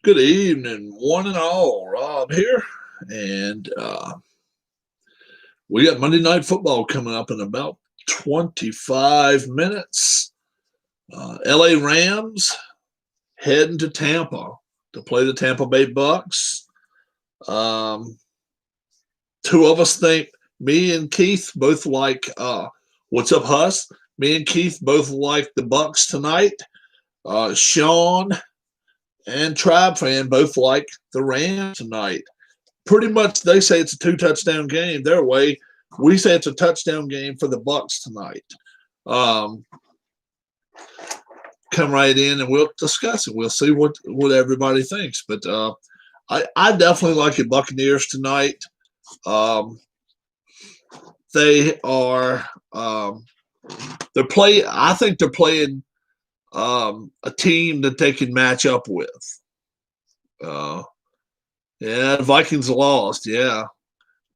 Good evening, one and all. Rob here, and we got Monday Night Football coming up in about 25 minutes. LA Rams heading to Tampa to play the Tampa Bay Bucks. Um, Two of us think me and Keith both like what's up, Huss? Me and Keith both like the Bucks tonight. Sean and Tribe Fan both like the Rams tonight. Pretty much they say it's a 2 touchdown game their way. We say it's a touchdown game for the Bucks tonight. Um, Come right in and we'll discuss it. We'll see what everybody thinks. But I definitely like the Buccaneers tonight. They are they're play. I think they're playing a team that they can match up with. Yeah, the Vikings lost. Yeah,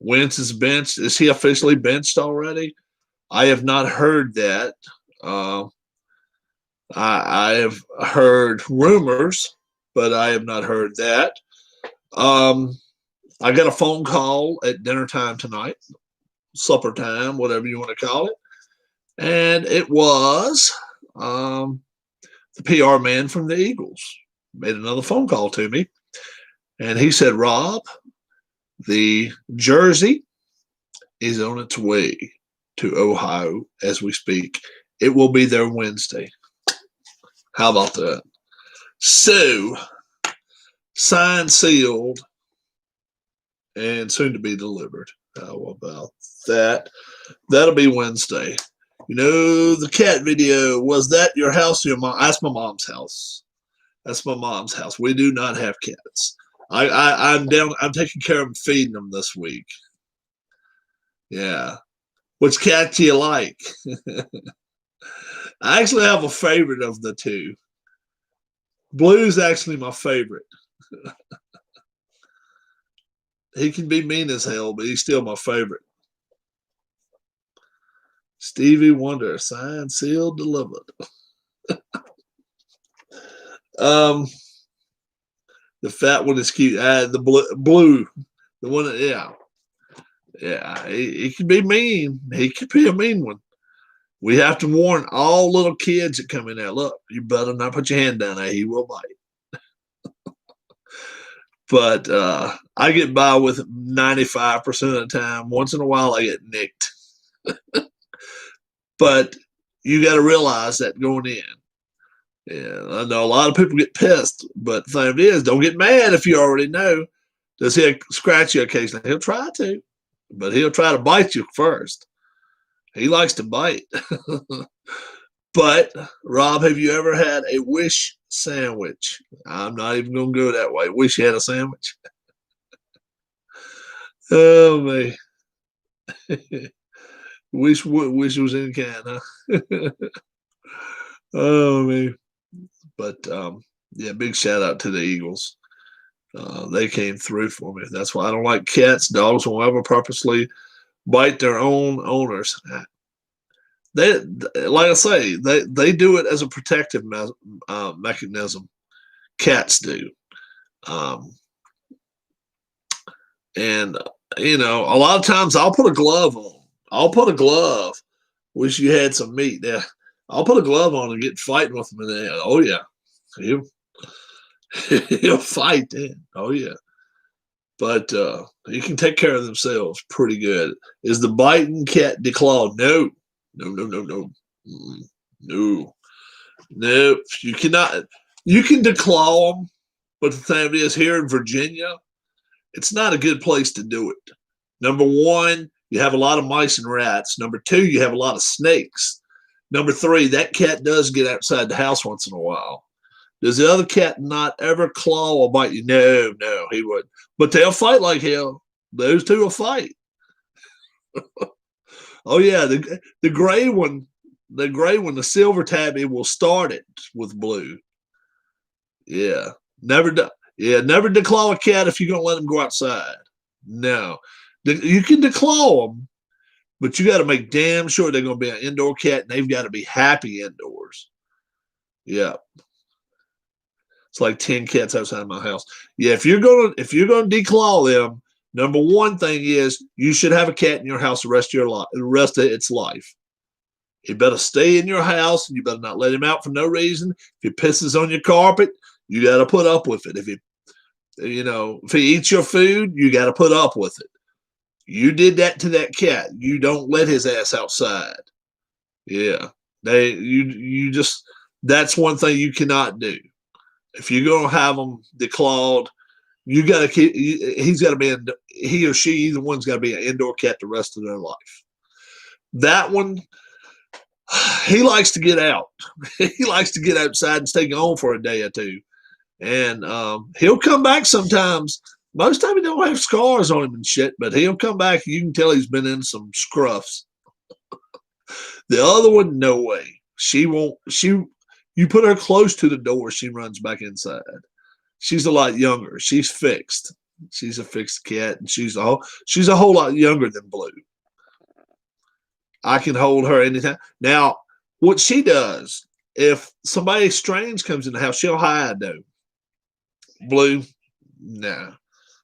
Wentz is benched. Is he officially benched already? I have not heard that. I have heard rumors, but I have not heard that. I got a phone call at dinner time tonight, supper time, whatever you want to call it, and it was the PR man from the Eagles made another phone call to me, and he said, "Rob, the jersey is on its way to Ohio as we speak. It will be there Wednesday." How about that? So, signed, sealed, and soon to be delivered. How about that? That'll be Wednesday. You know, the cat video, was that your house or your mom? That's my mom's house. That's my mom's house. We do not have cats. I'm down. I'm taking care of them, feeding them this week. Yeah. Which cat do you like? I actually have a favorite of the two. Blue's actually my favorite. He can be mean as hell, but he's still my favorite. Stevie Wonder, signed, sealed, delivered. The fat one is cute. The blue, the one that, yeah. He can be mean. He could be a mean one. We have to warn all little kids that come in there. Look, you better not put your hand down there. He will bite. But I get by with 95% of the time. Once in a while, I get nicked. But you got to realize that going in. Yeah, I know a lot of people get pissed, but the thing is, don't get mad if you already know. Does he scratch you occasionally? He'll try to, but he'll try to bite you first. He likes to bite. But, Rob, have you ever had a wish sandwich? I'm not even going to go that way. Wish you had a sandwich. Oh, man. wish was in can, huh? Oh, man. But, yeah, big shout out to the Eagles. They came through for me. That's why I don't like cats. Dogs will ever purposely bite their own owners. They, like I say, they do it as a protective mechanism. Cats do, and you know, a lot of times I'll put a glove on. I'll put a glove. Wish you had some meat. Yeah, I'll put a glove on and get fighting with them. And oh yeah, he'll fight then. Oh yeah, but he can take care of themselves pretty good. Is the biting cat declawed? No. No. No. No. You cannot. You can declaw them, but the thing is, here in Virginia, it's not a good place to do it. Number one, you have a lot of mice and rats. Number two, you have a lot of snakes. Number three, that cat does get outside the house once in a while. Does the other cat not ever claw or bite you? No, he wouldn't. But they'll fight like hell. Those two will fight. Oh yeah, the gray one, the silver tabby will start it with blue. Yeah, never declaw a cat if you're gonna let them go outside. No, you can declaw them, but you got to make damn sure they're gonna be an indoor cat and they've got to be happy indoors. Yeah. It's like 10 cats outside my house. Yeah, if you're gonna declaw them, number one thing is you should have a cat in your house the rest of its life. He better stay in your house, and you better not let him out for no reason. If he pisses on your carpet, you got to put up with it. If he eats your food, you got to put up with it. You did that to that cat. You don't let his ass outside. Yeah, you just that's one thing you cannot do. If you're gonna have them declawed, you got to keep. He or she, either one's got to be an indoor cat the rest of their life. That one, he likes to get out. He likes to get outside and stay gone for a day or two. And he'll come back sometimes. Most time he don't have scars on him and shit, but he'll come back. You can tell he's been in some scruffs. The other one, no way. She won't. You put her close to the door, she runs back inside. She's a lot younger. She's fixed. She's a fixed cat, and she's a whole lot younger than Blue. I can hold her anytime. Now, what she does, if somebody strange comes in the house, she'll hide though. Blue, nah.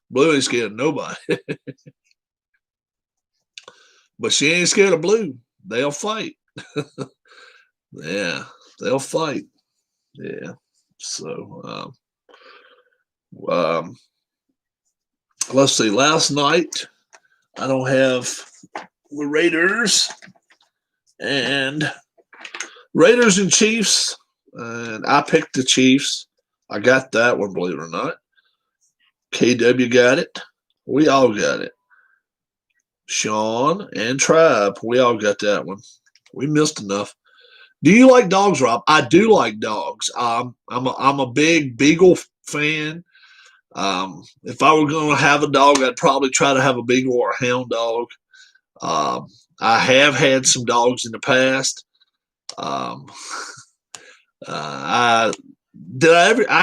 Blue ain't scared of nobody. But she ain't scared of Blue. They'll fight. Yeah, they'll fight. Yeah. So, let's see. Last night, I don't have the Raiders and Chiefs, and I picked the Chiefs. I got that one, believe it or not. KW got it. We all got it. Sean and Tribe, we all got that one. We missed enough. Do you like dogs, Rob? I do like dogs. I'm a big Beagle fan. If I were going to have a dog, I'd probably try to have a Beagle or a Hound dog. I have had some dogs in the past. I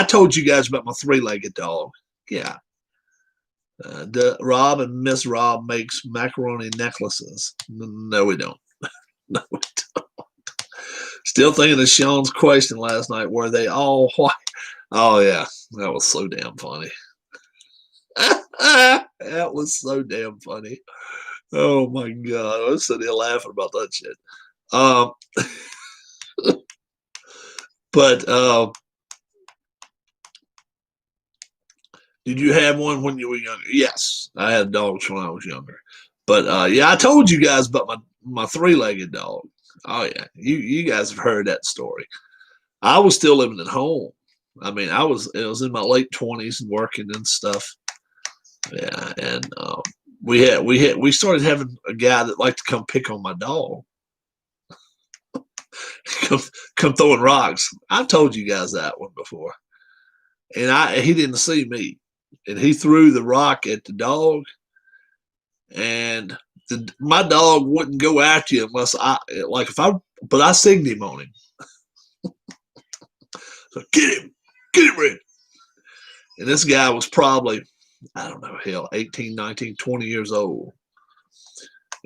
told you guys about my three-legged dog. Yeah. Rob and Miss Rob makes macaroni necklaces. No, we don't. No, we don't. Still thinking of Sean's question last night. Were they all white? Oh, yeah. That was so damn funny. That was so damn funny. Oh, my God. I was sitting there laughing about that shit. But did you have one when you were younger? Yes. I had dogs when I was younger. But, yeah, I told you guys about my three-legged dog. Oh, yeah. You guys have heard that story. I was still living at home. I mean, it was in my late 20s and working and stuff. Yeah, and we started having a guy that liked to come pick on my dog. come throwing rocks. I've told you guys that one before. And he didn't see me. And he threw the rock at the dog. And my dog wouldn't go after you unless I signed him on him. So get him, Red. And this guy was probably, I don't know, hell, 18, 19, 20 years old.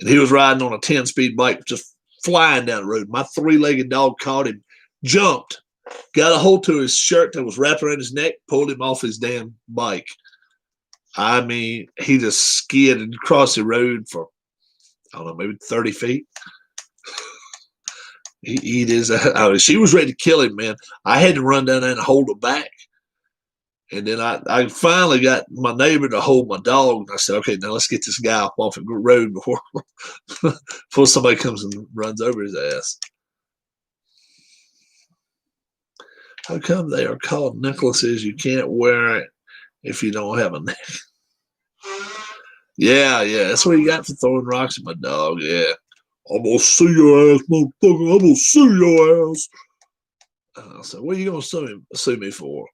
And he was riding on a 10-speed bike, just flying down the road. My three-legged dog caught him, jumped, got a hold to his shirt that was wrapped around his neck, pulled him off his damn bike. I mean, he just skidded across the road for, I don't know, maybe 30 feet. She was ready to kill him, man. I had to run down there and hold her back. And then I finally got my neighbor to hold my dog. And I said, okay, now let's get this guy off the road before somebody comes and runs over his ass. How come they are called necklaces? You can't wear it if you don't have a neck. Yeah. That's what you got for throwing rocks at my dog. Yeah. I'm going to sue your ass, motherfucker. I'm going to sue your ass. I said, what are you going to sue me for?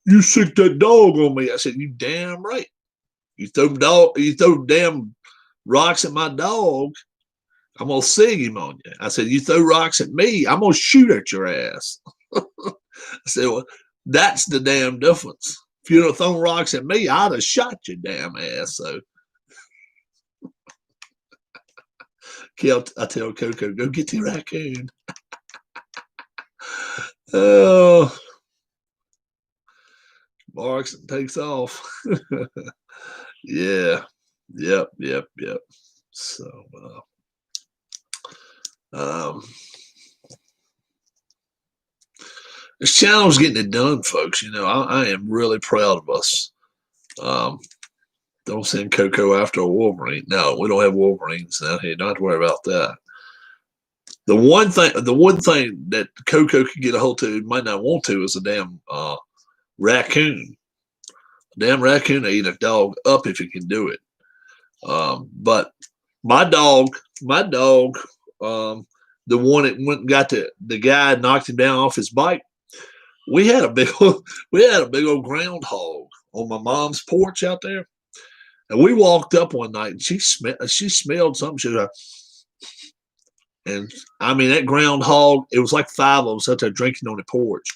You sick that dog on me. I said, you damn right. You throw damn rocks at my dog, I'm going to sing him on you. I said, you throw rocks at me, I'm going to shoot at your ass. I said, well, that's the damn difference. If you'd have thrown rocks at me, I'd have shot your damn ass. So I tell Coco, go get the raccoon. Oh. Marks and takes off. Yeah. Yep. So, um, this channel's getting it done, folks. You know, I am really proud of us. Um, don't send Coco after a Wolverine. No, we don't have Wolverines down here. Don't have to worry about that. The one thing that Coco could get a hold to, might not want to, is a damn raccoon. Damn raccoon to eat a dog up if he can do it. But my dog, the one that went and got the guy knocked him down off his bike. We had a big old groundhog on my mom's porch out there, and we walked up one night and she smelled something. She was like, and I mean that groundhog. It was like five of us out there drinking on the porch,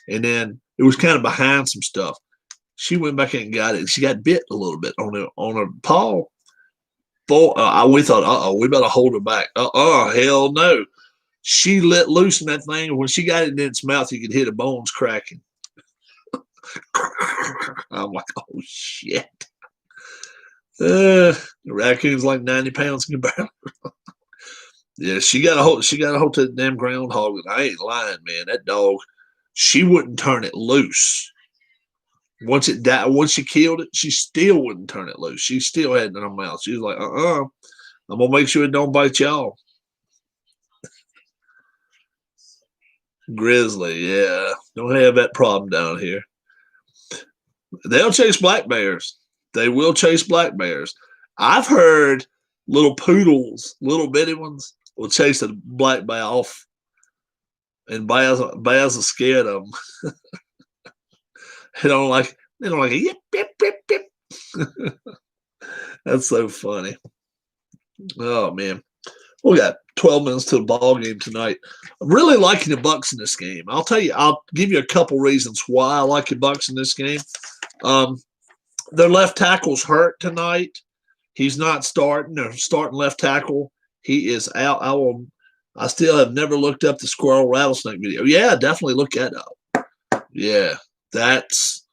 and then it was kind of behind some stuff. She went back in and got it, and she got bit a little bit on her paw. Boy, we thought, we better hold her back. Hell no. She let loose in that thing. When she got it in its mouth, you could hear the bones cracking. I'm like, oh shit. The raccoon's like 90 pounds in barrel. Yeah, she got a hold to the damn groundhog, and I ain't lying, man. That dog, she wouldn't turn it loose. Once it died, once she killed it, she still wouldn't turn it loose. She still had it in her mouth. She was like, I'm gonna make sure it don't bite y'all. Grizzly, yeah. Don't have that problem down here. They'll chase black bears. They will chase black bears. I've heard little poodles, little bitty ones, will chase a black bear off, and bears are scared of them. They don't like it. Yip, yip, yip, yip. That's so funny. Oh man. We got 12 minutes to the ball game tonight. I'm really liking the Bucks in this game. I'll give you a couple reasons why I like the Bucks in this game. Their left tackle's hurt tonight. He's not starting. Their starting left tackle, he is out. I still have never looked up the squirrel rattlesnake video. Yeah, definitely look that up. Yeah, that's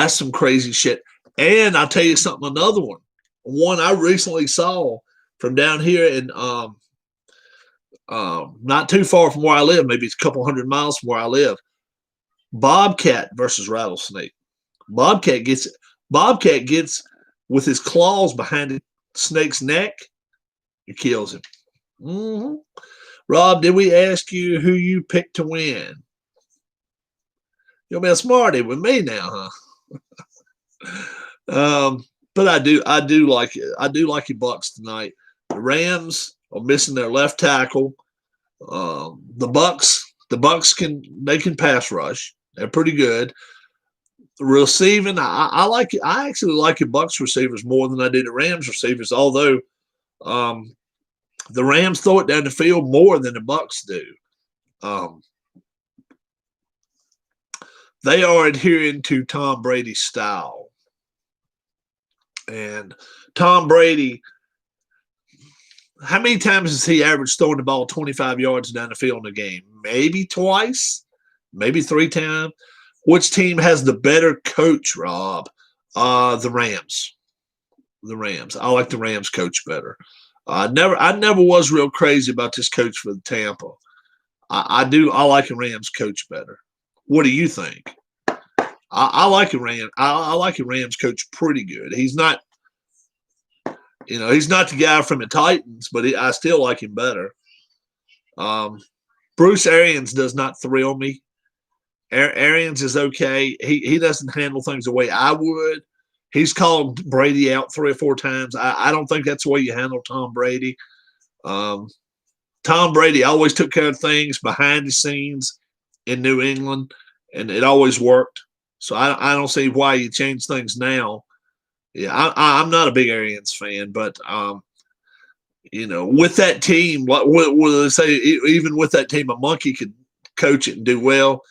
some crazy shit. And I'll tell you something, another one I recently saw from down here in not too far from where I live, maybe it's a couple hundred miles from where I live. Bobcat versus rattlesnake. Bobcat gets with his claws behind the snake's neck and kills him. Mm-hmm. Rob, did we ask you who you picked to win? You'll be a smarty with me now, huh? But I do like it. I do like your Bucks tonight. The Rams are missing their left tackle. The Bucks can pass rush. They're pretty good. Receiving, I like it. I actually like your Bucks receivers more than I do the Rams receivers. Although the Rams throw it down the field more than the Bucks do. They are adhering to Tom Brady's style, and Tom Brady. How many times has he averaged throwing the ball 25 yards down the field in a game? Maybe twice, maybe 3 times. Which team has the better coach, Rob? The Rams. The Rams. I like the Rams coach better. I never was real crazy about this coach for the Tampa. I like the Rams coach better. What do you think? I like a Rams. I like a Rams coach pretty good. He's not. He's not the guy from the Titans, but I still like him better. Bruce Arians does not thrill me. Arians is okay. He doesn't handle things the way I would. He's called Brady out 3 or 4 times. I don't think that's the way you handle Tom Brady. Tom Brady always took care of things behind the scenes in New England, and it always worked. So I don't see why you change things now. Yeah, I'm not a big Arians fan, but with that team, what they say? Even with that team, a monkey could coach it and do well.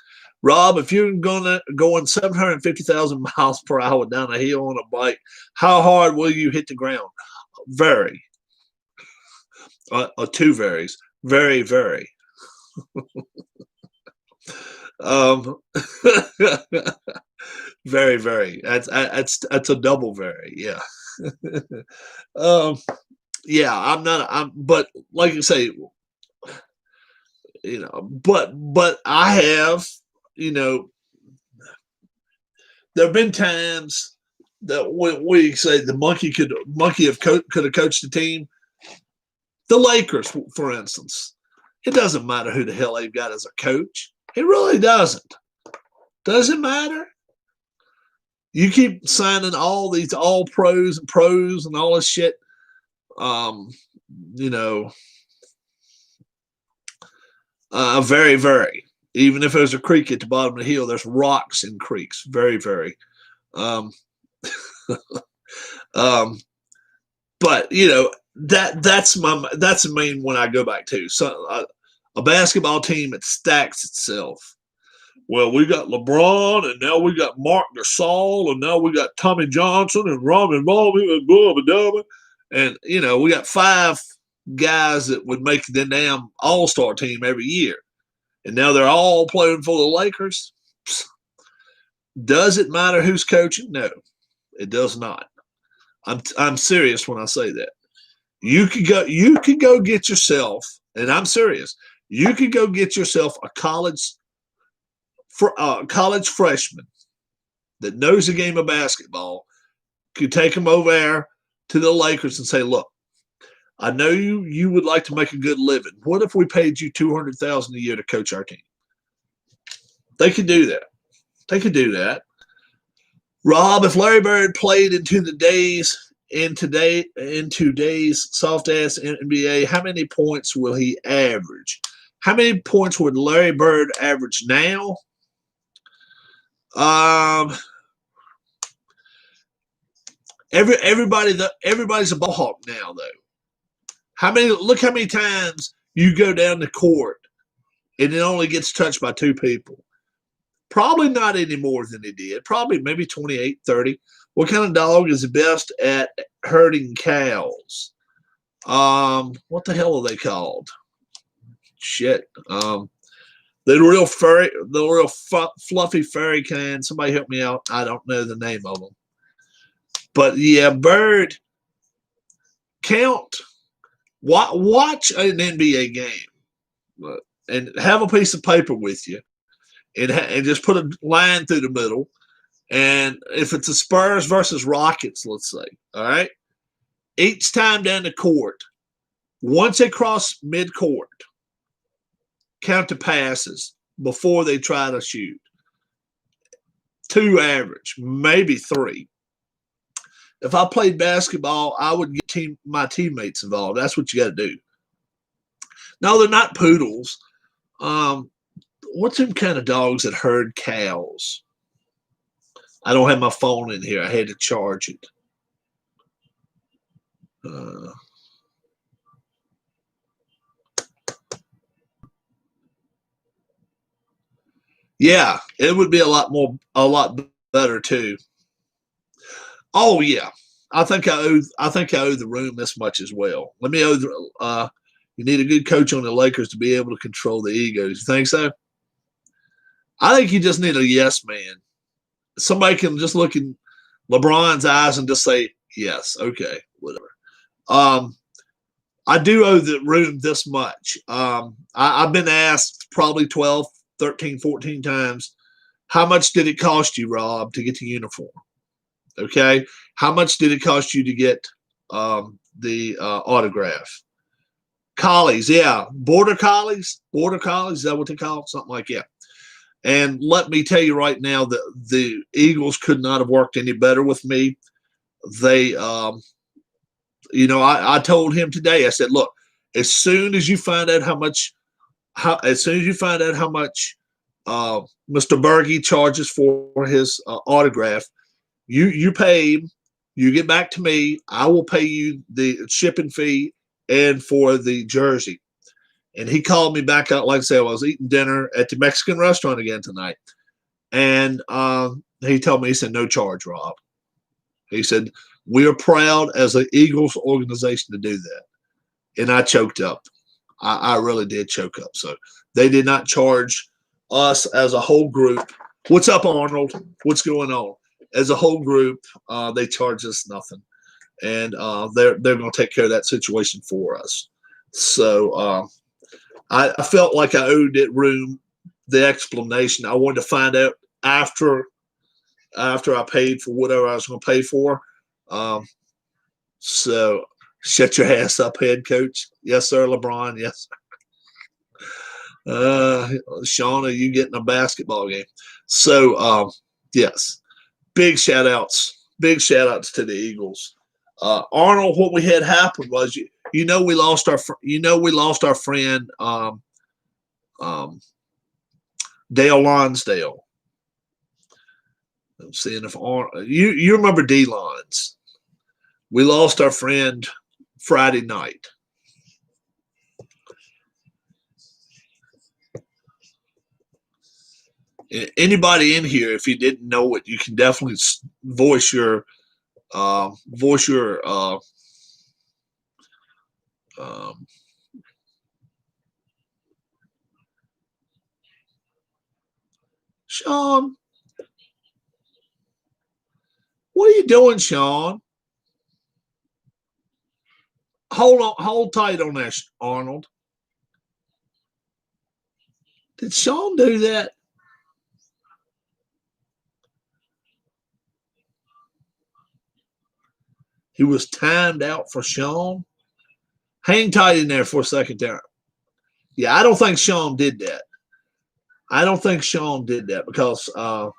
Rob, if you're going 750,000 miles per hour down a hill on a bike, how hard will you hit the ground? Very. 2 varies. Very, very. Very, very. That's a double very. Yeah. um, yeah. I'm not. But like you say, but I have, you know, there have been times that we say the could have coached the team. The Lakers, for instance, it doesn't matter who the hell they've got as a coach. It really doesn't. Does it matter? You keep signing all these all pros and all this shit. Um, you know, very, very. Even if there's a creek at the bottom of the hill, there's rocks in creeks. Very, very. Um, um, but that's the main one I go back to. So a basketball team that stacks itself. Well, we got LeBron, and now we got Mark Gasol, and now we got Tommy Johnson and Robin Bobby and blah blah blah, and we got 5 guys that would make the damn All-Star team every year, and now they're all playing for the Lakers. Does it matter who's coaching? No, it does not. I'm serious when I say that. You could go get yourself, and I'm serious. You could go get yourself a college freshman that knows the game of basketball. Could take him over there to the Lakers and say, "Look, I know you would like to make a good living. What if we paid you $200,000 a year to coach our team?" They could do that. They could do that. Rob, if Larry Bird played in today's soft ass NBA, how many points will he average? How many points would Larry Bird average now? Everybody's a ball hawk now, though. Look how many times you go down the court and it only gets touched by 2 people. Probably not any more than he did. Probably maybe 28, 30. What kind of dog is the best at herding cows? What the hell are they called? Shit. The real fluffy furry kind. Somebody help me out. I don't know the name of them. But yeah, Bird, count. Watch an NBA game and have a piece of paper with you. And just put a line through the middle. And if it's a Spurs versus Rockets, let's say, all right, each time down the court, once they cross midcourt, count the passes before they try to shoot. 2 average, maybe 3. If I played basketball, I would get my teammates involved. That's what you got to do. No, they're not poodles. What's them kind of dogs that herd cows? I don't have my phone in here. I had to charge it. Yeah, it would be a lot better too. Oh yeah, I think I owe the room this much as well. Let me owe you need a good coach on the Lakers to be able to control the egos. You think so? I think you just need a yes man. Somebody can just look in LeBron's eyes and just say, yes, okay, whatever. I do owe the room this much. I've been asked probably 12, 13, 14 times, how much did it cost you, Rob, to get the uniform? Okay. How much did it cost you to get the autograph? Collies, yeah. Border collies? Is that what they call it? Something like that. And let me tell you right now that the Eagles could not have worked any better with me. They, I told him today, I said, look, as soon as you find out how much Mr. Berge charges for his autograph, you pay him, you get back to me, I will pay you the shipping fee and for the jersey. And he called me back out, like I said, I was eating dinner at the Mexican restaurant again tonight. And he told me, he said, no charge, Rob. He said, we are proud as an Eagles organization to do that. And I choked up. I really did choke up. So they did not charge us as a whole group What's up, Arnold? What's going on? As a whole group, they charge us nothing, and they're going to take care of that situation for us. So I felt like I owed it room the explanation. I wanted to find out after I paid for whatever I was going to pay for. Um, so shut your ass up, head coach. Yes, sir, LeBron. Yes. Sean, are you getting a basketball game? So, yes, big shout outs to the Eagles. Arnold, what we had happen was, we lost our friend, um, Dale Lonsdale. I'm seeing if you remember D Lons. We lost our friend Friday night. Anybody in here, if you didn't know it, you can definitely voice your um, Sean. What are you doing, Sean? Hold tight on that, Arnold. Did Sean do that? He was timed out for Sean. Hang tight in there for a second there. Yeah, I don't think Sean did that. I don't think Sean did that because I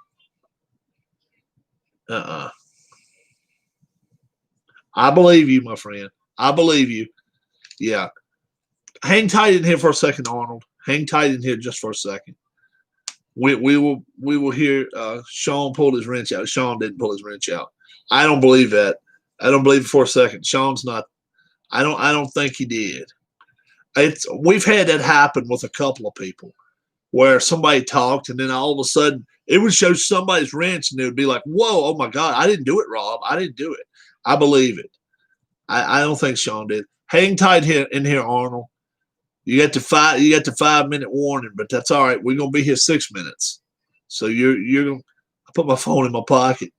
believe you, my friend. I believe you. Yeah. Hang tight in here for a second, Arnold. Hang tight in here just for a second. We will hear Sean pulled his wrench out. Sean didn't pull his wrench out. I don't believe that. I don't believe it for a second. Sean's not. I don't think he did. We've had that happen with a couple of people where somebody talked and then all of a sudden it would show somebody's wrench and it would be like, whoa, oh my God, I didn't do it, Rob. I didn't do it. I believe it. I don't think Sean did. Hang tight here in here, Arnold. You got the 5 minute warning, but that's all right. We're gonna be here 6 minutes. So you're gonna I put my phone in my pocket.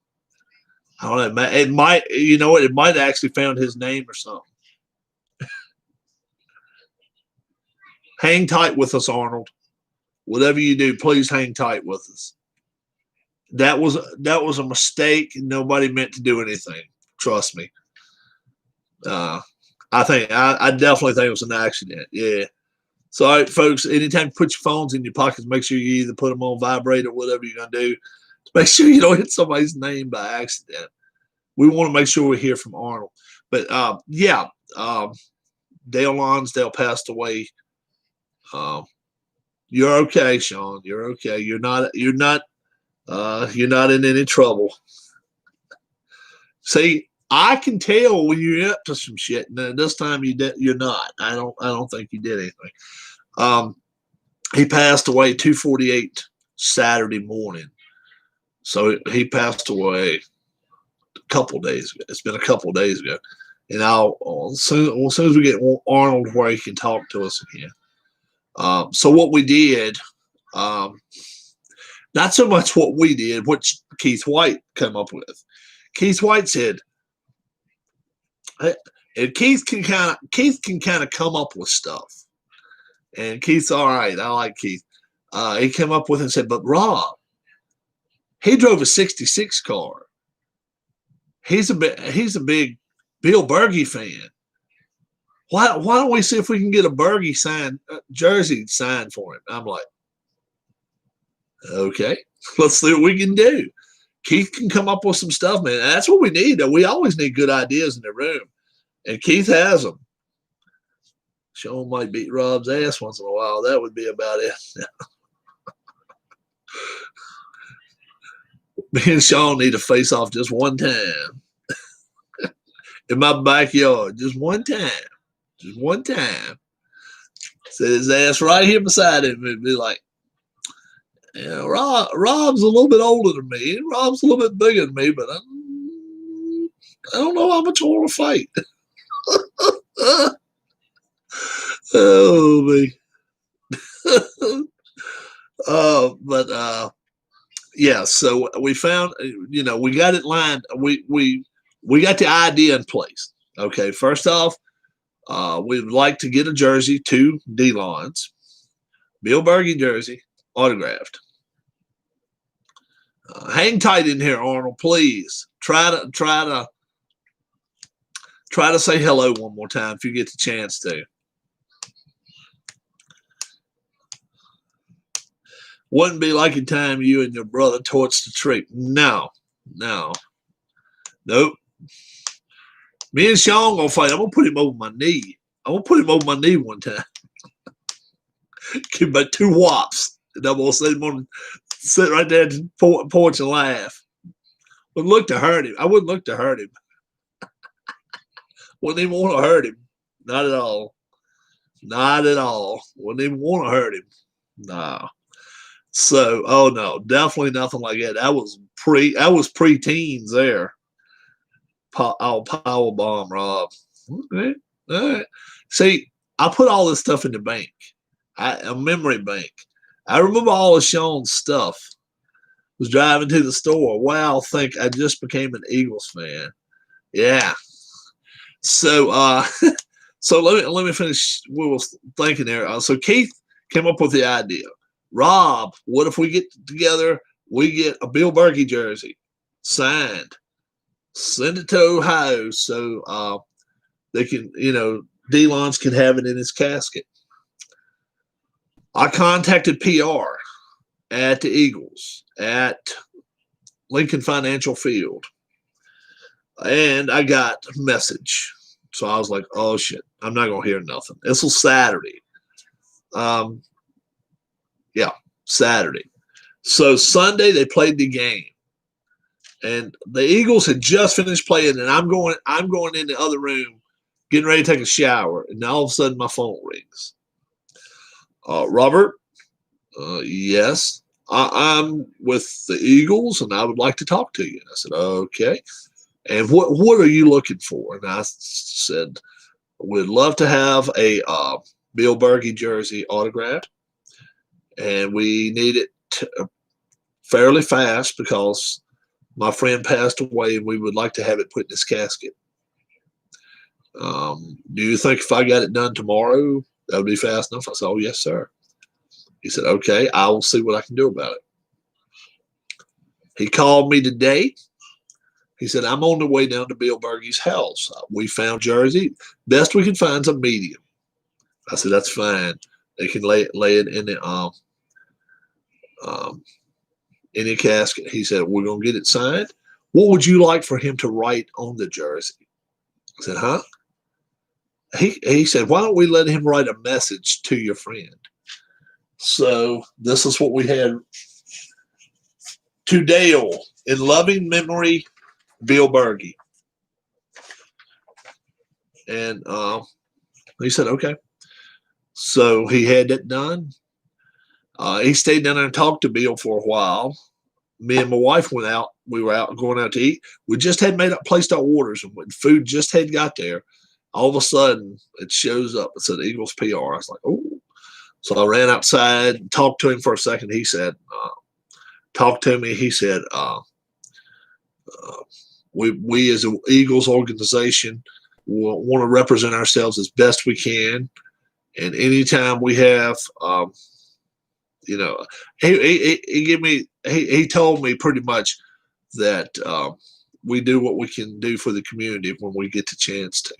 I don't know. It might, it might actually found his name or something. Hang tight with us, Arnold. Whatever you do, please hang tight with us. That was a mistake. Nobody meant to do anything. Trust me. I definitely think it was an accident. Yeah. So, all right, folks, anytime you put your phones in your pockets, make sure you either put them on vibrate or whatever you're going to do. Make sure you don't hit somebody's name by accident. We want to make sure we hear from Arnold. But, Dale Lonsdale passed away. You're okay, Sean. You're okay. You're not in any trouble. See, I can tell when you're up to some shit. And this time you're not. I don't think you did anything. He passed away 2:48 Saturday morning. So he passed away a couple days ago. It's been a couple days ago. And as soon as we get Arnold where he can talk to us again. So what we did, not so much what we did, what Keith White came up with. Keith White said, and Keith can kind of come up with stuff. And Keith's all right. I like Keith. He came up with it and said, but Rob, he drove a 66 car. He's a big Bill Berge fan. Why don't we see if we can get a Berge jersey signed for him? I'm like, okay, let's see what we can do. Keith can come up with some stuff, man. That's what we need. We always need good ideas in the room, and Keith has them. Sean might beat Rob's ass once in a while. That would be about it. Me and Sean need to face off just one time in my backyard, just one time. Just one time. Set his ass right here beside him and be like, yeah, Rob's a little bit older than me. Rob's a little bit bigger than me, but I don't know how much I want to fight. Oh, me. yeah, so we found, we got it lined. We got the idea in place. Okay, first off, we would like to get a jersey, 2 D-lines, Bill Berge jersey, autographed. Hang tight in here, Arnold, please. Try to say hello one more time if you get the chance to. Wouldn't be like a time you and your brother torched the tree. No. Nope. Me and Sean gonna fight. I'm gonna put him over my knee. I'm gonna put him over my knee one time. Give him about 2 whops. And I'm gonna sit right there at the porch and laugh. Wouldn't look to hurt him. I wouldn't look to hurt him. Wouldn't even want to hurt him. Not at all. Not at all. Wouldn't even want to hurt him. No. So, oh no, definitely nothing like that. I was pre-teens there. Power bomb, Rob. Okay. All right. See, I put all this stuff in the bank. A memory bank. I remember all of Sean's stuff. Was driving to the store. Wow, think I just became an Eagles fan. Yeah. So so let me finish what I was thinking there. So Keith came up with the idea. Rob, what if we get together, we get a Bill Berge jersey signed, send it to Ohio so they can, D-Lons can have it in his casket. I contacted PR at the Eagles at Lincoln Financial Field, and I got a message. So I was like, oh shit, I'm not gonna hear nothing. This was Saturday. Yeah, Saturday. So Sunday they played the game, and the Eagles had just finished playing, and I'm going in the other room, getting ready to take a shower, and all of a sudden my phone rings. Robert, yes, I'm with the Eagles, and I would like to talk to you. And I said, okay. And what are you looking for? And I said, we'd love to have a Bill Berge jersey autographed, and we need it fairly fast because my friend passed away, and we would like to have it put in his casket. Do you think if I got it done tomorrow, that would be fast enough? I said, oh, yes, sir. He said, okay, I will see what I can do about it. He called me today. He said, I'm on the way down to Bill Berge's house. We found jersey. Best we can find is a medium. I said, that's fine. They can lay it in the casket. He said, we're going to get it signed. What would you like for him to write on the jersey? I said, huh? He said, why don't we let him write a message to your friend? So this is what we had. To Dale, in loving memory, Bill Berge. And he said, okay. So he had that done. He stayed down there and talked to Bill for a while. Me and my wife went out. We were going out to eat. We just had placed our orders, and when food just had got there, all of a sudden it shows up. It said Eagles PR. I was like, oh. So I ran outside and talked to him for a second. He said, talked to me. He said, we as an Eagles organization want to represent ourselves as best we can. And anytime we have, he told me pretty much that we do what we can do for the community when we get the chance to.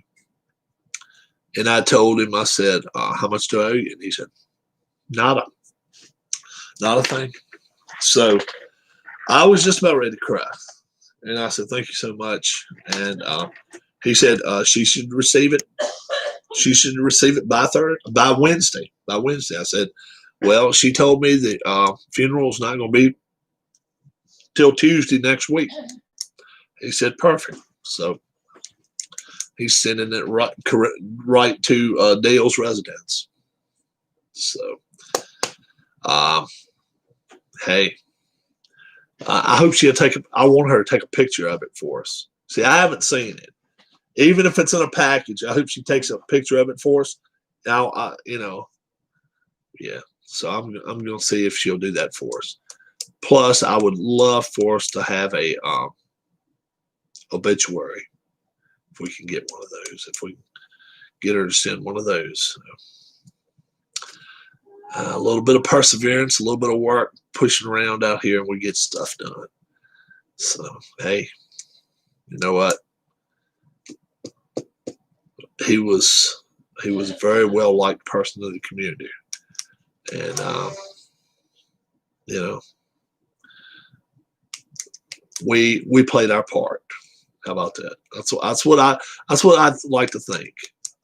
And I told him, I said, how much do I owe you? And he said, not a thing. So I was just about ready to cry. And I said, thank you so much. And he said she should receive it. She should receive it by Wednesday. By Wednesday. I said, well, she told me the funeral's not going to be till Tuesday next week. He said, perfect. So he's sending it right to Dale's residence. So, hey, I hope I want her to take a picture of it for us. See, I haven't seen it. Even if it's in a package, I hope she takes a picture of it for us. Now, yeah. So I'm going to see if she'll do that for us. Plus, I would love for us to have a obituary if we can get one of those. If we get her to send one of those. A little bit of perseverance, a little bit of work, pushing around out here, and we get stuff done. So, hey, you know what? He was a very well liked person in the community, and you know, we played our part. How about that? That's what I like to think.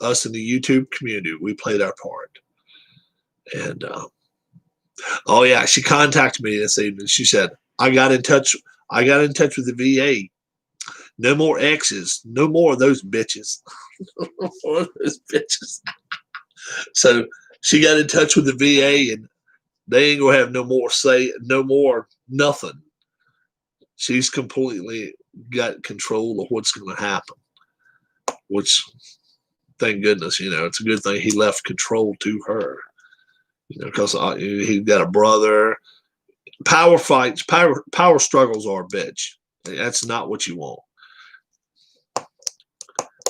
Us in the YouTube community, we played our part. And oh yeah, she contacted me this evening. She said, I got in touch with the VA. No more exes. No more of those bitches. No more of those bitches. So she got in touch with the VA, and they ain't gonna have no more say, no more nothing. She's completely got control of what's gonna happen. Which, thank goodness, it's a good thing he left control to her. Because he got a brother. Power fights, power struggles are a bitch. That's not what you want.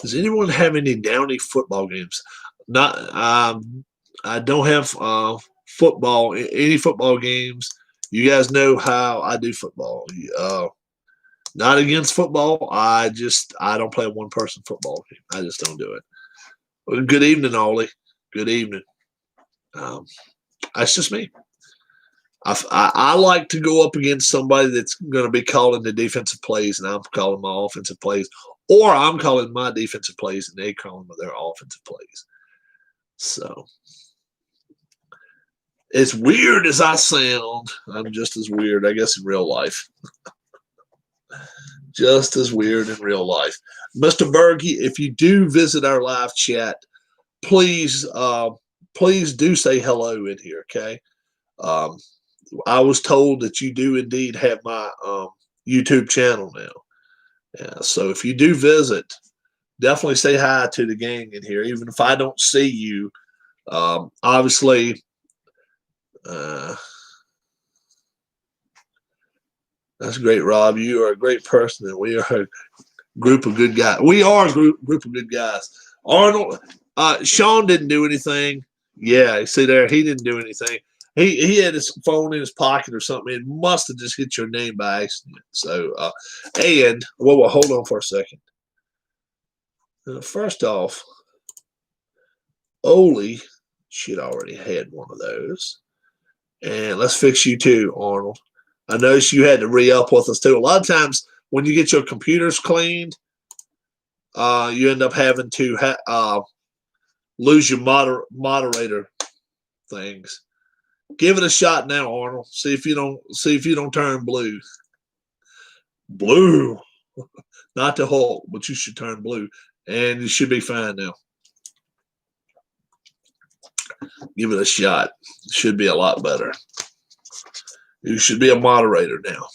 Does anyone have any Downey football games? Not. I don't have any football games. You guys know how I do football. Not against football. I don't play a one-person football game. I just don't do it. Well, good evening, Ollie. Good evening. That's just me. I like to go up against somebody that's going to be calling the defensive plays, and I'm calling my offensive plays, or I'm calling my defensive plays, and they calling their offensive plays. So, as weird as I sound, I'm just as weird, I guess, in real life. Just as weird in real life. Mr. Berge, if you do visit our live chat, please do say hello in here, okay? I was told that you do indeed have my YouTube channel now. Yeah, so if you do visit, definitely say hi to the gang in here, even if I don't see you. Obviously, that's great, Rob. You are a great person, and we are a group of good guys. We are a group of good guys. Arnold, Sean didn't do anything. Yeah, see there, he didn't do anything. He had his phone in his pocket or something. It must have just hit your name by accident. So, well, hold on for a second. First off, Oli should already had one of those. And let's fix you too, Arnold. I noticed you had to re-up with us too. A lot of times when you get your computers cleaned, you end up having to lose your moderator things. Give it a shot now, Arnold. See if you don't turn blue. Blue. Not the Hulk, but you should turn blue. And you should be fine now. Give it a shot. It should be a lot better. You should be a moderator now.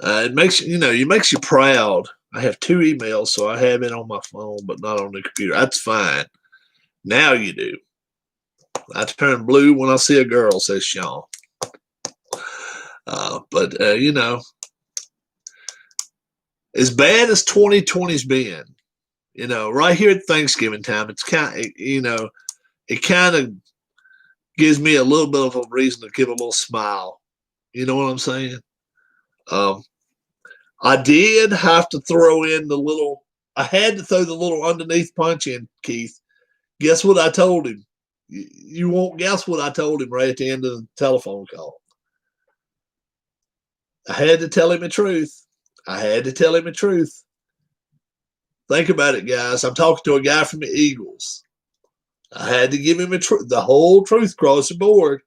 It makes you proud. I have 2 emails, so I have it on my phone, but not on the computer. That's fine. Now you do. I turn blue when I see a girl, says Sean. As bad as 2020's been, right here at Thanksgiving time, it's it kind of gives me a little bit of a reason to give a little smile. You know what I'm saying? I did have to throw in I had to throw the little underneath punch in, Keith. Guess what I told him? You won't guess what I told him right at the end of the telephone call. I had to tell him the truth. Think about it, guys. I'm talking to a guy from the Eagles. I had to give him the whole truth across the board.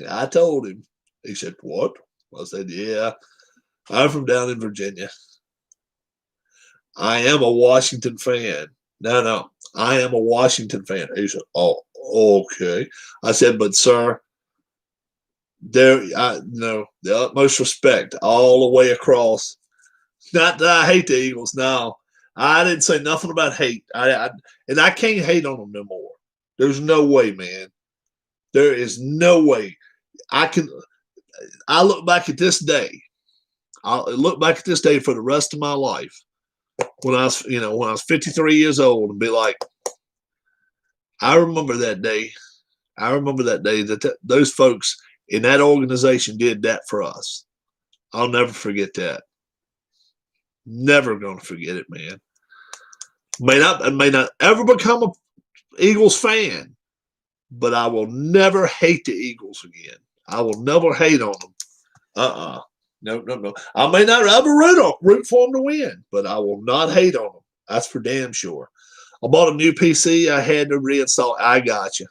I told him. He said, "What?" I said, "Yeah, I'm from down in Virginia. I am a Washington fan." No, I am a Washington fan. He said, "Oh, okay." I said, "But sir, the utmost respect all the way across. Not that I hate the Eagles. No, I didn't say nothing about hate. And I can't hate on them no more. There's no way, man. There is no way. I can. I look back at this day. I'll look back at this day for the rest of my life. When I was, when I was 53 years old, and be like, I remember that day. I remember that day that those folks in that organization did that for us. I'll never forget that. Never gonna forget it, man. I may not ever become a Eagles fan, but I will never hate the Eagles again. I will never hate on them. No, no, no. I may not ever root for them to win, but I will not hate on them. That's for damn sure. I bought a new PC. I had to reinstall. I got you.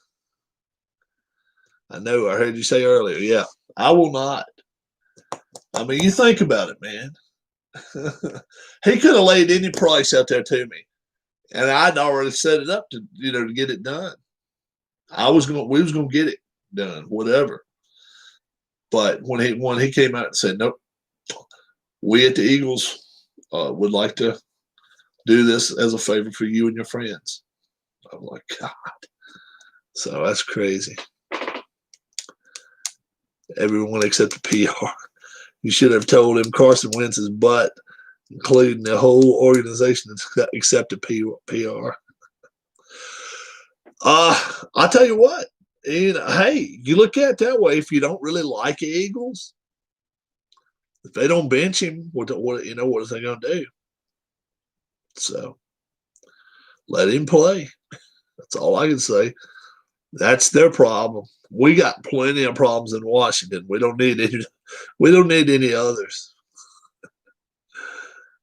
I know. I heard you say earlier. Yeah, I will not. I mean, you think about it, man. He could have laid any price out there to me, and I'd already set it up to get it done. We was gonna get it done, whatever. But when he came out and said, nope, we at the Eagles would like to do this as a favor for you and your friends. I'm like, God. So that's crazy. Everyone except the PR. You should have told him Carson Wentz's butt, including the whole organization, except the PR. I'll tell you what. Hey, you look at it that way. If you don't really like the Eagles, if they don't bench him, what is they going to do? So let him play. That's all I can say. That's their problem. We got plenty of problems in Washington. We don't need any. We don't need any others.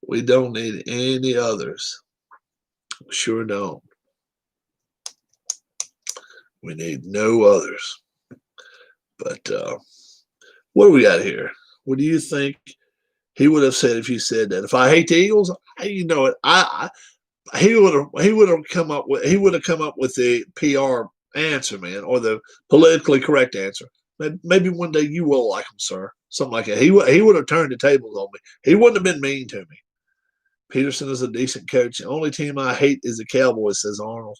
We don't need any others. Sure don't. We need no others. But what do we got here? What do you think he would have said if you said that? If I hate the Eagles, you know it. He would have come up with the PR answer, man, or the politically correct answer. Maybe one day you will like him, sir. Something like that. He would have turned the tables on me. He wouldn't have been mean to me. Peterson is a decent coach. The only team I hate is the Cowboys, says Arnold.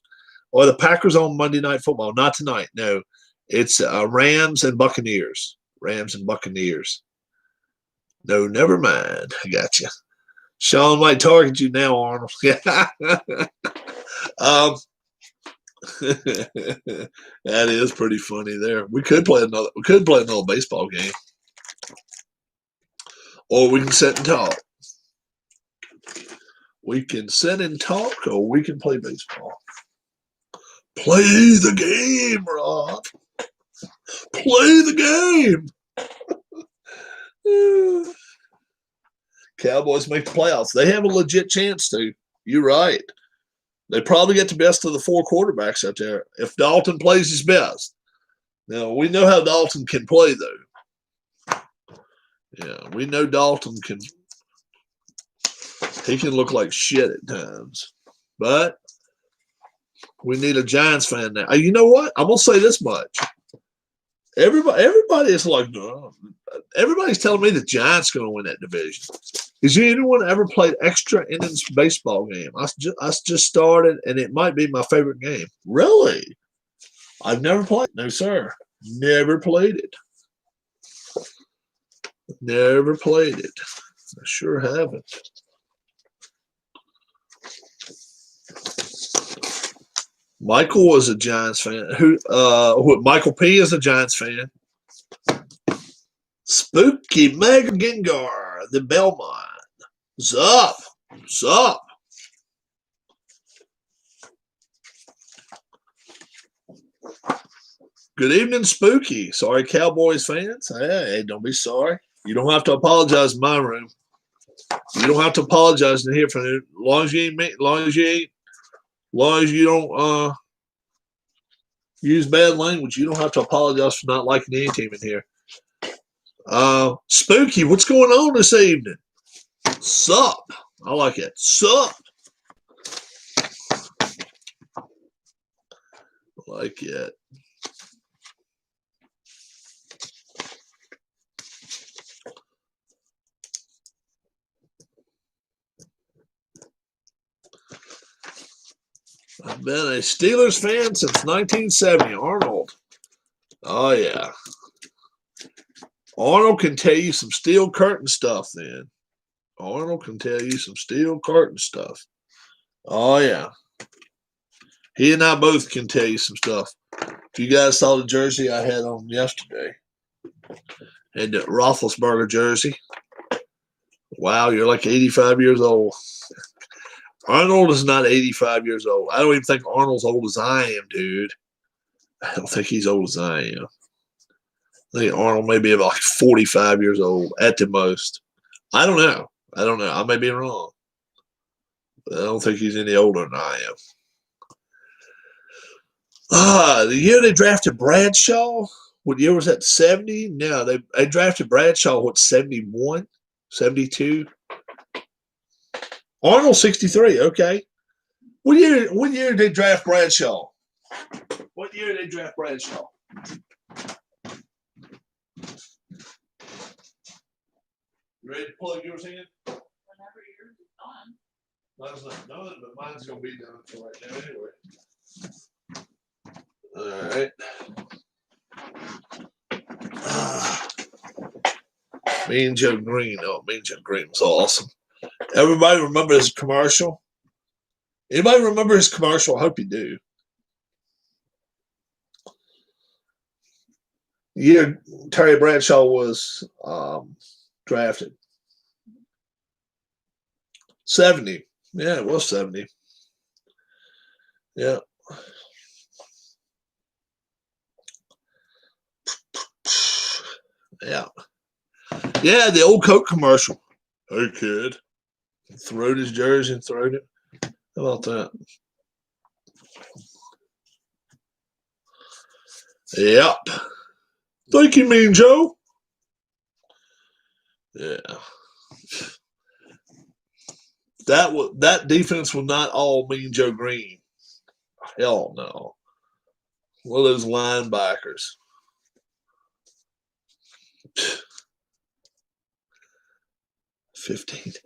Or the Packers on Monday Night Football. Not tonight. No, it's Rams and Buccaneers. Rams and Buccaneers. No, never mind. I got you. Sean might target you now, Arnold. That is pretty funny there. We could play another baseball game. Or we can sit and talk. We can sit and talk, or we can play baseball. Play the game, Rob. Play the game. Cowboys make the playoffs. They have a legit chance to. You're right. They probably get the best of the four quarterbacks out there if Dalton plays his best. Now, we know how Dalton can play, though. Yeah, we know Dalton can. He can look like shit at times. But we need a Giants fan now. You know what? I'm going to say this much. Everybody is like, no. Everybody's telling me the Giants are going to win that division. Has anyone ever played extra innings baseball game? I just started, and it might be my favorite game. Really? I've never played. No, sir. Never played it. Never played it. I sure haven't. Michael was a Giants fan. Michael P is a Giants fan. Spooky Mega Gengar, the Belmont. Zup. Zup. Good evening, Spooky. Sorry, Cowboys fans. Hey, don't be sorry. You don't have to apologize in my room. You don't have to apologize in here for it. As long as you don't use bad language, you don't have to apologize for not liking any team in here. Spooky, what's going on this evening? Sup. I like it. Sup. I like it. I've been a Steelers fan since 1970. Arnold. Oh, yeah. Arnold can tell you some steel curtain stuff then. Arnold can tell you some steel curtain stuff. Oh, yeah. He and I both can tell you some stuff. If you guys saw the jersey I had on yesterday, and the Roethlisberger jersey, wow, you're like 85 years old. Arnold is not 85 years old. I don't even think Arnold's old as I am, dude. I don't think he's old as I am. I think Arnold may be about like 45 years old at the most. I don't know. I may be wrong. But I don't think he's any older than I am. The year they drafted Bradshaw, what year was that? 70? No, they drafted Bradshaw, what, 71? 72? Arnold 63, okay. What year did they draft Bradshaw? What year did they draft Bradshaw? You ready to plug yours in? Whenever yours is done. Mine's not done, but mine's gonna be done for right now anyway. Alright. Mean Joe Green. Oh, Mean Joe Green was awesome. Everybody remember his commercial? Anybody remember his commercial? I hope you do. Year Terry Bradshaw was drafted. 70. Yeah, it was 70. Yeah. Yeah. Yeah, the old Coke commercial. Hey, kid. Throwed his jersey and throwed it. How about that? Yep. Thank you, Mean Joe. Yeah. That defense was not all Mean Joe Green. Hell no. One of those linebackers. $15.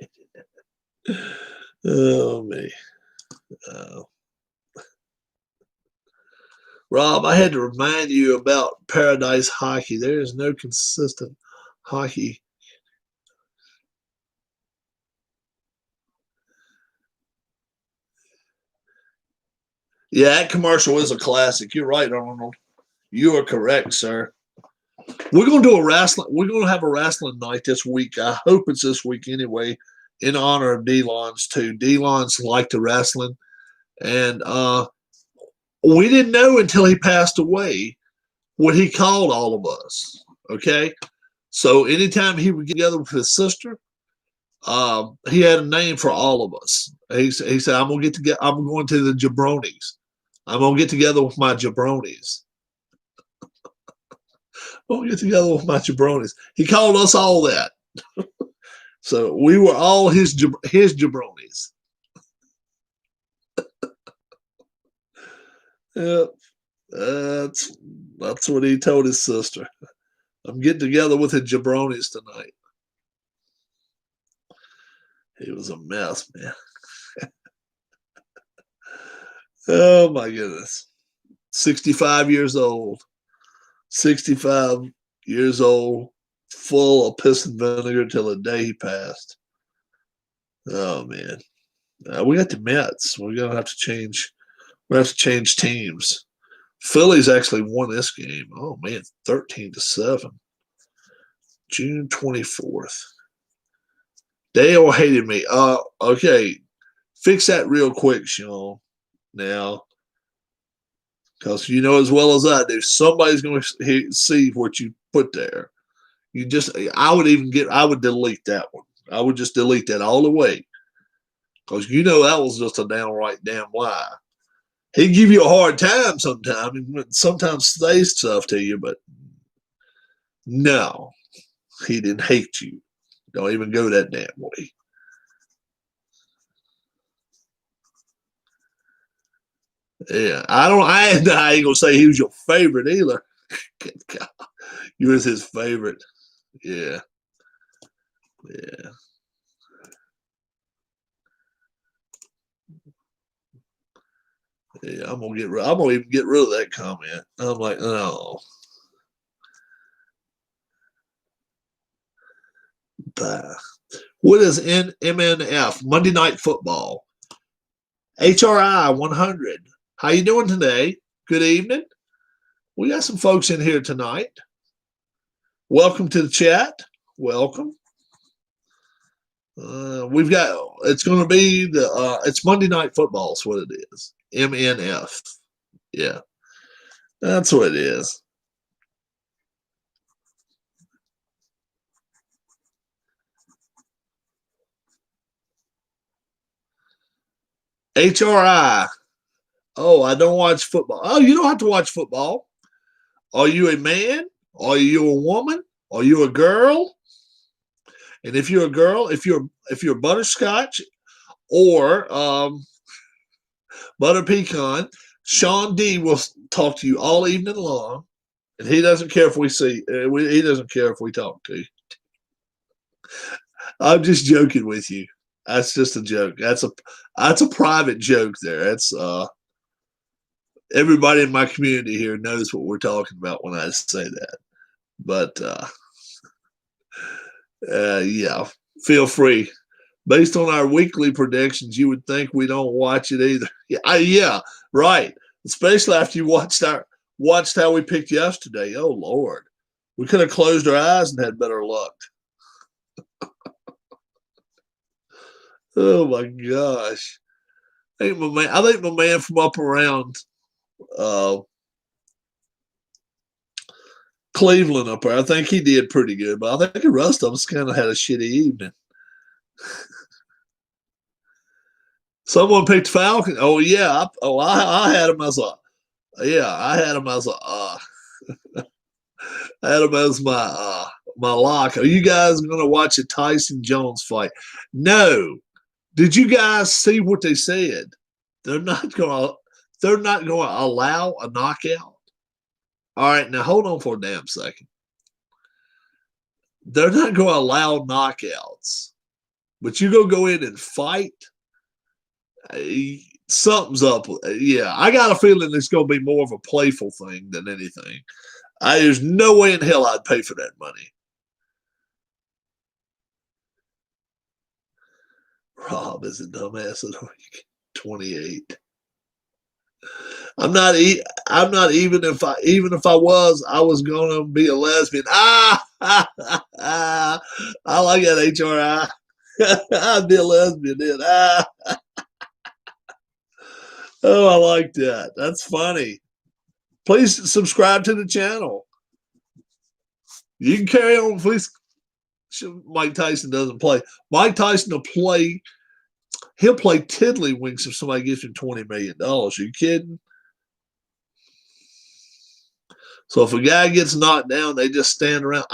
Oh, me. Rob, I had to remind you about Paradise Hockey. There is no consistent hockey. Yeah, that commercial is a classic. You're right, Arnold. You are correct, sir. We're gonna do a wrestling. We're gonna have a wrestling night this week. I hope it's this week anyway, in honor of D-Lons too. D-Lons like the wrestling, and we didn't know until he passed away what he called all of us. Okay, so anytime he would get together with his sister, he had a name for all of us. He said, "I'm gonna get together. I'm going to the jabronis. I'm gonna get together with my jabronis. I'm gonna get together with my jabronis." He called us all that, so we were all his jabronis. Yeah, that's what he told his sister. I'm getting together with the jabronis tonight. He was a mess, man. Oh my goodness. 65 years old. 65 years old, full of piss and vinegar till the day he passed. Oh man. We got the Mets. We're gonna have to change. We have to change teams. Phillies actually won this game. Oh man, 13-7. June 24th. Dale hated me. Okay. Fix that real quick, Sean. Now, because you know as well as I do, somebody's going to see what you put there. I would delete that one. I would just delete that all the way. Because you know that was just a downright damn lie. He'd give you a hard time sometimes, and sometimes say stuff to you, but no, he didn't hate you. Don't even go that damn way. Yeah, I ain't gonna say he was your favorite either. You was his favorite. Yeah, yeah. Yeah, I'm gonna even get rid of that comment. I'm like, no. Bah. What is MNF? Monday Night Football. HRI 100. How you doing today? Good evening. We got some folks in here tonight. Welcome to the chat. Welcome. We've got. It's going to be the. It's Monday Night Football. Is what it is. MNF. Yeah, that's what it is. HRI. Oh, I don't watch football. Oh, you don't have to watch football. Are you a man? Are you a woman? Are you a girl? And if you're a girl, if you're butterscotch or butter pecan, Sean D will talk to you all evening long, and he doesn't care if we see. He doesn't care if we talk to you. I'm just joking with you. That's just a joke. That's a private joke there. That's everybody in my community here knows what we're talking about when I say that. But yeah, feel free. Based on our weekly predictions, you would think we don't watch it either. Yeah, right. Especially after you watched how we picked yesterday. Oh Lord, we could have closed our eyes and had better luck. Oh my gosh. I think my man from up around uh, Cleveland up there, I think he did pretty good, but I think the rest of us kind of had a shitty evening. Someone picked Falcon. Oh yeah. I had him as a yeah. I had him as a I had him as my lock. Are you guys gonna watch a Tyson Jones fight? No. Did you guys see what they said? They're not gonna they're not gonna allow a knockout. All right, now hold on for a damn second. They're not gonna allow knockouts. But you go in and fight. Something's up. Yeah, I got a feeling it's going to be more of a playful thing than anything. There's no way in hell I'd pay for that money. Rob is a dumbass at 28. I'm not. I'm not even if I was. I was going to be a lesbian. I like that HRI. I'd be a lesbian then. Oh, I like that. That's funny. Please subscribe to the channel. You can carry on. Please. Mike Tyson doesn't play. Mike Tyson will play. He'll play tiddlywinks if somebody gives him $20 million. Are you kidding? So if a guy gets knocked down, they just stand around.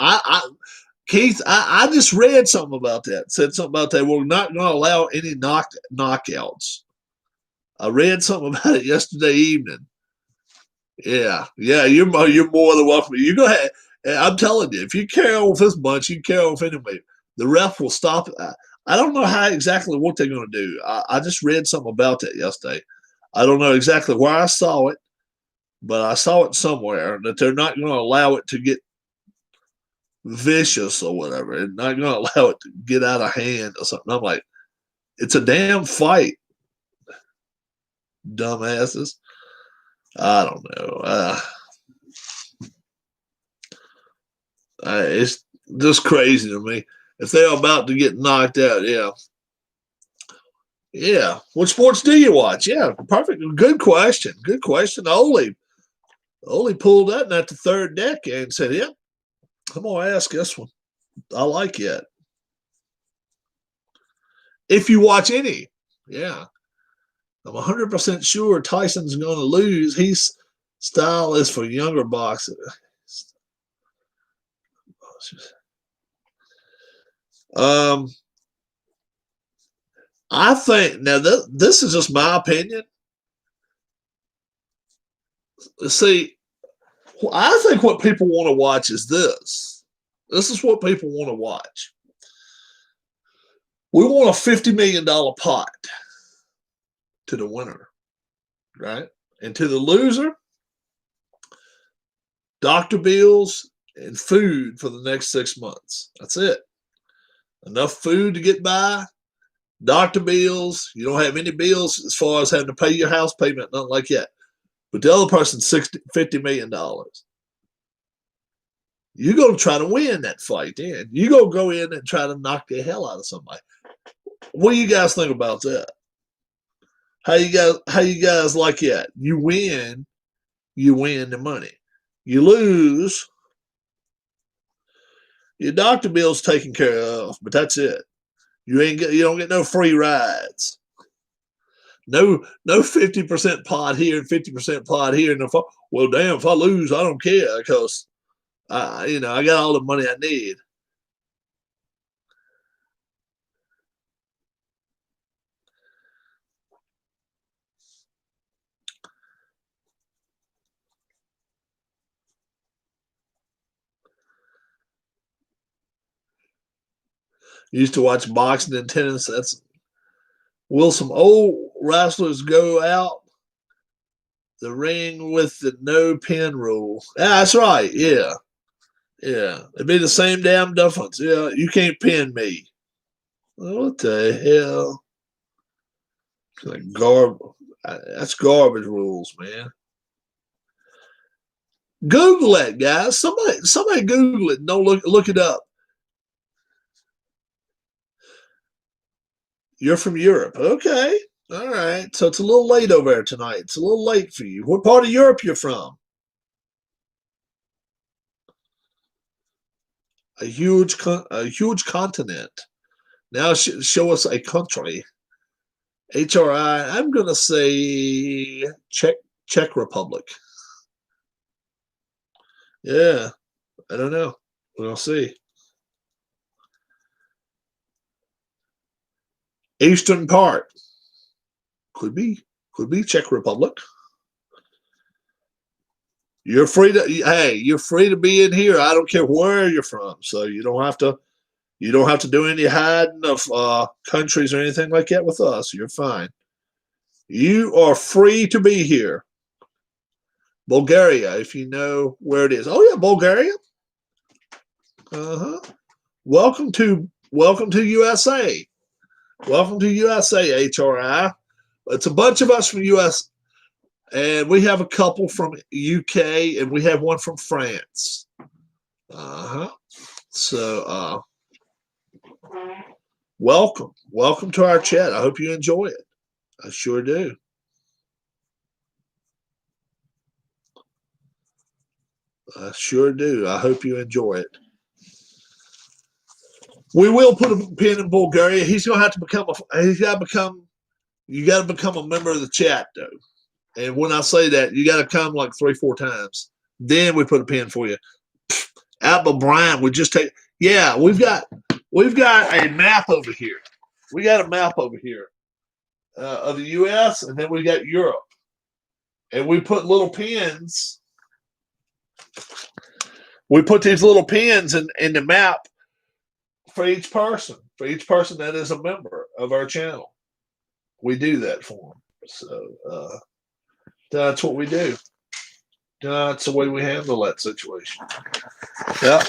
Keith, I just read something about that. Said something about that. We're not going to allow any knockouts. I read something about it yesterday evening. Yeah, you're more than welcome. You go ahead. I'm telling you, if you carry on with this bunch, you carry on with anyway. The ref will stop. I don't know how exactly what they're going to do. I just read something about that yesterday. I don't know exactly where I saw it, but I saw it somewhere that they're not going to allow it to get vicious or whatever. They're not going to allow it to get out of hand or something. I'm like, it's a damn fight, dumbasses. I don't know. It's just crazy to me. If they're about to get knocked out, yeah. Yeah. What sports do you watch? Yeah, perfect. Good question. Good question. Oli pulled that in at the third decade and said, yeah, I'm going to ask this one. I like it. If you watch any, yeah. I'm 100% sure Tyson's going to lose. His style is for younger boxers. I think now this is just my opinion. See, I think what people want to watch is this. This is what people want to watch. We want a $50 million pot to the winner. right? And to the loser, doctor bills and food for the next 6 months. That's it. Enough food to get by, doctor bills. You don't have any bills as far as having to pay your house payment, nothing like that. But the other person's $50 million. You're going to try to win that fight then. You're going to go in and try to knock the hell out of somebody. What do you guys think about that? How you guys like that? You win the money. You lose, your doctor bill's taken care of, but that's it. You don't get no free rides. No 50% pot here and 50% pot here. And well, damn, if I lose, I don't care because I got all the money I need. Used to watch boxing and tennis. Will some old wrestlers go out the ring with the no pin rule? Yeah, that's right. Yeah. It'd be the same damn difference. Yeah, you can't pin me. What the hell? Like that's garbage rules, man. Google that, guys. Somebody Google it. Don't look it up. You're from Europe. Okay. All right. So it's a little late over there tonight. It's a little late for you. What part of Europe you're from? A huge continent. Now show us a country. HRI. I'm gonna say Czech Republic. Yeah. I don't know. We'll see. Eastern part. Could be Czech Republic. You're free to be in here. I don't care where you're from. So you don't have to do any hiding of countries or anything like that with us. You're fine. You are free to be here. Bulgaria, if you know where it is. Oh yeah, Bulgaria. Welcome to USA. Welcome to USA, HRI. It's a bunch of us from US, and we have a couple from UK, and we have one from France. So, welcome to our chat. I hope you enjoy it. I sure do. I sure do. I hope you enjoy it. We will put a pin in Bulgaria. He's gonna have to become you got to become a member of the chat though. And when I say that, you got to come like 3-4 times. Then we put a pin for you. Apple Brian would just take. Yeah, we've got a map over here. We got a map over here of the U.S. and then we got Europe, and we put little pins. We put these little pins in the map for each person that is a member of our channel. We do that for them. So that's what we do. That's the way we handle that situation. Yeah.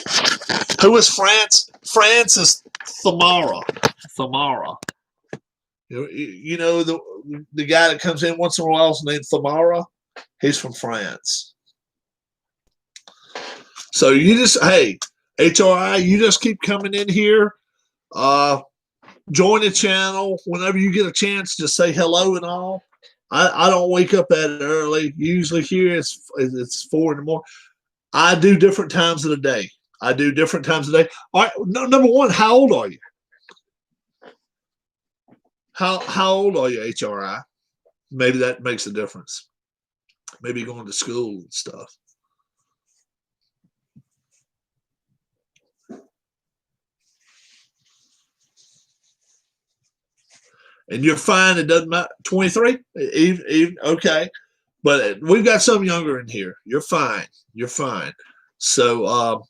Who is France? France is Thamara. You know the guy that comes in once in a while is named Thamara? He's from France. So you just, hey, HRI, you just keep coming in here. Join the channel. Whenever you get a chance, just say hello and all. I don't wake up that early. Usually here it's 4 in the morning. I do different times of the day. All right. No, number one, how old are you? How old are you, HRI? Maybe that makes a difference. Maybe going to school and stuff. And you're fine. It doesn't matter. 23? Even okay. But we've got some younger in here. You're fine. So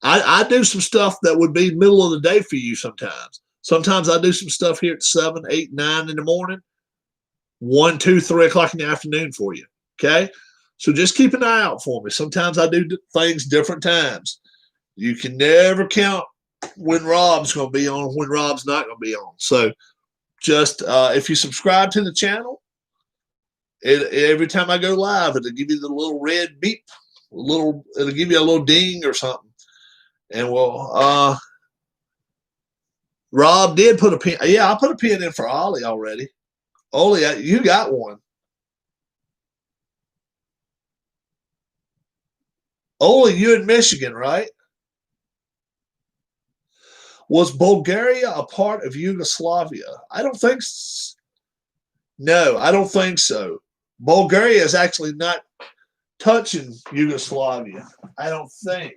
I do some stuff that would be middle of the day for you sometimes. Sometimes I do some stuff here at 7, 8, 9 in the morning. 1, 2, 3 o'clock in the afternoon for you. Okay. So just keep an eye out for me. Sometimes I do things different times. You can never count when Rob's going to be on, when Rob's not going to be on. So just if you subscribe to the channel, every time I go live, it'll give you the little red beep, it'll give you a little ding or something. And Rob did put a pin. Yeah, I put a pin in for Ollie already. Ollie, you got one. Ollie, you in Michigan, right? Was Bulgaria a part of Yugoslavia? I don't think so. No, I don't think so. Bulgaria is actually not touching Yugoslavia. I don't think.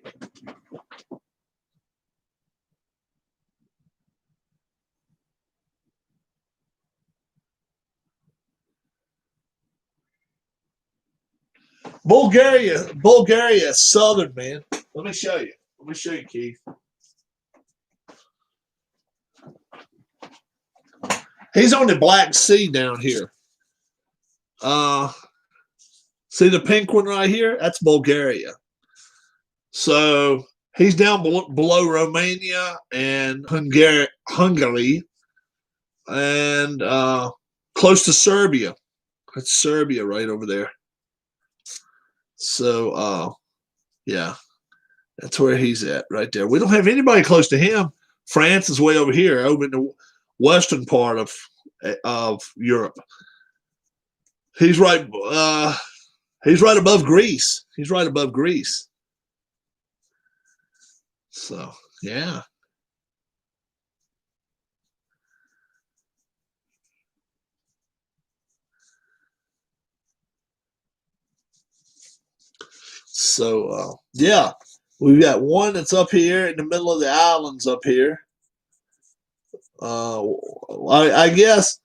Bulgaria is southern, man. Let me show you. Let me show you, Keith. He's on the Black Sea down here. See the pink one right here? That's Bulgaria. So he's down below Romania and Hungary, and close to Serbia. That's Serbia right over there. So yeah, that's where he's at right there. We don't have anybody close to him. France is way over here, over in the western part of Europe. He's right. He's right above Greece. He's right above Greece. So yeah. So yeah, we've got one that's up here in the middle of the islands up here. I guess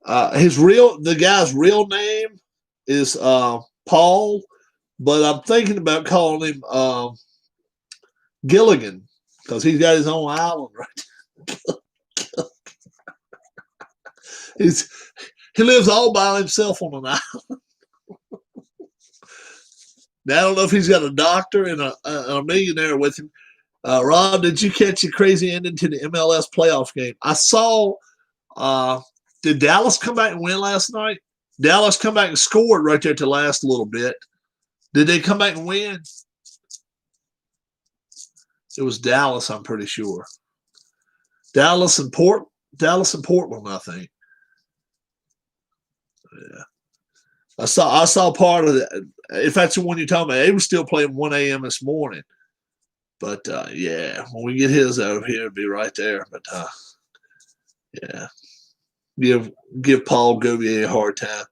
the guy's real name is Paul, but I'm thinking about calling him Gilligan because he's got his own island, right? He lives all by himself on an island. Now I don't know if he's got a doctor and a millionaire with him. Rob, did you catch the crazy ending to the MLS playoff game? I saw. Did Dallas come back and win last night? Dallas come back and scored right there at the last little bit. Did they come back and win? It was Dallas, I'm pretty sure. Dallas and Portland, I think. Yeah. I saw part of that. If that's the one you're talking about, they were still playing 1 a.m. this morning. But yeah, when we get his over here, it'll be right there. But yeah, give Paul Govier a hard time.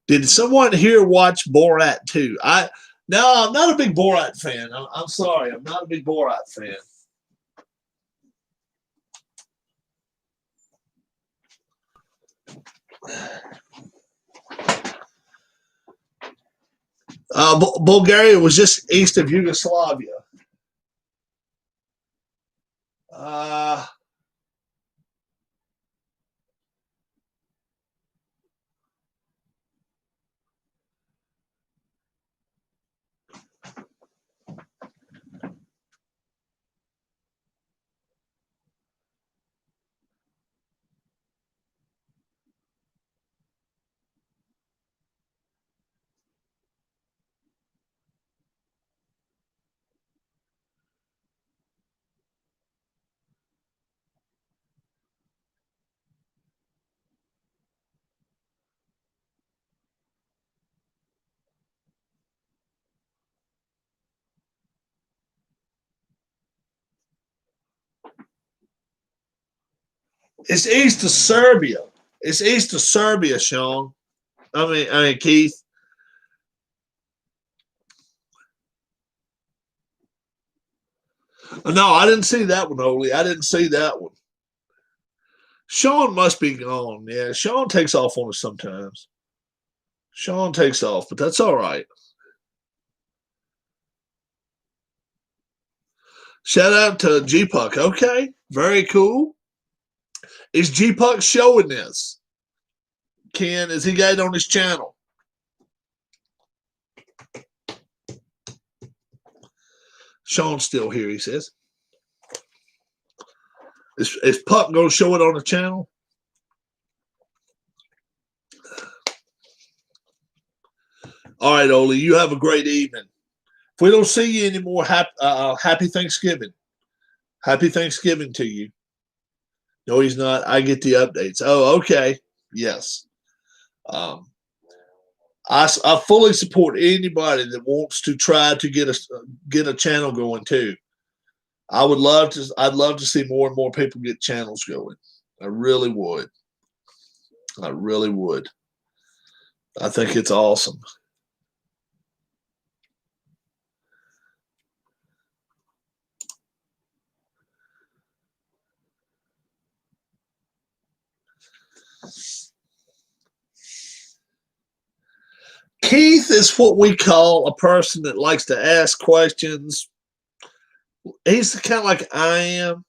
Did someone here watch Borat 2? No, I'm not a big Borat fan. I'm sorry, I'm not a big Borat fan. Bulgaria was just east of Yugoslavia. It's east of Serbia. It's east of Serbia, Sean. I mean, Keith. No, I didn't see that one, Oli. I didn't see that one. Sean must be gone. Yeah, Sean takes off on us sometimes. Sean takes off, but that's all right. Shout out to G Puck. Okay, very cool. Is G Puck showing this? Ken, is he got it on his channel? Sean's still here, he says. Is Puck going to show it on the channel? All right, Oli, you have a great evening. If we don't see you anymore, happy Thanksgiving. Happy Thanksgiving to you. No, he's not. I get the updates. Oh, okay. Yes. I fully support anybody that wants to try to get a channel going too. I'd love to see more and more people get channels going. I really would. I really would. I think it's awesome. Keith is what we call a person that likes to ask questions. He's kind of like I am.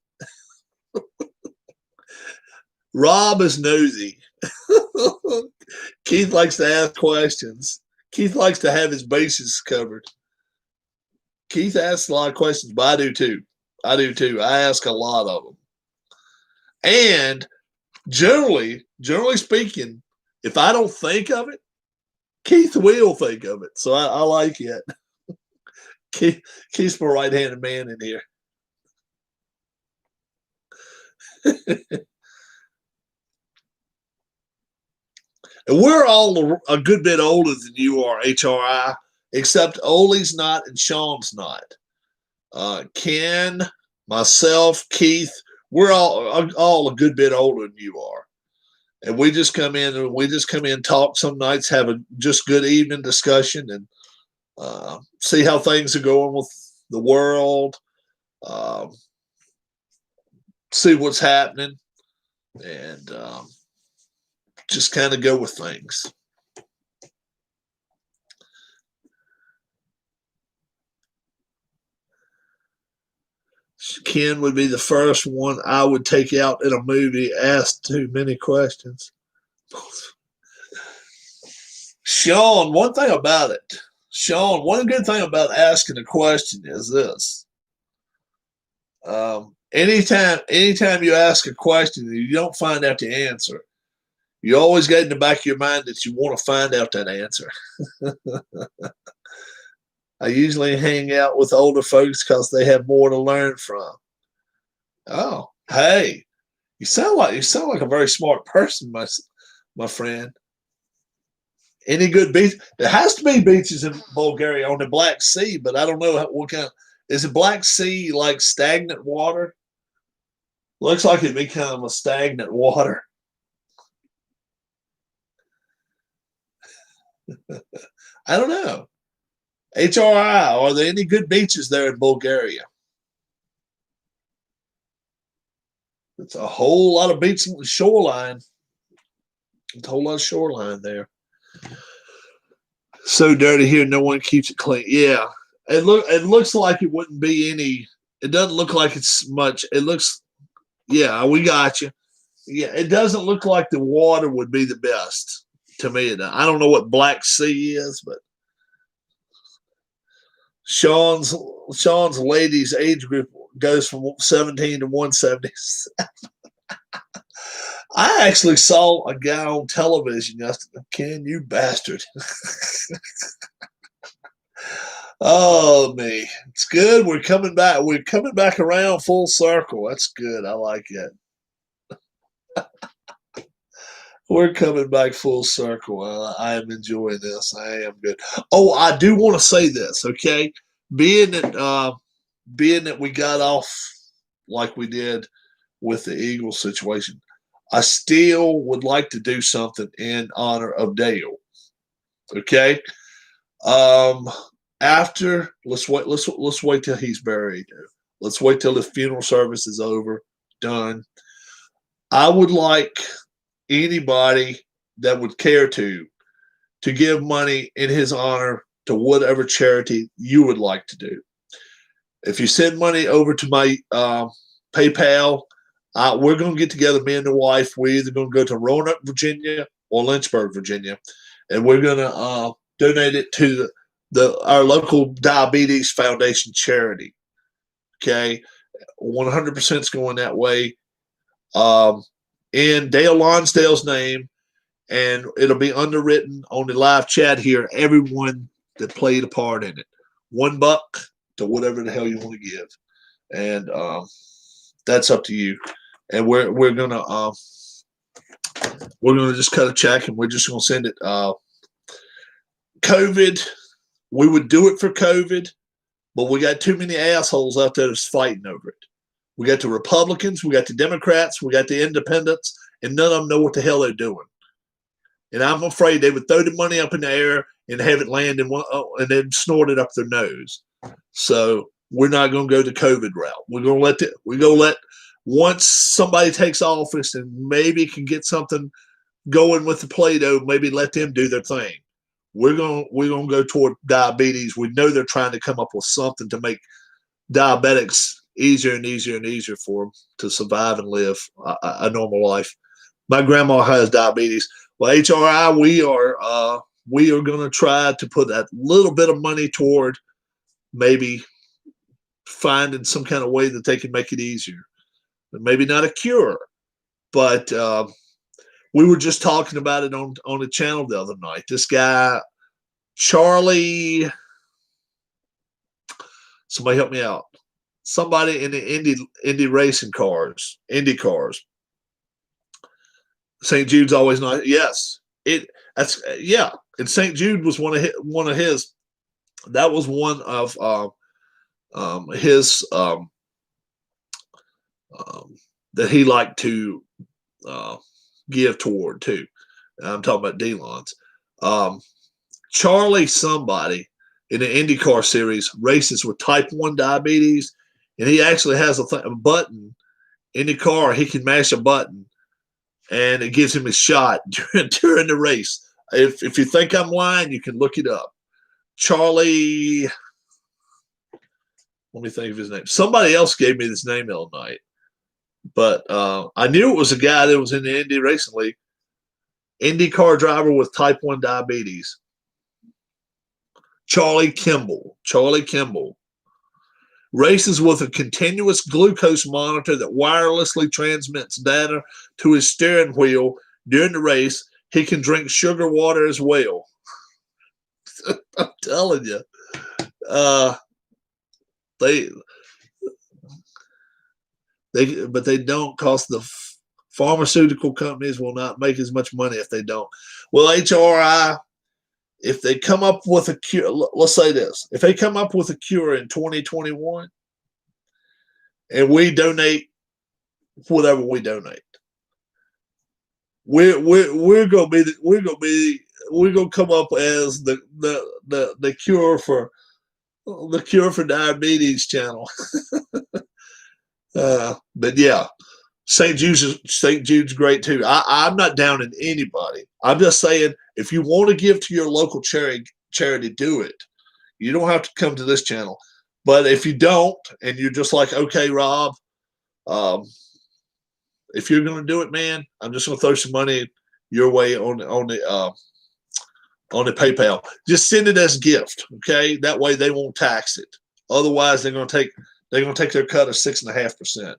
Rob is nosy. Keith likes to ask questions. Keith likes to have his bases covered. Keith asks a lot of questions, but I do too. I ask a lot of them. And generally speaking, if I don't think of it, Keith will think of it. So I like it. Keith's my right-handed man in here. And we're all a good bit older than you are, HRI, except Oli's not and Sean's not. Ken, myself, Keith, we're all a good bit older than you are. And we just come in, talk some nights, have a just good evening discussion, and see how things are going with the world, see what's happening, and just kind of go with things. Ken would be the first one I would take out in a movie asked too many questions. Sean, one good thing about asking a question is this. Anytime you ask a question and you don't find out the answer, you always get in the back of your mind that you want to find out that answer. I usually hang out with older folks because they have more to learn from. Oh, hey, you sound like a very smart person, my friend. Any good beach? There has to be beaches in Bulgaria on the Black Sea, but I don't know what kind. Is the Black Sea like stagnant water? Looks like it'd be kind of a stagnant water. I don't know. HRI, are there any good beaches there in Bulgaria? It's a whole lot of beach shoreline. It's a whole lot of shoreline there. So dirty here, no one keeps it clean. Yeah. It looks like it wouldn't be any. It doesn't look like it's much. It looks, yeah, we got you. Yeah, it doesn't look like the water would be the best to me. I don't know what Black Sea is, but Sean's ladies age group goes from 17 to 177. I actually saw a guy on television yesterday. Ken, you bastard. Oh, me. It's good. We're coming back. We're coming back around full circle. That's good. I like it. We're coming back full circle. I am enjoying this. I am good. Oh, I do want to say this, okay? Being that we got off like we did with the Eagles situation, I still would like to do something in honor of Dale. Okay? After let's wait till he's buried. Let's wait till the funeral service is over, done. I would like anybody that would care to give money in his honor to whatever charity you would like to do. If you send money over to my PayPal, we're going to get together, me and the wife. We're either going to go to Roanoke, Virginia, or Lynchburg, Virginia, and we're gonna donate it to our local diabetes foundation charity. Okay, 100% is going that way. In Dale Lonsdale's name, and it'll be underwritten on the live chat here. Everyone that played a part in it, $1 to whatever the hell you want to give, and that's up to you. And we're gonna just cut a check, and we're just gonna send it. COVID, we would do it for COVID, but we got too many assholes out there that's fighting over it. We got the Republicans, we got the Democrats, we got the independents, and none of them know what the hell they're doing. And I'm afraid they would throw the money up in the air and have it land in and then snort it up their nose. So we're not going to go the COVID route. We're going to let once somebody takes office and maybe can get something going with the Play-Doh, maybe let them do their thing. We're going to go toward diabetes. We know they're trying to come up with something to make diabetics easier and easier and easier for them to survive and live a normal life. My grandma has diabetes. Well, HRI, we are going to try to put that little bit of money toward maybe finding some kind of way that they can make it easier. Maybe not a cure, but we were just talking about it on the channel the other night. This guy, Charlie, somebody help me out. Somebody in the Indy racing cars, Indy cars. St. Jude's always nice. Yes, yeah. And St. Jude was one of his. That was one of his that he liked to give toward too. I'm talking about Delon's. Charlie, somebody in the IndyCar series, races with type 1 diabetes, and he actually has a button in the car. He can mash a button, and it gives him a shot during the race. If you think I'm lying, you can look it up. Charlie, let me think of his name. Somebody else gave me this name the other night, but I knew it was a guy that was in the Indy Racing League. IndyCar driver with type 1 diabetes. Charlie Kimball. Races with a continuous glucose monitor that wirelessly transmits data to his steering wheel during the race. He can drink sugar water as well. I'm telling you. But they don't, because the pharmaceutical companies will not make as much money if they don't. Well, HRI, if they come up with a cure, let's say this, if they come up with a cure in 2021 and we donate whatever we donate, we're going to come up as the cure for diabetes channel. But yeah, St. Jude's great too. I'm not downing anybody. I'm just saying, if you want to give to your local charity, do it. You don't have to come to this channel. But if you don't, and you're just like, okay, Rob, if you're going to do it, man, I'm just going to throw some money your way on the PayPal. Just send it as a gift, okay? That way they won't tax it. Otherwise, they're going to take their cut of 6.5%.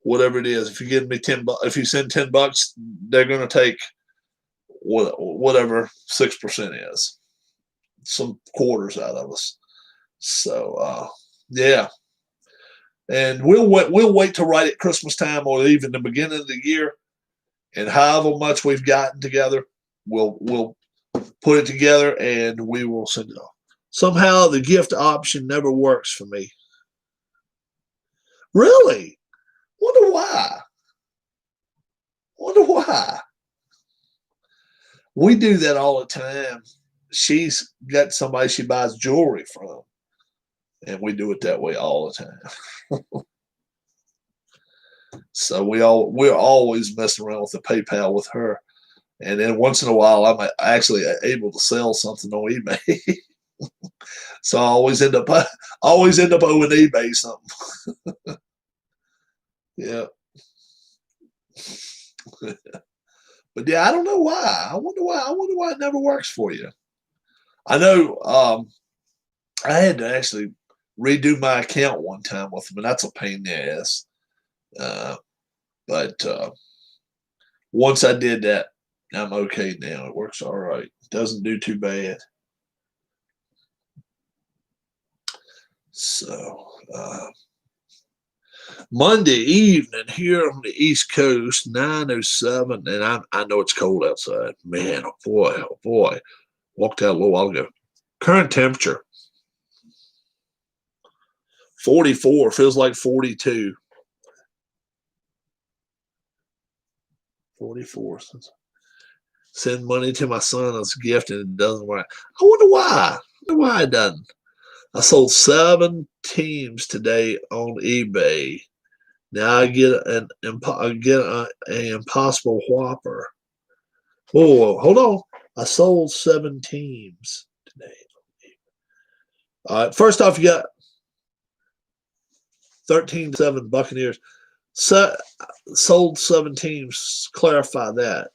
Whatever it is. If you give me $10, if you send $10, they're going to take whatever 6% is, some quarters out of us. So yeah, and we'll wait to right at Christmas time or even the beginning of the year, and however much we've gotten together, we'll put it together and we will send it off. Somehow the gift option never works for me. Really? Wonder why. We do that all the time. She's got somebody she buys jewelry from, and we do it that way all the time. So we're always messing around with the PayPal with her, and then once in a while I'm actually able to sell something on eBay. So I always end up owing eBay something. Yeah. But yeah, I don't know why. I wonder why. I wonder why it never works for you. I know I had to actually redo my account one time with them, and that's a pain in the ass. But once I did that, I'm okay now. It works all right. It doesn't do too bad. So Monday evening here on the East Coast, 9:07, and I know it's cold outside. Man, oh boy. Walked out a little while ago. Current temperature 44, feels like 42. 44. Send money to my son as a gift and it doesn't work. I wonder why. I wonder why it doesn't. I sold 7 teams today on eBay. Now I get an impossible whopper. Oh, hold on. I sold 7 teams today. All right. First off, you got 13-7 Buccaneers. Sold 7 teams. Clarify that.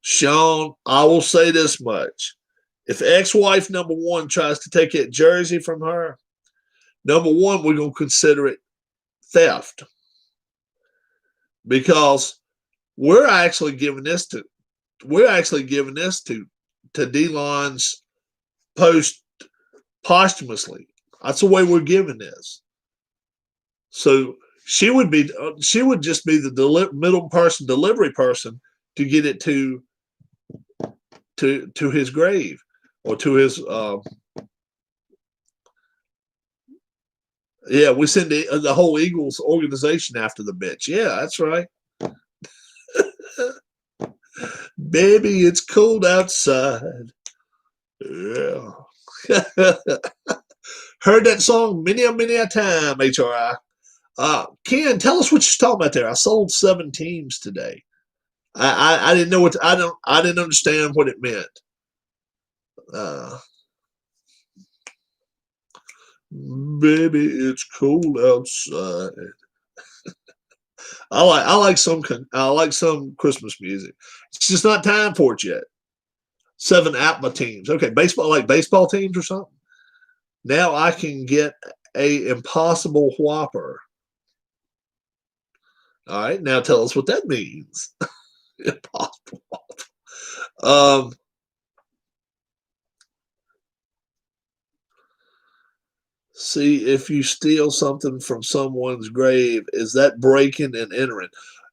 Sean, I will say this much. If ex-wife number 1 tries to take that jersey from her, number 1, we're going to consider it theft. Because we're actually giving this to Delon's post posthumously. That's the way we're giving this. So she would just be the middle person, delivery person to get it to his grave or to his yeah, we send the whole Eagles organization after the bitch. Yeah, that's right. Baby, it's cold outside. Yeah. Heard that song many a time, HRI. Ken, tell us what you're talking about there. I sold 7 teams today. I didn't know I didn't understand what it meant. Baby, it's cold outside. I like some Christmas music. It's just not time for it yet. 7 APMA teams. Okay, baseball, like baseball teams or something. Now I can get a impossible whopper. All right, now tell us what that means. Impossible whopper. See, if you steal something from someone's grave, is that breaking and entering?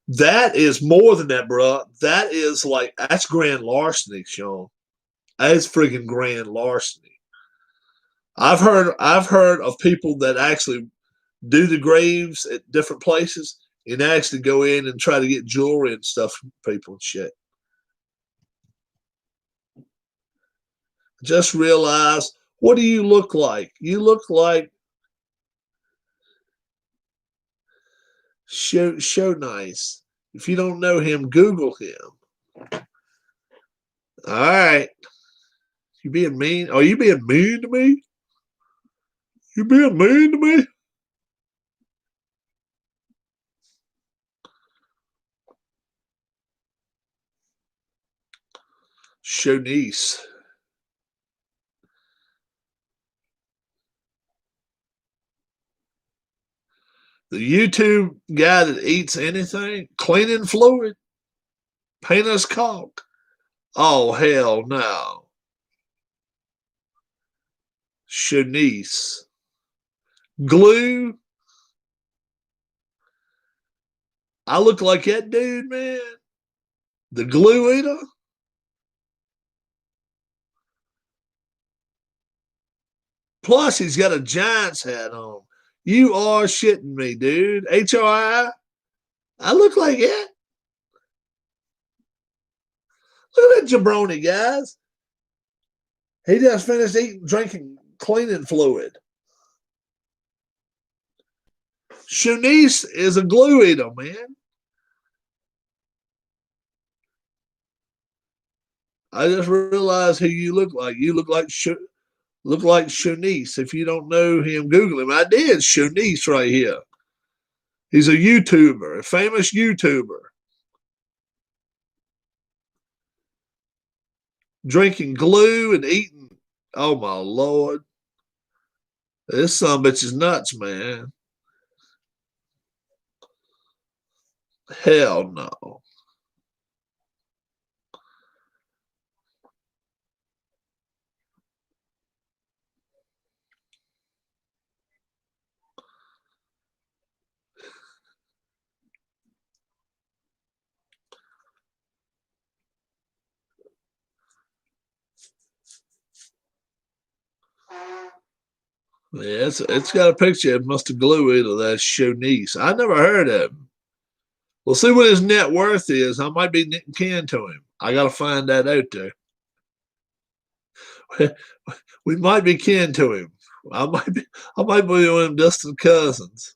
That is more than that, bro. That's grand larceny, Sean. That is freaking grand larceny. I've heard of people that actually do the graves at different places and actually go in and try to get jewelry and stuff from people and shit. Just realize, what do you look like? You look like show nice. If you don't know him, Google him. All right. You being mean? Are you being mean to me? You being mean to me? Shonice. The YouTube guy that eats anything, cleaning fluid, painter's caulk. Oh, hell no. Shanice. Glue. I look like that dude, man. The glue eater. Plus, he's got a Giants hat on. You are shitting me, dude. HRI. I look like it. Look at that jabroni, guys. He just finished drinking cleaning fluid. Shanice is a glue eater, man. I just realized who you look like. You look like Look like Shanice. If you don't know him, Google him. I did. Shanice right here. He's a YouTuber, a famous YouTuber. Drinking glue and eating. Oh my Lord. This sumbitch is nuts, man. Hell no. Yeah, it's got a picture of Mr. Glue Eater. That's Shanice. I never heard of him. We'll see what his net worth is. I might be kin to him. I got to find that out there. We might be kin to him. I might be one of them distant cousins.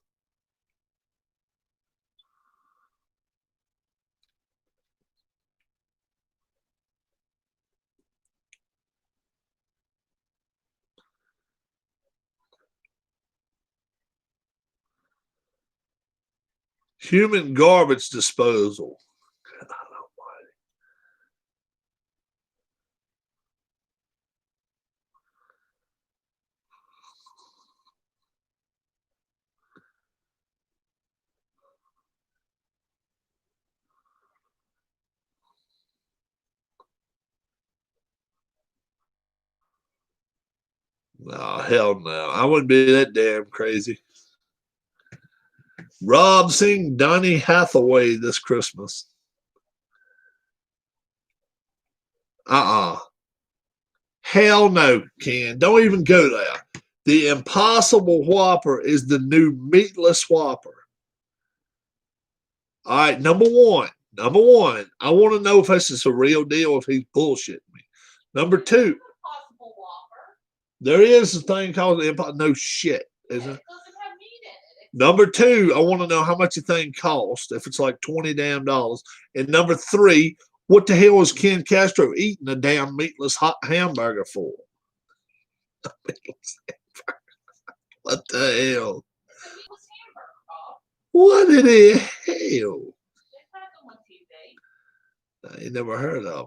Human garbage disposal. No, hell no. I wouldn't be that damn crazy. Rob sing Donny Hathaway this Christmas. Hell no, Ken. Don't even go there. The Impossible Whopper is the new meatless Whopper. All right, number one. I want to know if this is a real deal, if he's bullshitting me. Number two, Impossible Whopper. there is a thing called the Impossible. No shit, isn't it? It doesn't have meat in it. Number two, I want to know how much the thing costs, if it's like $20 damn. And number three, what the hell is Ken Castro eating a damn meatless hot hamburger for? What the hell? It's a meatless hamburger, Bob. What in the hell? They've had them on TV. I ain't never heard of him.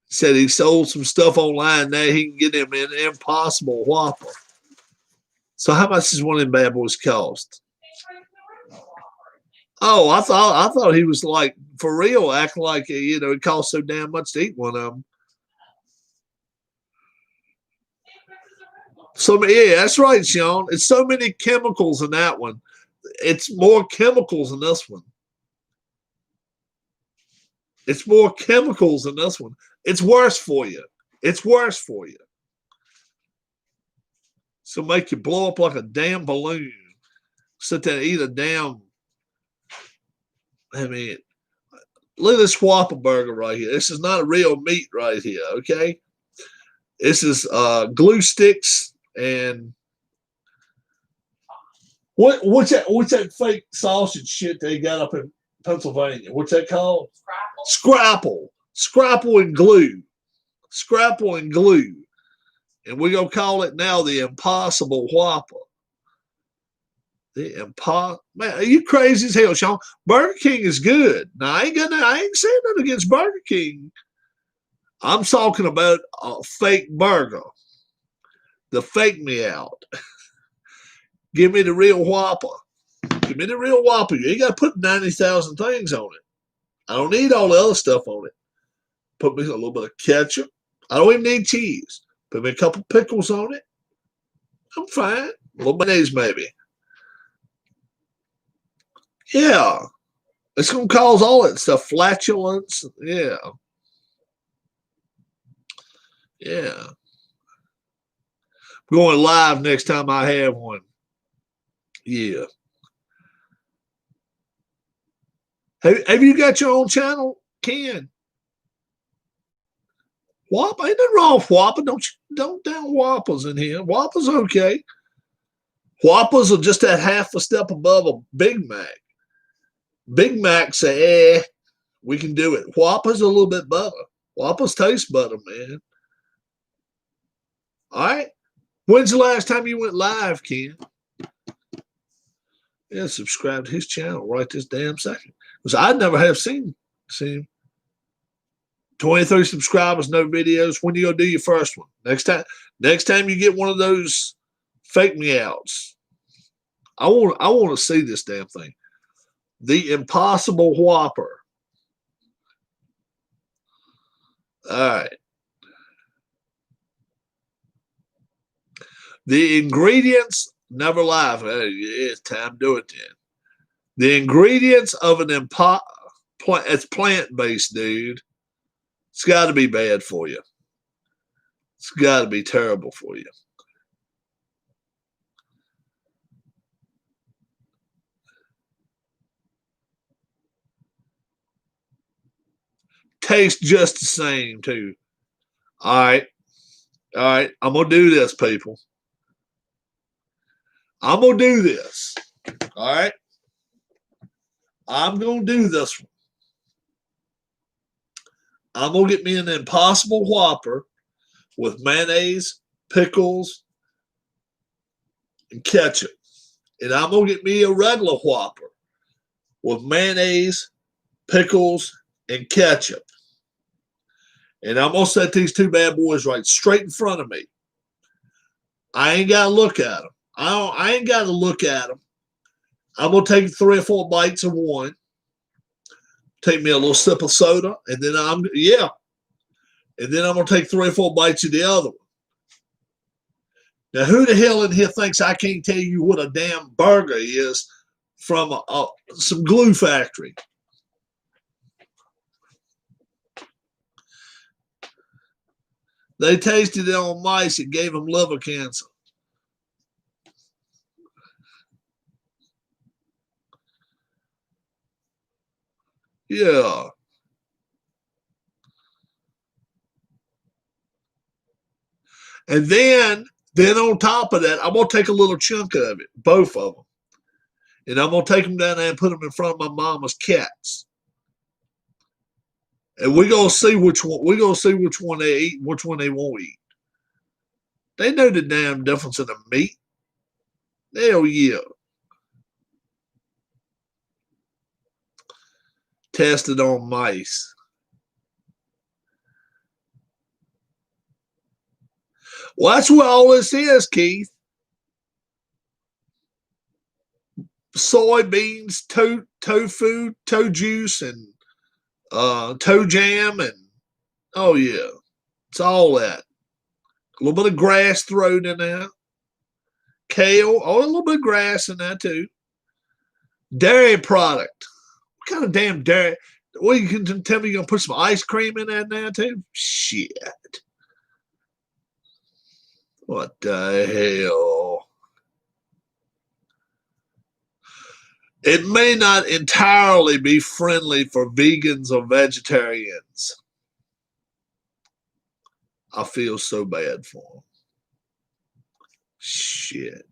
He said he sold some stuff online now. He can get him an Impossible Whopper. So how much does one of them bad boys cost? Oh, I thought he was like for real, acting like it costs so damn much to eat one of them. So yeah, that's right, Sean. It's so many chemicals in that one. It's more chemicals in this one. It's more chemicals in this one. It's worse for you. It's worse for you. So make you blow up like a damn balloon. Sit there and eat a damn. I mean, look at this Whopper burger right here. This is not a real meat right here, okay? This is glue sticks and what's that fake sausage shit they got up in Pennsylvania? What's that called? Scrapple and glue. Scrapple and glue. And we're gonna call it now the Impossible Whopper. Man, are you crazy as hell, Sean? Burger King is good. Now I ain't saying nothing against Burger King. I'm talking about a fake burger. The fake me out. Give me the real Whopper. Give me the real Whopper. You ain't got to put 90,000 things on it. I don't need all the other stuff on it. Put me a little bit of ketchup. I don't even need cheese. Put me a couple pickles on it. I'm fine. A little mayonnaise maybe. Yeah. It's going to cause all that stuff. Flatulence. Yeah. Yeah. I'm going live next time I have one. Yeah. Have you got your own channel, Ken? Whopper? Ain't nothing wrong with Whopper. Don't down Whoppers in here. Whoppers okay. Whoppers are just that half a step above a Big Mac. Big Mac say, we can do it. Whoppers a little bit better. Whoppers taste better, man. All right. When's the last time you went live, Ken? Yeah, subscribe to his channel right this damn second. Because I never have seen him. 23 subscribers, no videos. When you gonna do your first one? Next time you get one of those fake me outs. I want to see this damn thing. The Impossible Whopper. All right. The ingredients, never live. Hey, yeah, it's time to do it then. The ingredients of an it's plant-based, dude. It's got to be bad for you. It's got to be terrible for you. Tastes just the same, too. All right. All right. I'm going to do this, people. I'm going to do this. All right. I'm going to do this one. I'm going to get me an Impossible Whopper with mayonnaise, pickles, and ketchup. And I'm going to get me a regular Whopper with mayonnaise, pickles, and ketchup. And I'm going to set these two bad boys right straight in front of me. I ain't got to look at them. I ain't got to look at them. I'm going to take 3 or 4 bites of one. Take me a little sip of soda. And then I'm going to take 3 or 4 bites of the other one. Now, who the hell in here thinks I can't tell you what a damn burger is from some glue factory? They tasted it on mice and gave them liver cancer. Yeah. And then on top of that, I'm going to take a little chunk of it, both of them. And I'm going to take them down there and put them in front of my mama's cats. And we're going to see which one they eat and which one they won't eat. They know the damn difference in the meat. Hell yeah. Tested on mice. Well, that's what all this is, Keith. Soybeans, tofu, toe juice, and toe jam, and oh yeah, it's all that. A little bit of grass thrown in there. Kale, a little bit of grass in there too. Dairy product. What kind of damn dairy? Well, you can tell me you're gonna put some ice cream in that now too? Shit. What the hell? It may not entirely be friendly for vegans or vegetarians. I feel so bad for them. Shit.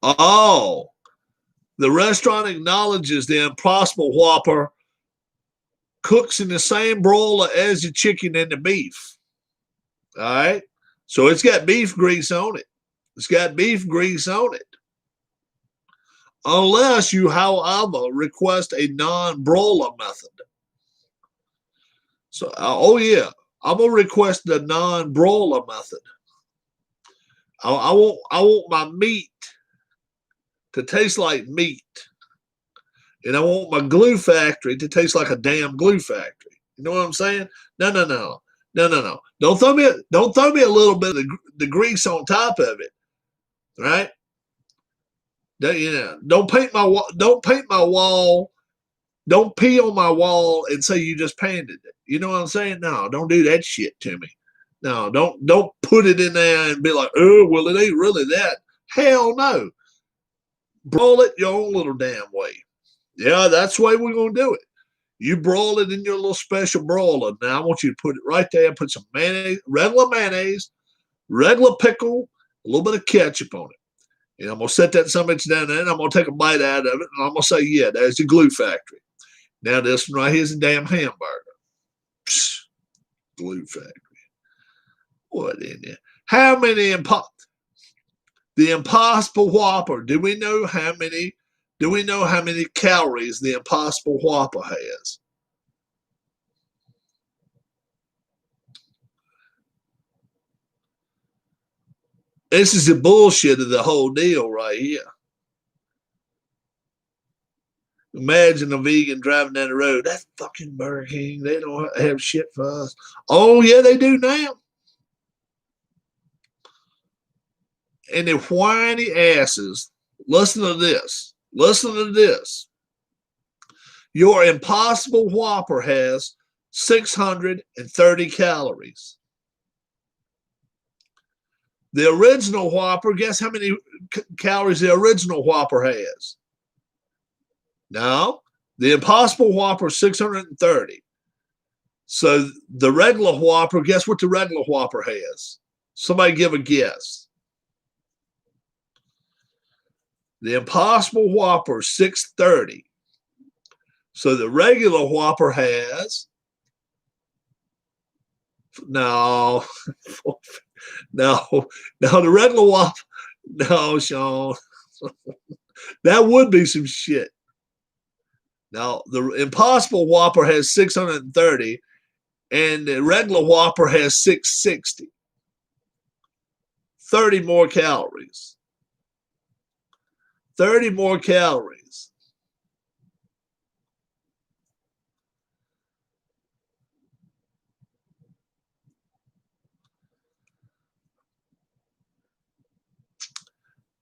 Oh, the restaurant acknowledges the Impossible Whopper cooks in the same broiler as the chicken and the beef. All right. So it's got beef grease on it. It's got beef grease on it. Unless you, however, request a non-broiler method. So, oh yeah, I'm gonna request the non-broiler method. I want my meat to taste like meat, and I want my glue factory to taste like a damn glue factory. You know what I'm saying? No. Don't throw me a little bit of the grease on top of it, right? Don't paint my wall. Don't pee on my wall and say you just painted it. You know what I'm saying? No, don't do that shit to me. No, don't put it in there and be like, oh, well, it ain't really that. Hell no. Broil it your own little damn way. Yeah, that's the way we're going to do it. You broil it in your little special broiler. Now, I want you to put it right there, put some mayonnaise, regular pickle, a little bit of ketchup on it. And I'm going to set that sandwich down there, and I'm going to take a bite out of it, and I'm going to say, yeah, there's the glue factory. Now, this one right here is a damn hamburger. Psh. glue factory. What in there? How many the Impossible Whopper? Do we know how many? Do we know how many calories the Impossible Whopper has? This is the bullshit of the whole deal right here. Imagine a vegan driving down the road. That fucking Burger King, they don't have shit for us. Oh, yeah, they do now. And the whiny asses, listen to this. Listen to this. Your Impossible Whopper has 630 calories. The original Whopper, guess how many calories the original Whopper has? No, the Impossible Whopper is 630. So the regular Whopper, guess what the regular Whopper has? Somebody give a guess. The Impossible Whopper is 630. So the regular Whopper has no, the regular Whopper. No, Sean, that would be some shit. Now, the Impossible Whopper has 630, and the regular Whopper has 660. 30 more calories. 30 more calories.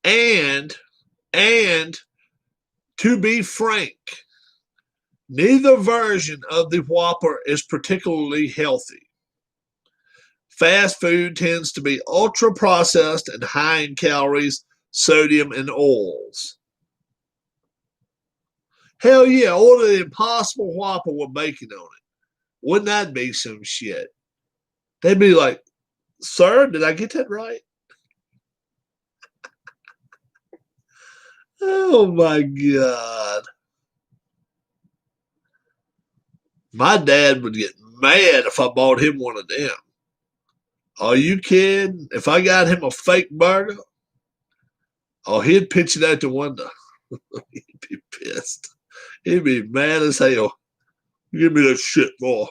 And to be frank, neither version of the Whopper is particularly healthy. Fast food tends to be ultra processed and high in calories, sodium, and oils. Hell yeah, order the Impossible Whopper with bacon on it. Wouldn't that be some shit? They'd be like, sir, did I get that right? Oh my God. My dad would get mad if I bought him one of them. Are you kidding? If I got him a fake burger, oh, he'd pitch it out the window. He'd be pissed. He'd be mad as hell. Give me that shit, boy.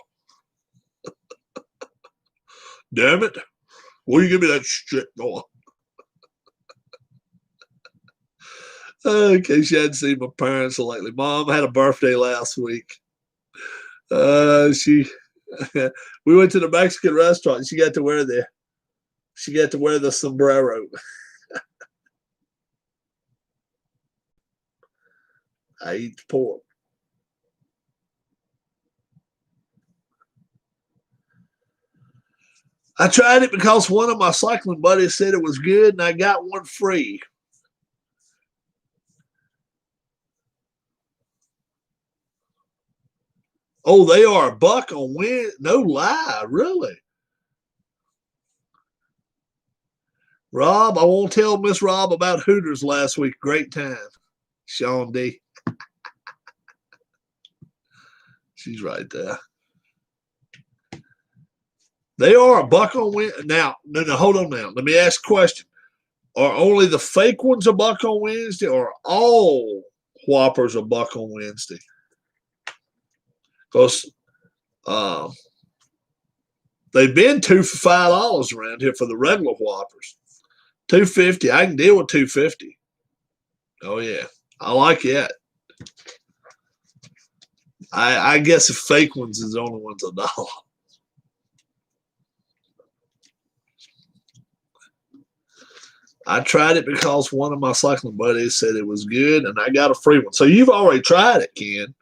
Damn it. Will you give me that shit, boy? In case you hadn't seen my parents lately. Mom had a birthday last week. We went to the Mexican restaurant. She got to wear the sombrero. I eat pork. I tried it because one of my cycling buddies said it was good, and I got one free. Oh, they are $1 on Wednesday. No lie, really. Rob, I won't tell Miss Rob about Hooters last week. Great time. Sean D. She's right there. They are $1 on Wednesday. Now, no, hold on now. Let me ask a question. Are only the fake ones $1 on Wednesday, or all Whoppers $1 on Wednesday? Because they've been $2 for $5 around here for the regular Whoppers. $2.50. I can deal with $2.50. Oh yeah, I like that. I guess the fake ones is the only ones $1. I tried it because one of my cycling buddies said it was good, and I got a free one. So you've already tried it, Ken.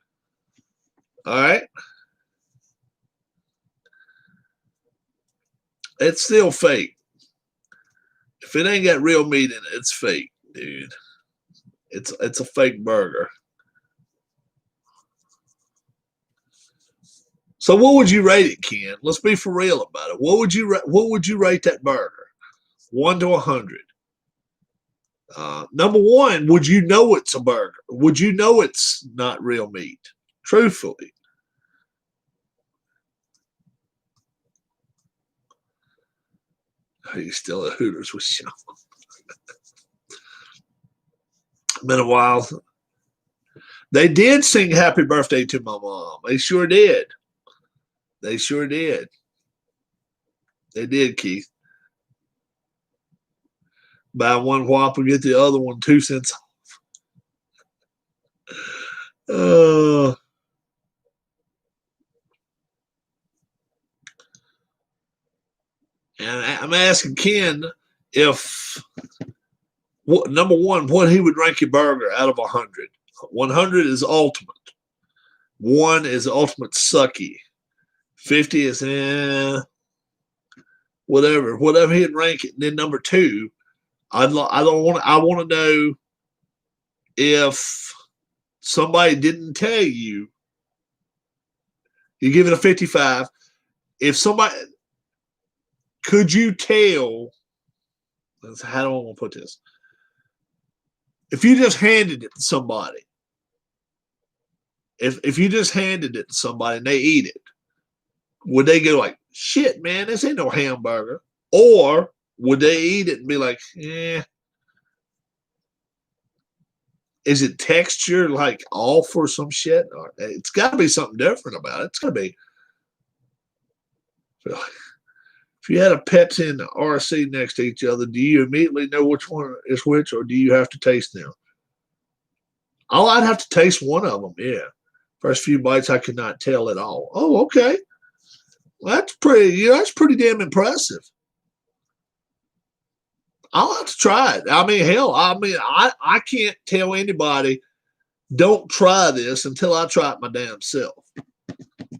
All right. It's still fake. If it ain't got real meat in it, it's fake, dude. It's a fake burger. So what would you rate it, Ken? Let's be for real about it. What would you rate that burger? 1 to 100. Number one, would you know it's a burger? Would you know it's not real meat? Truthfully. He's still at Hooters with Sean. Been a while. They did sing happy birthday to my mom. They sure did. They sure did. They did, Keith. Buy one Whopper, get the other one 2 cents off. And I'm asking Ken if, number one, what he would rank your burger out of 100. 100 is ultimate. 1 is ultimate sucky. 50 is whatever he'd rank it. And then number 2, I want to know if somebody didn't tell you, you give it a 55. If somebody, could you tell, how do I want to put this? If you just handed it to somebody, if you just handed it to somebody and they eat it, would they go like, shit, man, this ain't no hamburger? Or would they eat it and be like, is it texture like off or some shit? Or it's got to be something different about it. It's got to be. If you had a Pepsi and the RC next to each other, do you immediately know which one is which, or do you have to taste them? I'd have to taste one of them, yeah. First few bites, I could not tell at all. Oh, okay. Well, that's pretty damn impressive. I'll have to try it. I mean, hell, I can't tell anybody, don't try this until I try it my damn self.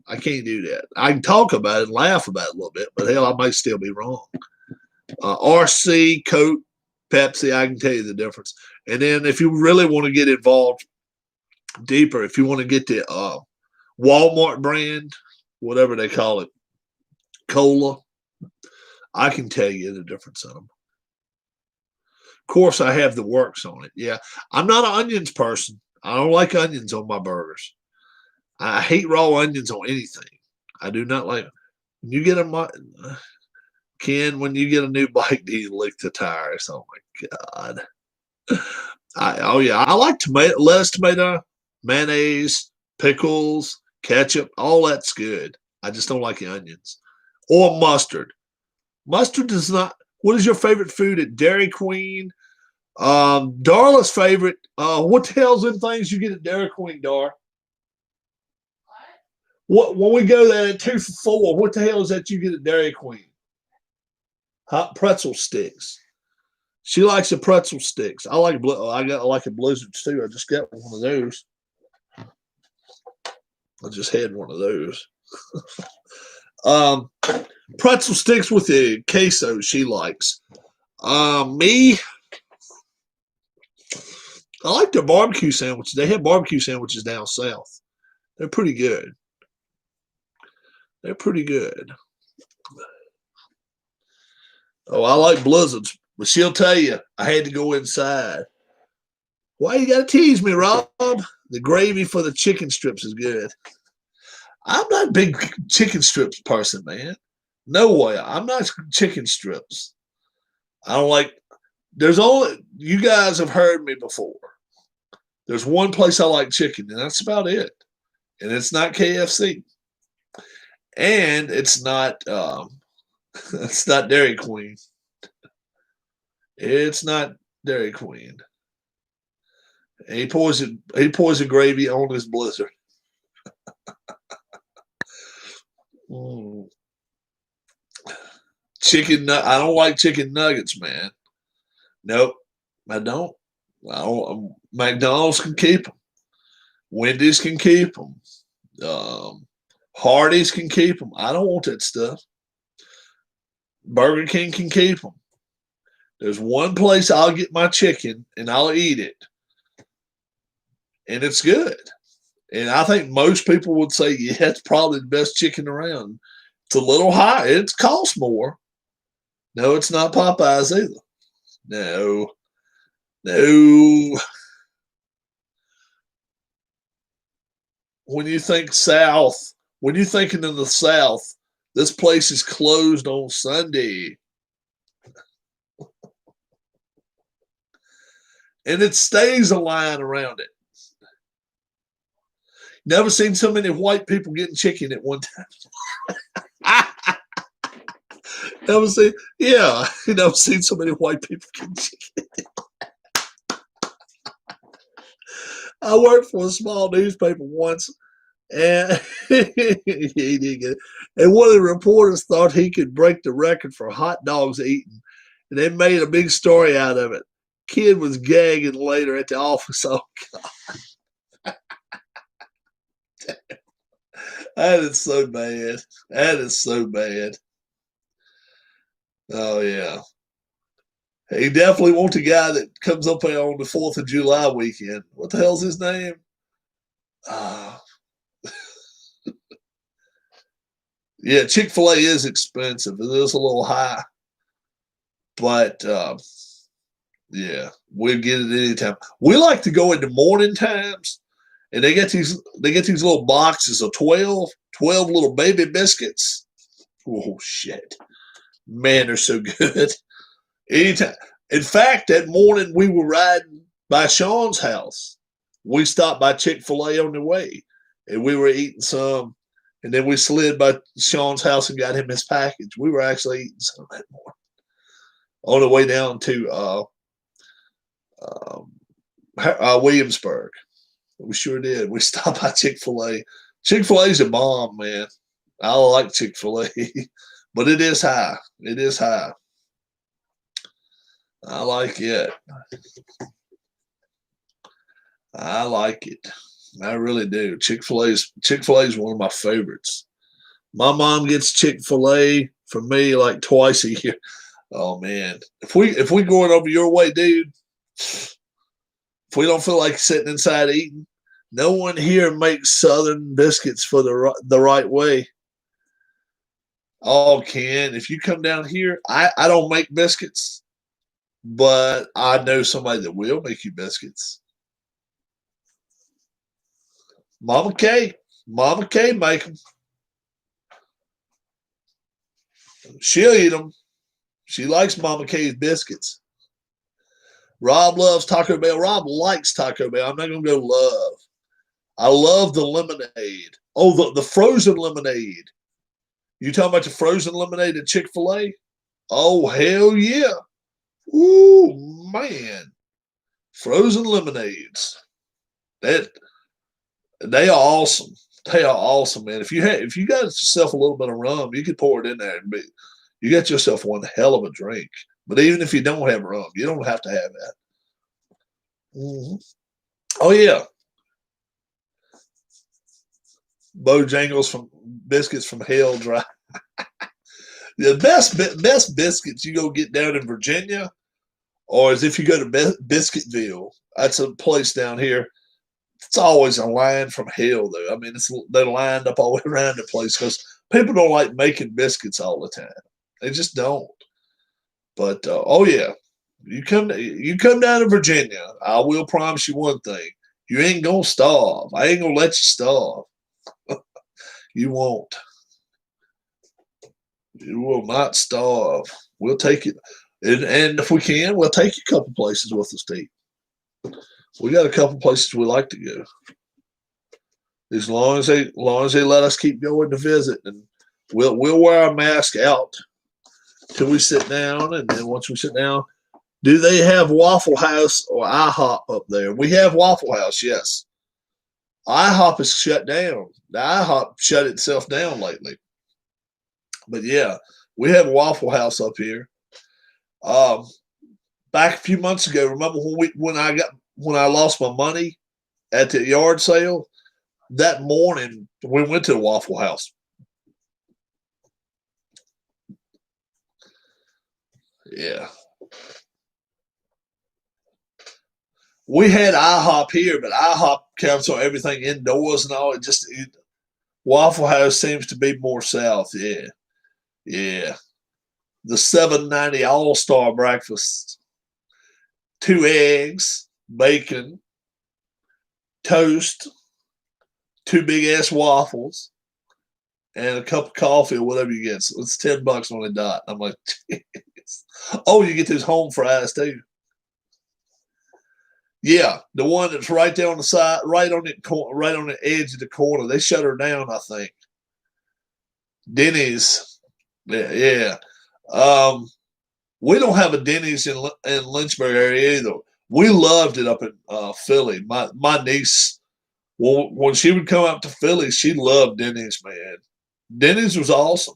I can't do that. I can talk about it and laugh about it a little bit, but hell, I might still be wrong. RC, Coke, Pepsi, I can tell you the difference. And then if you really want to get involved deeper, if you want to get the Walmart brand, whatever they call it, cola, I can tell you the difference in them. Of course, I have the works on it. Yeah, I'm not an onions person. I don't like onions on my burgers. I hate raw onions on anything. I do not like. When you get Ken, when you get a new bike, do you lick the tires? Oh my God. I like lettuce, tomato, mayonnaise, pickles, ketchup. All that's good. I just don't like the onions. Or mustard. Mustard does not. What is your favorite food at Dairy Queen? Darla's favorite. What the hell's them things you get at Dairy Queen, Dar? What when we go there at 2 for $4? What the hell is that you get at Dairy Queen? Hot pretzel sticks. She likes the pretzel sticks. I like a Blizzards too. I just got one of those. I just had one of those. Pretzel sticks with the queso she likes. Me, I like their barbecue sandwiches. They have barbecue sandwiches down south. They're pretty good. They're pretty good. Oh, I like Blizzards, but she'll tell you I had to go inside. Why you got to tease me, Rob? The gravy for the chicken strips is good. I'm not a big chicken strips person, man. No way. I'm not chicken strips. I don't like. You guys have heard me before. There's one place I like chicken, and that's about it. And it's not KFC. And it's not it's not Dairy Queen. It's not Dairy Queen. He pours the gravy on his Blizzard. I don't like chicken nuggets, man. Nope, I don't. McDonald's can keep them. Wendy's can keep them. Hardee's can keep them. I don't want that stuff. Burger King can keep them. There's one place I'll get my chicken and I'll eat it. And it's good. And I think most people would say, yeah, it's probably the best chicken around. It's a little high. It costs more. No, it's not Popeyes either. No. When you think South, in the South, this place is closed on Sunday. and it stays a line around it. Never seen so many white people getting chicken at one time. Never seen, yeah, never seen so many white people getting chicken. I worked for a small newspaper once, and he didn't get it. And one of the reporters thought he could break the record for hot dogs eaten, and they made a big story out of it. Kid was gagging later at the office. Oh, that is so bad. That is so bad. Oh yeah. He definitely wants a guy that comes up there on the 4th of July weekend. What the hell's his name? Uh, yeah, Chick-fil-A is expensive. It is a little high. But yeah, we'll get it anytime. We like to go into morning times, and they get these little boxes of 12 little baby biscuits. Oh shit. Man, they're so good. Anytime. In fact, that morning we were riding by Sean's house. We stopped by Chick-fil-A on the way, and we were eating some, and then we slid by Sean's house and got him his package. We were actually eating some that morning on the way down to Williamsburg. We sure did. We stopped by Chick-fil-A. Chick-fil-A's a bomb, man. I like Chick-fil-A, but it is high. It is high. I like it. I like it. I really do. Chick-fil-A is one of my favorites. My mom gets Chick-fil-A for me like twice a year. Oh man, if we going over your way, dude, if we don't feel like sitting inside eating, no one here makes Southern biscuits for the right way. Oh, Ken, if you come down here, I don't make biscuits, but I know somebody that will make you biscuits. Mama K make them. She'll eat them. She likes Mama K's biscuits. Rob loves Taco Bell. Rob likes Taco Bell. I'm not going to go love. I love the lemonade. Oh, the frozen lemonade. You talking about the frozen lemonade at Chick-fil-A? Oh, hell yeah. Ooh, man. Frozen lemonades. They are awesome. They are awesome, man. If you got yourself a little bit of rum, you could pour it in there and you got yourself one hell of a drink. But even if you don't have rum, you don't have to have that. Mm-hmm. Oh yeah, Bojangles from biscuits from Hell Dry. The best biscuits you go get down in Virginia, or as if you go to Biscuitville. That's a place down here. It's always a line from hell, though. I mean, they're lined up all the way around the place because people don't like making biscuits all the time. They just don't. But oh yeah, you come down to Virginia. I will promise you one thing: you ain't gonna starve. I ain't gonna let you starve. You won't. You will not starve. We'll take it, and if we can, we'll take you a couple places with us to eat. We got a couple places we like to go. As long as they let us keep going to visit, and we'll wear our mask out till we sit down, and then once we sit down, do they have Waffle House or IHOP up there? We have Waffle House, yes. IHOP is shut down. The IHOP shut itself down lately. But yeah, we have Waffle House up here. Back a few months ago, remember when I lost my money at the yard sale? That morning, we went to the Waffle House. Yeah. We had IHOP here, but IHOP counts on everything indoors and all. Waffle House seems to be more south. Yeah. Yeah. The $7.90 All-Star breakfast. 2 eggs, bacon, toast, 2 big ass waffles, and a cup of coffee or whatever you get. So it's $10 on the dot. I'm like, geez. Oh, you get those home fries too. Yeah, the one that's right there on the side, right on the edge of the corner. They shut her down, I think. Denny's. Yeah, yeah. Um, we don't have a Denny's in Lynchburg area either. We loved it up in Philly. My niece, well, when she would come up to Philly, she loved Denny's. Man, Denny's was awesome.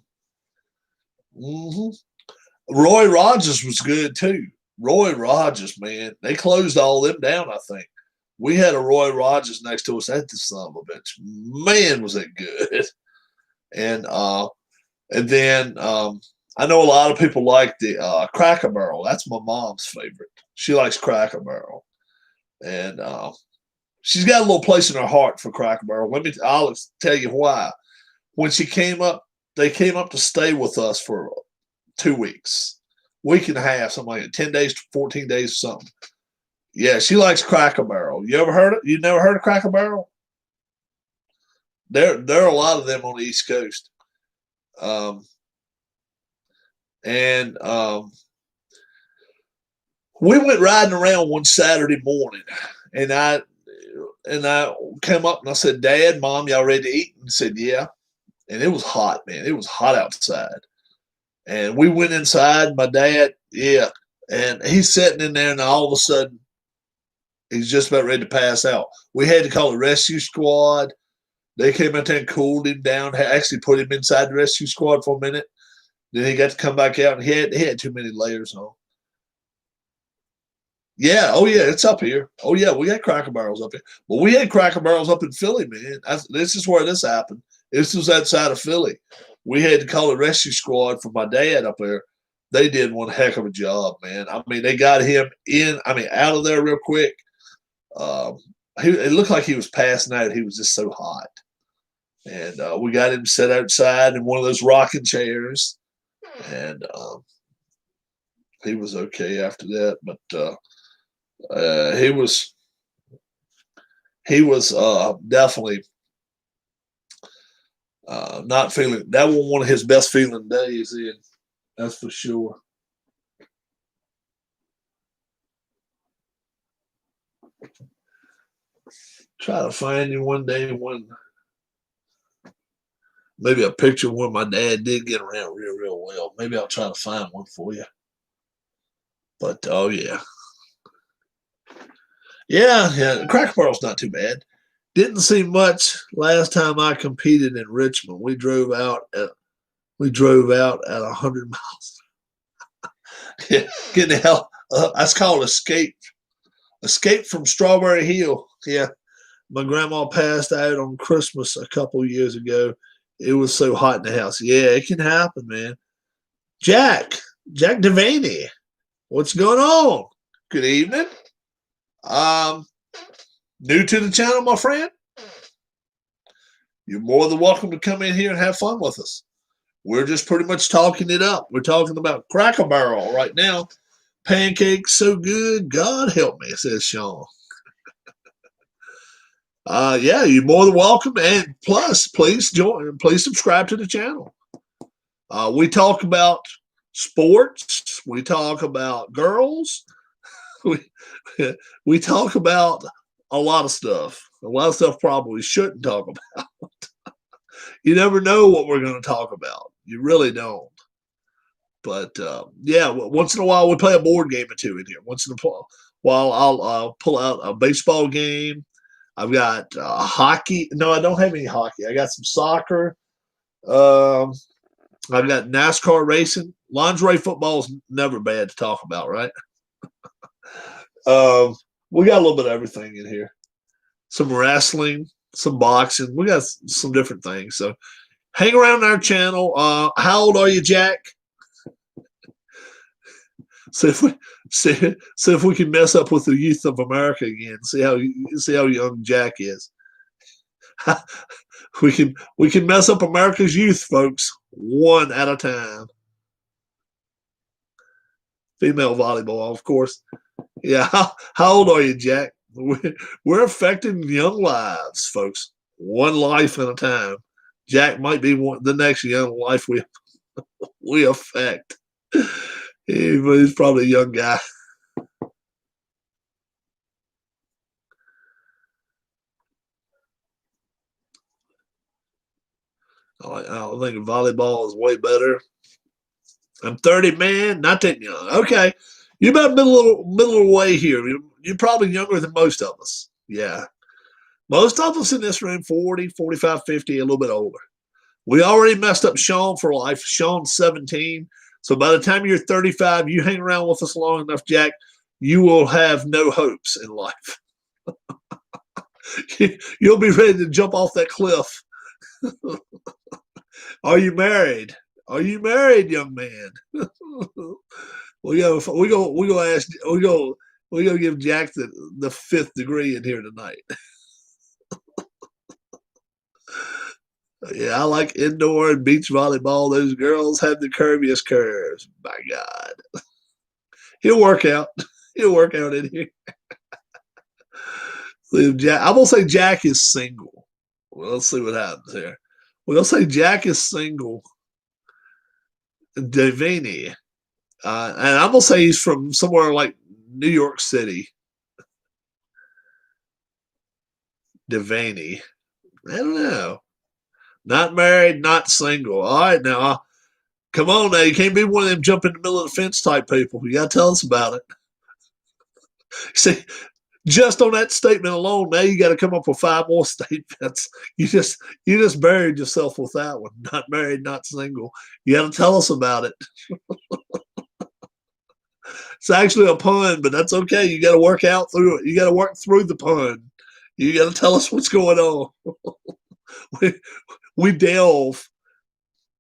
hmm Roy Rogers was good too. Roy Rogers, man, they closed all them down. I think we had a Roy Rogers next to us at the son of a bitch. Man, was it good! And and then I know a lot of people like the Cracker Barrel. That's my mom's favorite. She likes Cracker Barrel, and she's got a little place in her heart for Cracker Barrel. I'll tell you why. When she came up, they came up to stay with us for 2 weeks, week and a half, something like that, 10 days, 14 days, or something. Yeah, she likes Cracker Barrel. You ever heard it? You never heard of Cracker Barrel? There are a lot of them on the East Coast. Um, and we went riding around one Saturday morning, and I came up and I said, "Dad, Mom, y'all ready to eat?" And he said, "Yeah." And it was hot, man. It was hot outside. And we went inside. My dad, yeah, and he's sitting in there, and all of a sudden, he's just about ready to pass out. We had to call the rescue squad. They came out there and cooled him down. Actually, put him inside the rescue squad for a minute. Then he got to come back out, and he had too many layers on. Yeah, oh yeah, it's up here. Oh yeah, we got Cracker Barrels up here. But we had Cracker Barrels up in Philly, man. This is where this happened. This was outside of Philly. We had to call the rescue squad for my dad up there. They did one heck of a job, man. I mean, they got him out of there real quick. Um, it looked like he was passing out. He was just so hot, and we got him set outside in one of those rocking chairs, and he was okay after that. But he was definitely not feeling. That was one of his best feeling days. In that's for sure. Try to find you one day when maybe a picture of when my dad did get around real well. Maybe I'll try to find one for you. But oh yeah, yeah. Cracker Barrel's not too bad. Didn't see much last time I competed in Richmond. We drove out at 100 miles. Yeah, getting the hell. That's called escape. Escape from Strawberry Hill. Yeah, my grandma passed out on Christmas a couple years ago. It was so hot in the house. Yeah, it can happen, man. Jack, Jack Devaney, what's going on? Good evening. Um, New to the channel, my friend? You're more than welcome to come in here and have fun with us. We're just pretty much talking it up. We're talking about Cracker Barrel right now. Pancakes so good, God help me, says Sean. Yeah, you're more than welcome. And plus, please subscribe to the channel. We talk about sports. We talk about girls. We, we talk about a lot of stuff. A lot of stuff probably shouldn't talk about. You never know what we're going to talk about. You really don't. But yeah, once in a while we play a board game or two in here. Once in a while I'll pull out a baseball game. I've got hockey. No, I don't have any hockey. I got some soccer. Um, I've got NASCAR racing. Lingerie football is never bad to talk about, right? Um, we got a little bit of everything in here. Some wrestling, some boxing. We got some different things. So hang around our channel. How old are you, Jack? See if we can mess up with the youth of America again. See how young Jack is. we can mess up America's youth, folks, one at a time. Female volleyball, of course. Yeah. How old are you, Jack? We're affecting young lives, folks. One life at a time. Jack might be the next young life we affect. He's probably a young guy. I think volleyball is way better. I'm 30, man, not that young. Okay. You're about middle of the way here. You're probably younger than most of us. Yeah. Most of us in this room, 40, 45, 50, a little bit older. We already messed up Sean for life. Sean's 17. So by the time you're 35, you hang around with us long enough, Jack, you will have no hopes in life. You'll be ready to jump off that cliff. Are you married? Are you married, young man? We go give Jack the fifth degree in here tonight. Yeah, I like indoor and beach volleyball. Those girls have the curviest curves. My God. He'll work out. He'll work out in here. Jack, I'm gonna say Jack is single. Well, let's see what happens here. We'll say Jack is single. Devaney. And I'm gonna say he's from somewhere like New York City. Devaney. I don't know. Not married, not single. All right, now, come on now. You can't be one of them jump in the middle of the fence type people. You got to tell us about it. See, just on that statement alone, now you got to come up with 5 more statements. You just buried yourself with that one. Not married, not single. You got to tell us about it. It's actually a pun, but that's okay. You got to work out through it. You got to work through the pun. You got to tell us what's going on. we delve.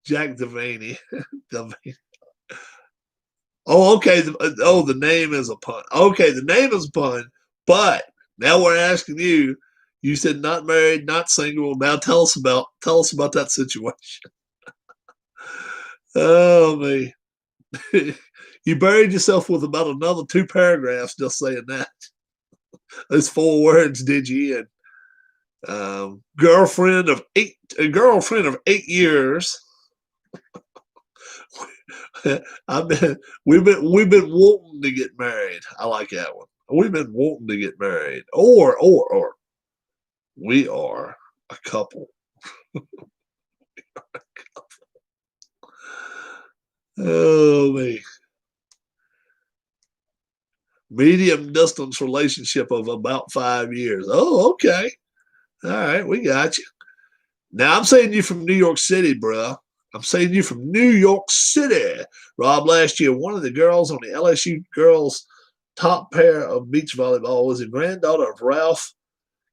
Jack Devaney. Oh, okay. The name is a pun. Okay, the name is a pun. But now we're asking you. You said not married, not single. Now tell us about that situation. Oh me, you buried yourself with about another 2 paragraphs just saying that. Those 4 words did you in. Girlfriend of 8 years. We've been wanting to get married. I like that one. We've been wanting to get married, or we are a couple. Oh me. Medium distance relationship of about 5 years. Oh, okay. All right, we got you. Now I'm saying you from New York City, bruh. I'm saying you from New York City. Rob, last year, one of the girls on the LSU girls' top pair of beach volleyball was the granddaughter of Ralph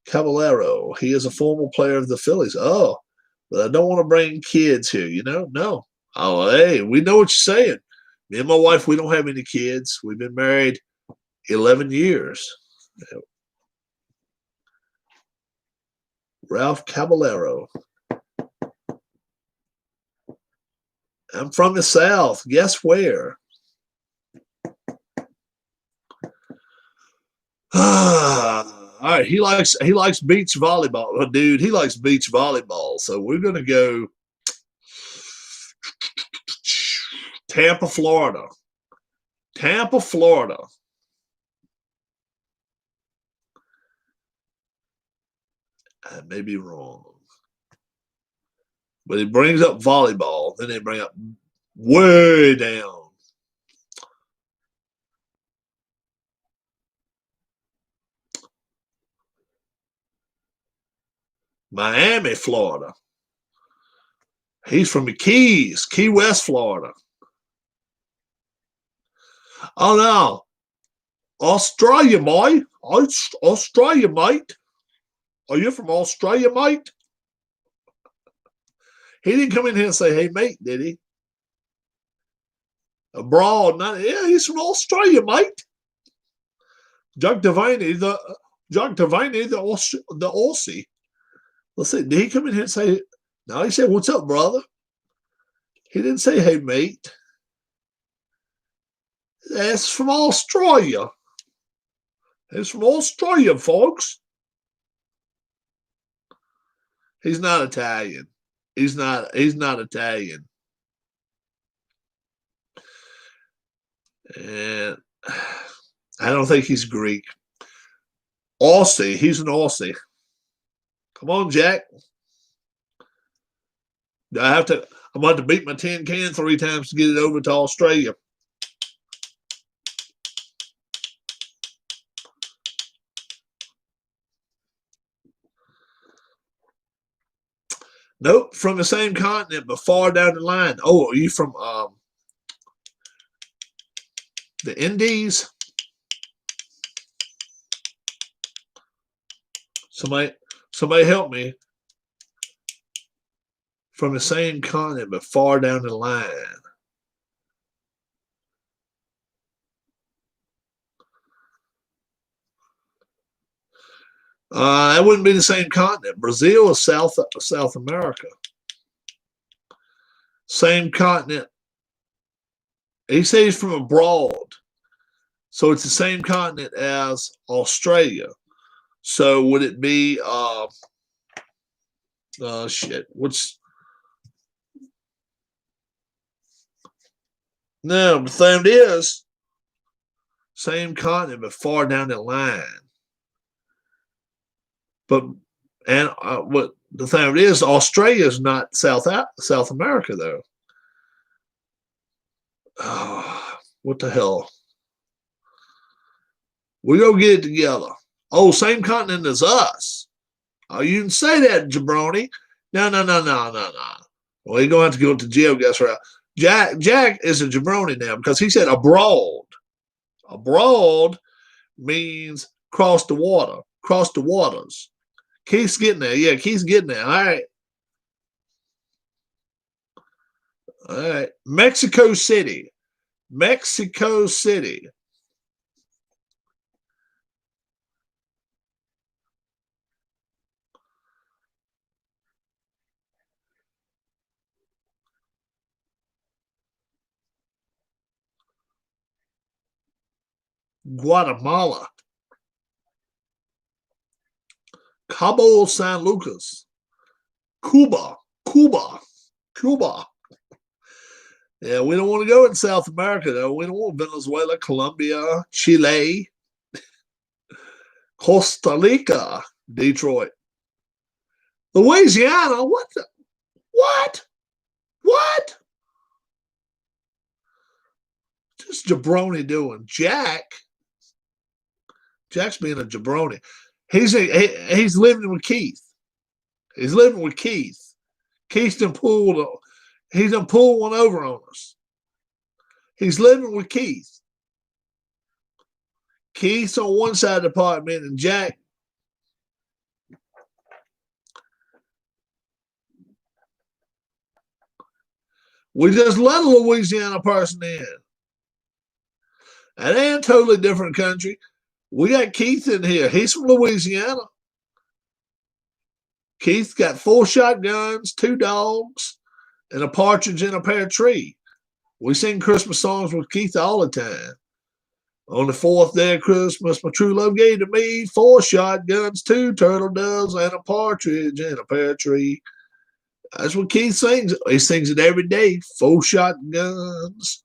Caballero. He is a former player of the Phillies. Oh, but I don't want to bring kids here, No. Oh, hey, we know what you're saying. Me and my wife, we don't have any kids. We've been married 11 years. Ralph Caballero. I'm from the South. Guess where? All right, he likes beach volleyball. Dude, he likes beach volleyball. So we're gonna go Tampa, Florida. Tampa, Florida. I may be wrong. But he brings up volleyball. Then they bring up way down. Miami, Florida. He's from the Keys, Key West, Florida. Oh, no. Australia, boy. Australia, mate. Are you from Australia, mate? He didn't come in here and say, hey, mate, did he? Abroad. Yeah, he's from Australia, mate. Jack Devaney, the Aussie. Let's see. Did he come in here and say, no, he said, what's up, brother? He didn't say, hey, mate. That's from Australia. It's from Australia, folks. He's not Italian. He's not Italian. And I don't think he's Greek. Aussie. He's an Aussie. Come on, Jack. I'm going to have to beat my tin can 3 times to get it over to Australia. Nope, from the same continent, but far down the line. Oh, are you from the Indies? Somebody help me. From the same continent, but far down the line. That wouldn't be the same continent. Brazil is South America. Same continent. He says he's from abroad. So it's the same continent as Australia. So would it be shit. No, the thing is, same continent but far down the line. But what the thing is, Australia is not South America though. What the hell? We go get it together. Oh, same continent as us. Oh, you didn't say that, jabroni. No. Well, you're gonna have to go to jail, guess right. Jack is a jabroni now because he said abroad. Abroad means cross the water, cross the waters. Keith's getting there. Yeah, Keith's getting there. All right. All right. Mexico City. Mexico City. Guatemala. Cabo San Lucas. Cuba. Yeah, we don't want to go in South America, though. We don't want Venezuela, Colombia, Chile, Costa Rica, Detroit. Louisiana? What? What? Just jabroni doing. Jack's being a jabroni. He's living with Keith. He's living with Keith. Keith done pulled one over on us. He's living with Keith. Keith's on one side of the apartment and Jack. We just let a Louisiana person in. That ain't a totally different country. We got Keith in here. He's from Louisiana. Keith's got 4 shotguns, 2 dogs, and a partridge in a pear tree. We sing Christmas songs with Keith all the time. On the 4th day of Christmas, my true love gave to me 4 shotguns, 2 turtle doves, and a partridge in a pear tree. That's what Keith sings. He sings it every day. 4 shotguns.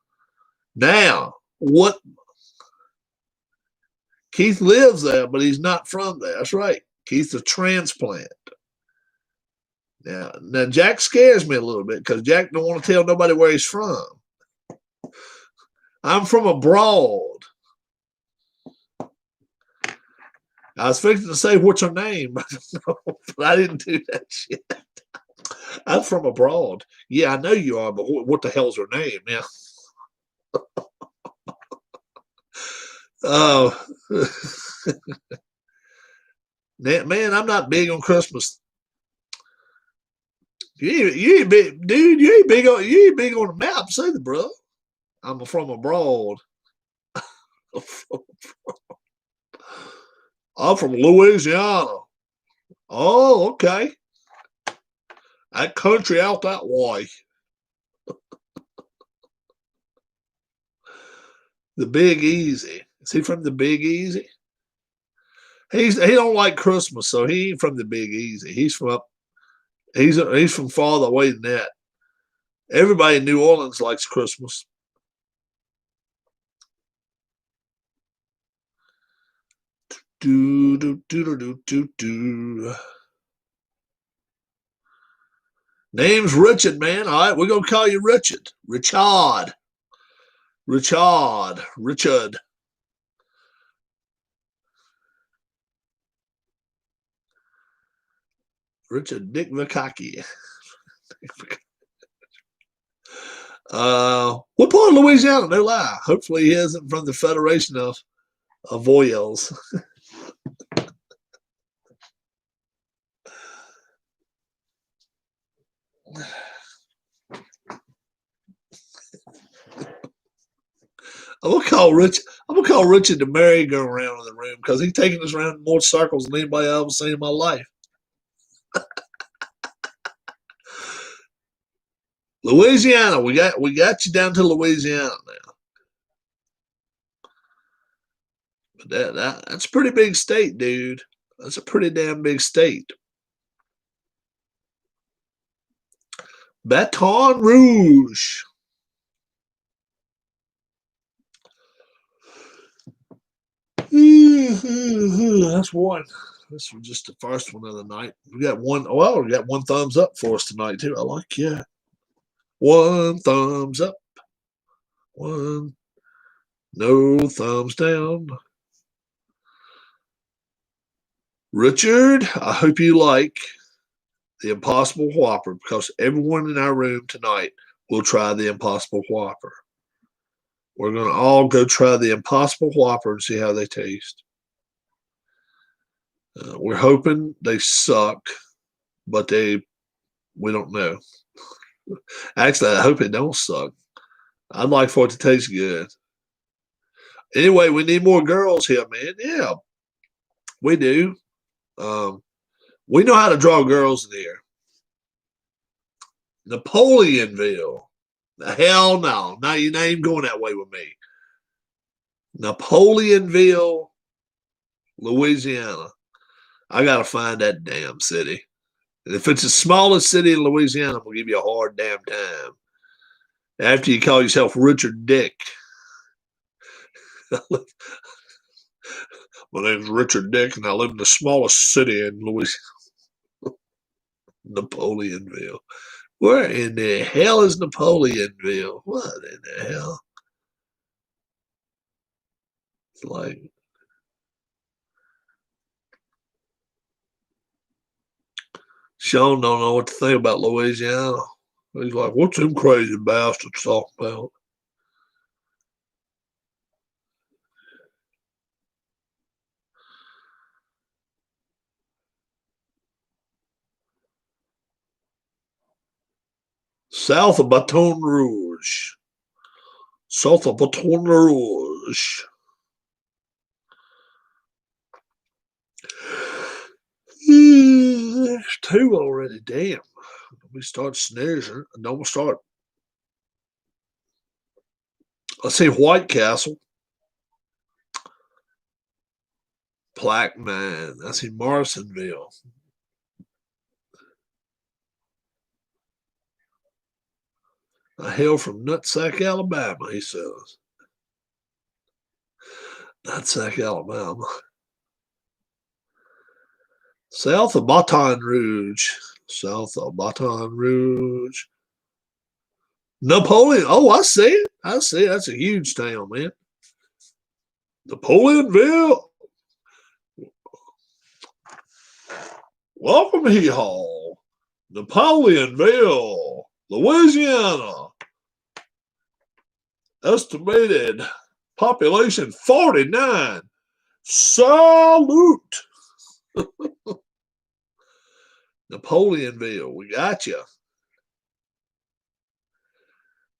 Now, what? Keith lives there, but he's not from there. That's right. Keith's a transplant. Now Jack scares me a little bit because Jack don't want to tell nobody where he's from. I'm from abroad. I was fixing to say what's her name, but I didn't do that shit. I'm from abroad. Yeah, I know you are, but what the hell's her name? Yeah. Oh, man, I'm not big on Christmas. You ain't big, dude. You ain't big on the maps either, bro. I'm from abroad. I'm from Louisiana. Oh, okay. That country out that way. The Big Easy. Is he from the Big Easy? He don't like Christmas, so he ain't from the Big Easy. He's from farther away than that. Everybody in New Orleans likes Christmas. Name's Richard, man. All right, we're gonna call you Richard. Richard. Richard. Richard. Richard Dick Vakaki. What part of Louisiana? No lie. Hopefully he isn't from the Federation of Voyelles. I'm gonna call Richard the merry-go-round in the room because he's taking us around more circles than anybody I've ever seen in my life. Louisiana, we got you down to Louisiana now. But that's a pretty big state, dude. That's a pretty damn big state. Baton Rouge. That's one. This was just the first one of the night. We got one. Well, we got one thumbs up for us tonight too. I like that. One thumbs up. One. No thumbs down. Richard, I hope you like the Impossible Whopper because everyone in our room tonight will try the Impossible Whopper. We're going to all go try the Impossible Whopper and see how they taste. We're hoping they suck, but we don't know. Actually, I hope it don't suck. I'd like for it to taste good. Anyway, we need more girls here, man. Yeah, we do. We know how to draw girls in here. Napoleonville. The hell no. Now you ain't going that way with me. Napoleonville, Louisiana. I got to find that damn city. And if it's the smallest city in Louisiana, I'm going to give you a hard damn time. After you call yourself Richard Dick. My name's Richard Dick, and I live in the smallest city in Louisiana. Napoleonville. Where in the hell is Napoleonville? What in the hell? It's like Sean don't know what to think about Louisiana. He's like, what's them crazy bastards talking about? South of Baton Rouge. South of Baton Rouge. There's two already. Damn. We start sneezing. And then we'll start. Let's see, White Castle. Plaquemine. I see Morrisonville. I hail from Nutsack, Alabama, he says. Nutsack, Alabama. South of Baton Rouge. South of Baton Rouge. Napoleon. Oh, I see it. I see it. That's a huge town, man. Napoleonville. Welcome, Hee Haw. Napoleonville, Louisiana. Estimated population 49. Salute. Napoleonville, we got you.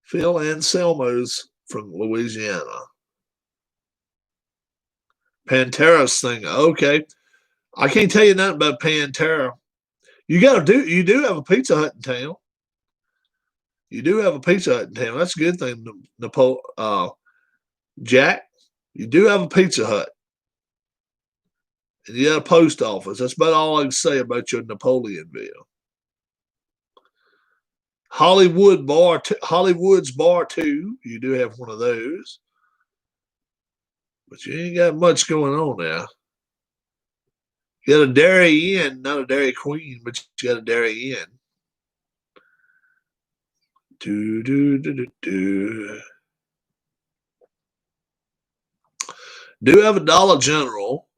Phil Anselmo's from Louisiana. Pantera's thing. Okay. I can't tell you nothing about Pantera. You do have a Pizza Hut in town. You do have a Pizza Hut in town. That's a good thing, Jack. You do have a Pizza Hut. And you got a post office. That's about all I can say about your Napoleonville. Hollywood's Bar 2. You do have one of those. But you ain't got much going on now. You got a Dairy Inn, not a Dairy Queen, but you got a Dairy Inn. Do, do, do, do, do. Do have a Dollar General,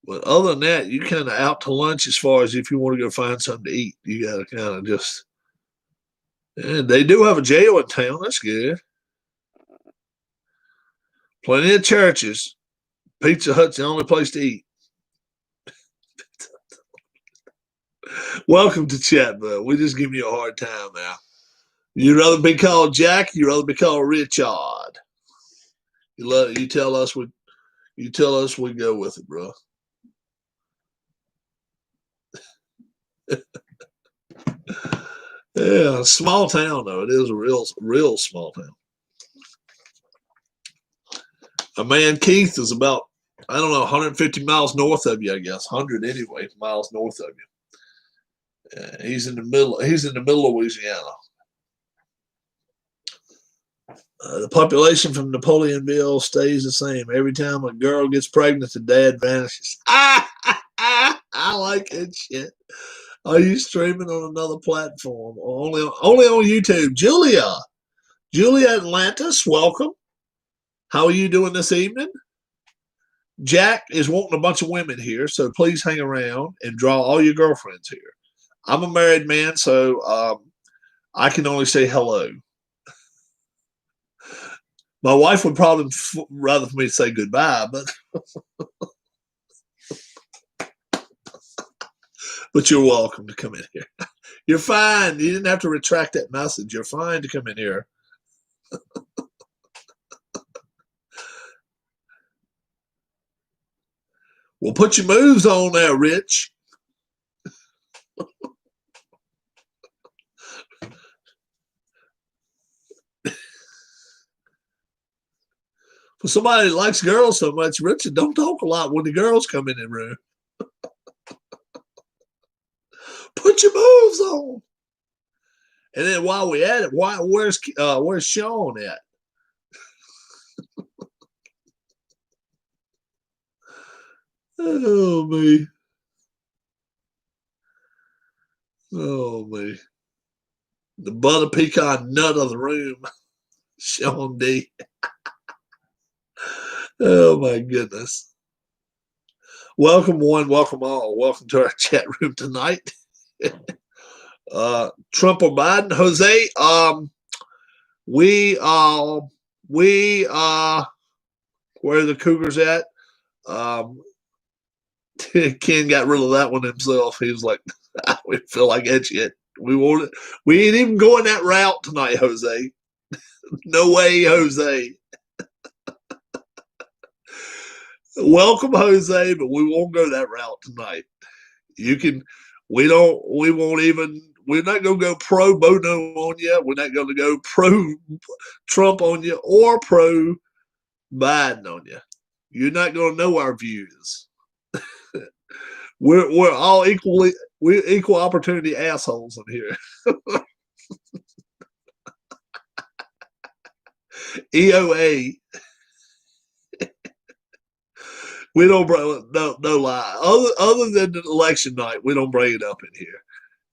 but other than that, you kind of out to lunch as far as if you want to go find something to eat. You got to kind of just. And they do have a jail in town. That's good. Plenty of churches. Pizza Hut's the only place to eat. Welcome to chat, bud. We're just giving you a hard time now. You'd rather be called Jack? You'd rather be called Richard? You tell us we go with it, bro. Yeah, small town though. It is a real small town. A man Keith is about, I don't know, 150 miles north of you, I guess. 100 anyway, miles north of you. He's in the middle of Louisiana. The population from Napoleonville stays the same. Every time a girl gets pregnant, the dad vanishes. I like it shit. Are you streaming on another platform or only on YouTube? Julia Atlantis, welcome. How are you doing this evening? Jack is wanting a bunch of women here, so please hang around and draw all your girlfriends here. I'm a married man, so I can only say hello. My wife would probably rather for me to say goodbye, but you're welcome to come in here. You're fine. You didn't have to retract that message. You're fine to come in here. Well, put your moves on there, Rich. For somebody that likes girls so much, Richard, don't talk a lot when the girls come in the room. Put your moves on. And then while we at it, where's Sean at? Oh me. Oh me. The butter pecan nut of the room. Sean D. Oh my goodness. Welcome one, welcome all. Welcome to our chat room tonight. Trump or Biden, Jose. We where are the Cougars at? Ken got rid of that one himself. He was like, we feel like that's it. We ain't even going that route tonight, Jose. No way, Jose. Welcome, Jose, but we won't go that route tonight. We're not going to go pro Bono on you. We're not going to go pro Trump on you or pro Biden on you. You're not going to know our views. We're all we're equal opportunity assholes in here. EOA. We don't no lie. Other than the election night, we don't bring it up in here.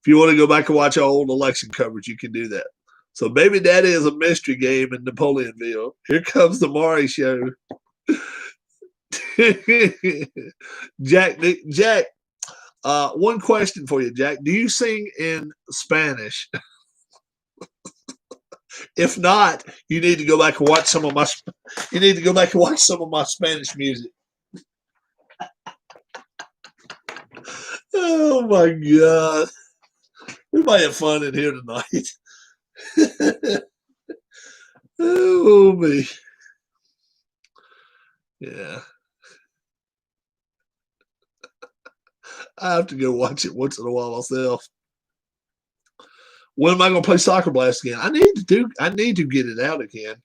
If you want to go back and watch our old election coverage, you can do that. So Baby Daddy is a mystery game in Napoleonville. Here comes the Maury show. Jack, one question for you, Jack. Do you sing in Spanish? If not, you need to go back and watch some of my. You need to go back and watch some of my Spanish music. Oh my God, we might have fun in here tonight. Oh me, yeah. I have to go watch it once in a while myself. When am I going to play Soccer Blast again? I need to get it out again.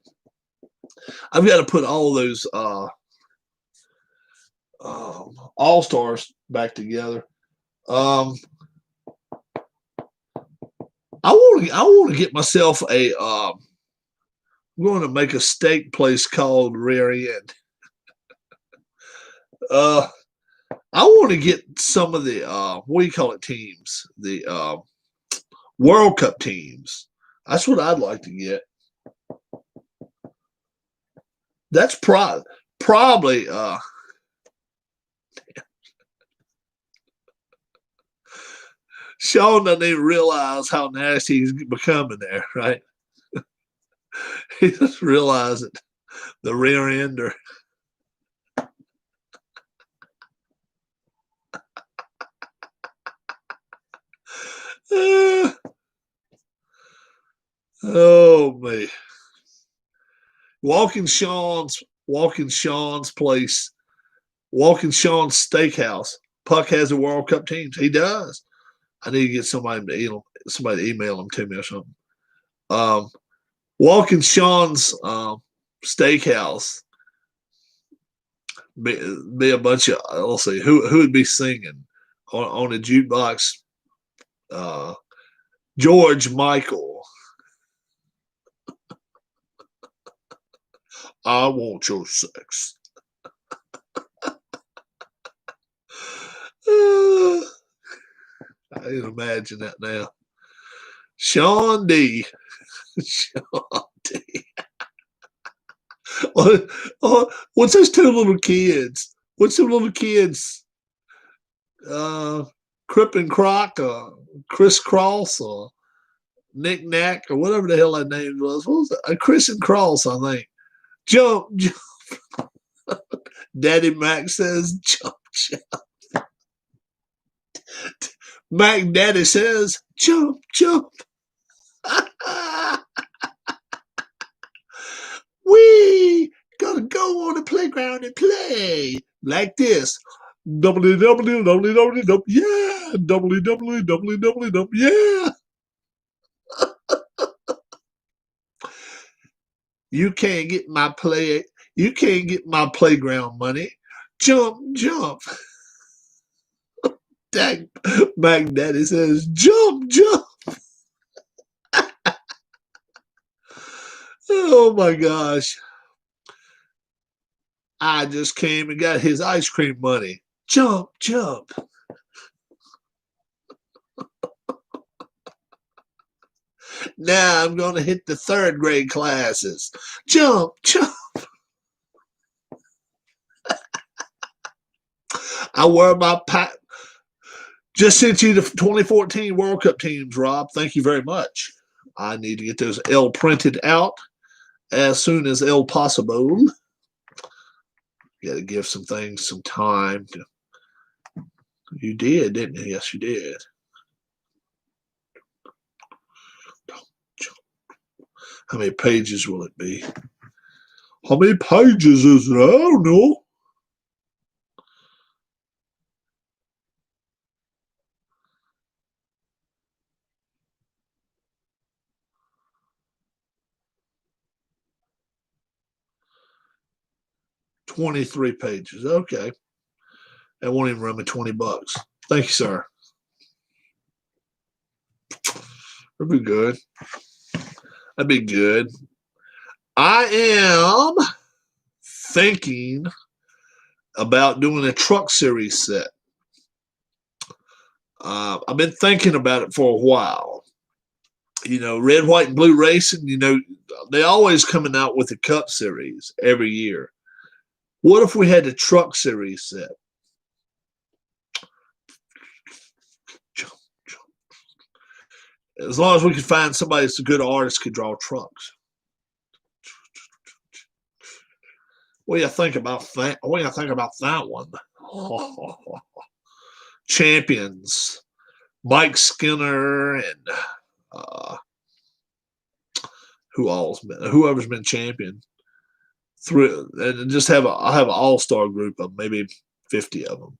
I've got to put all those all stars back together. I want to get myself a. I'm going to make a steak place called Rear End. I want to get some of the what do you call it teams? The World Cup teams. That's what I'd like to get. That's probably Sean doesn't even realize how nasty he's becoming there, right? He just realized it. The rear ender. Oh me. Walking Sean's place. Walking Sean's Steakhouse. Puck has the World Cup teams. He does. I need to get somebody to email them to me or something. Walking Sean's Steakhouse. Be a bunch of, let's see, who would be singing on a jukebox? George Michael. I want your sex. I can imagine that now. Sean D. Sean D. What's those two little kids? What's the little kids? Crip and Croc, Chris Cross, or Nick Nack, or whatever the hell that name was. What was it? Chris and Cross, I think. Jump, jump. Daddy Mac says, jump, jump. Mac Daddy says, jump, jump. We gotta go on the playground and play like this. www, yeah, www, yeah. You can't get my playground money. Jump, jump. Mac Daddy says, jump, jump. Oh my gosh. I just came and got his ice cream money. Jump, jump. Now I'm going to hit the third grade classes. Jump, jump. I wear my pack. Just sent you the 2014 World Cup teams, Rob. Thank you very much. I need to get those L printed out as soon as L possible. Got to give some things some time. You did, didn't you? Yes, you did. How many pages will it be? How many pages is it? I don't know. $23 pages. Okay. That won't even run me $20. Thank you, sir. That'd be good. That'd be good. I am thinking about doing a truck series set. I've been thinking about it for a while. You know, red, white, and blue racing, you know, they always coming out with the Cup series every year. What if we had the truck series set? As long as we could find somebody that's a good artist could draw trucks. What do you think about that? What do you think about that one? Champions. Mike Skinner and whoever's been champion. And just I'll have an all-star group of maybe 50 of them.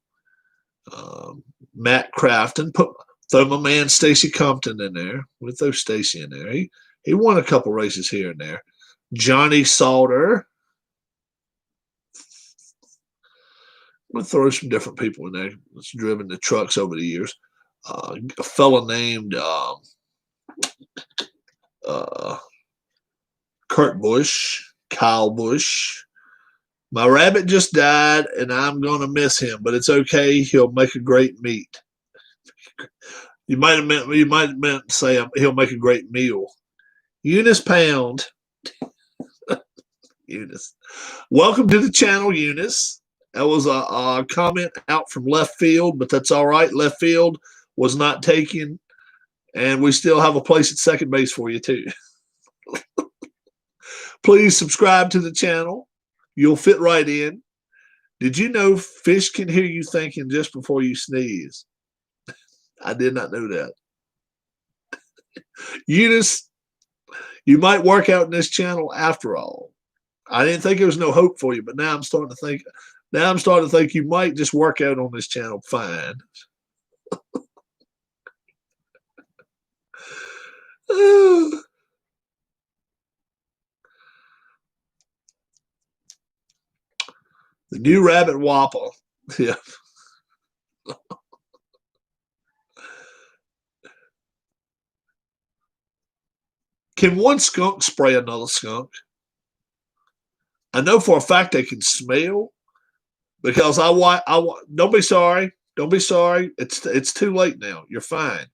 Matt Crafton, throw my man Stacy Compton in there. We'll throw Stacy in there. He won a couple races here and there. Johnny Sauter. We'll throw some different people in there that's driven the trucks over the years. A fella named Kurt Busch, Kyle Busch. My rabbit just died, and I'm going to miss him, but it's okay. He'll make a great meat. You might have meant to say he'll make a great meal. Eunice Pound. Eunice. Welcome to the channel, Eunice. That was a comment out from left field, but that's all right. Left field was not taken, and we still have a place at second base for you, too. Please subscribe to the channel. You'll fit right in. Did you know fish can hear you thinking just before you sneeze? I did not know that. Eunice, you might work out in this channel after all. I didn't think there was no hope for you, but now I'm starting to think. Now I'm starting to think you might just work out on this channel fine. The new rabbit whopper. Yeah. Can one skunk spray another skunk? I know for a fact they can smell because don't be sorry. Don't be sorry. It's too late now. You're fine.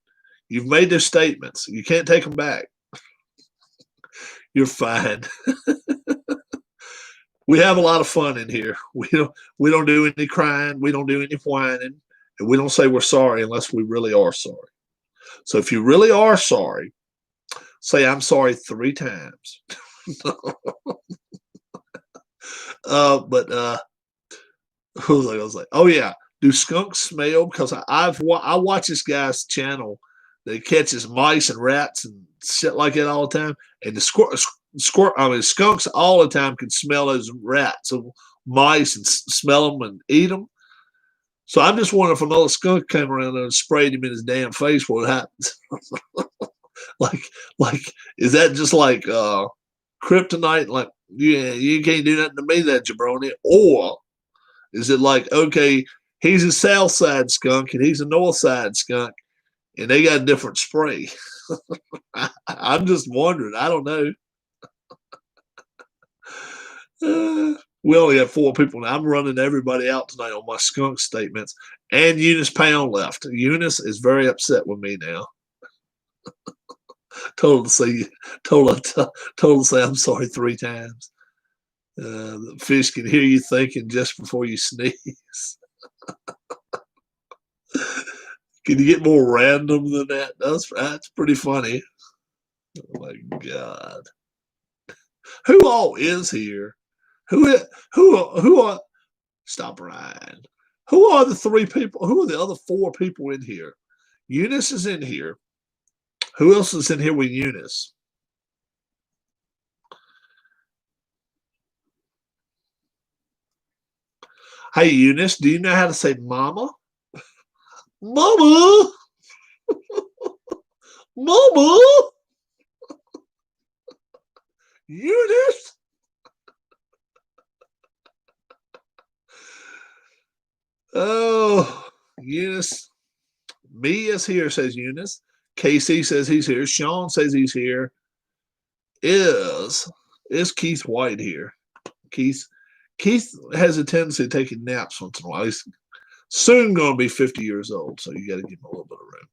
You've made those statements. You can't take them back. You're fine. We have a lot of fun in here. We don't do any crying. We don't do any whining. And we don't say we're sorry unless we really are sorry. So if you really are sorry, say I'm sorry 3 times. I was like, oh yeah, do skunks smell? Because I watch this guy's channel that catches mice and rats and shit like that all the time, and the skunks all the time can smell those rats and mice and smell them and eat them. So I'm just wondering if another skunk came around and sprayed him in his damn face, what happens? like, is that just like kryptonite? Like, yeah, you can't do nothing to me, that jabroni. Or is it like, okay, he's a south side skunk and he's a north side skunk, and they got a different spray? I'm just wondering. I don't know. We only have 4 people now. I'm running everybody out tonight on my skunk statements. And Eunice Pound left. Eunice is very upset with me now. told her to say I'm sorry 3 times. The fish can hear you thinking just before you sneeze. Can you get more random than that? That's pretty funny. Oh my God. Who all is here? Who are, stop, Ryan. Who are the 3 people? Who are the other 4 people in here? Eunice is in here. Who else is in here with Eunice? Hey, Eunice, do you know how to say mama? Mama! Mama! Eunice! Oh, Eunice. Me is here, says Eunice. Casey says he's here. Sean says he's here. Is Keith White here? Keith has a tendency to taking naps once in a while. He's soon going to be 50 years old, so you got to give him a little bit of room.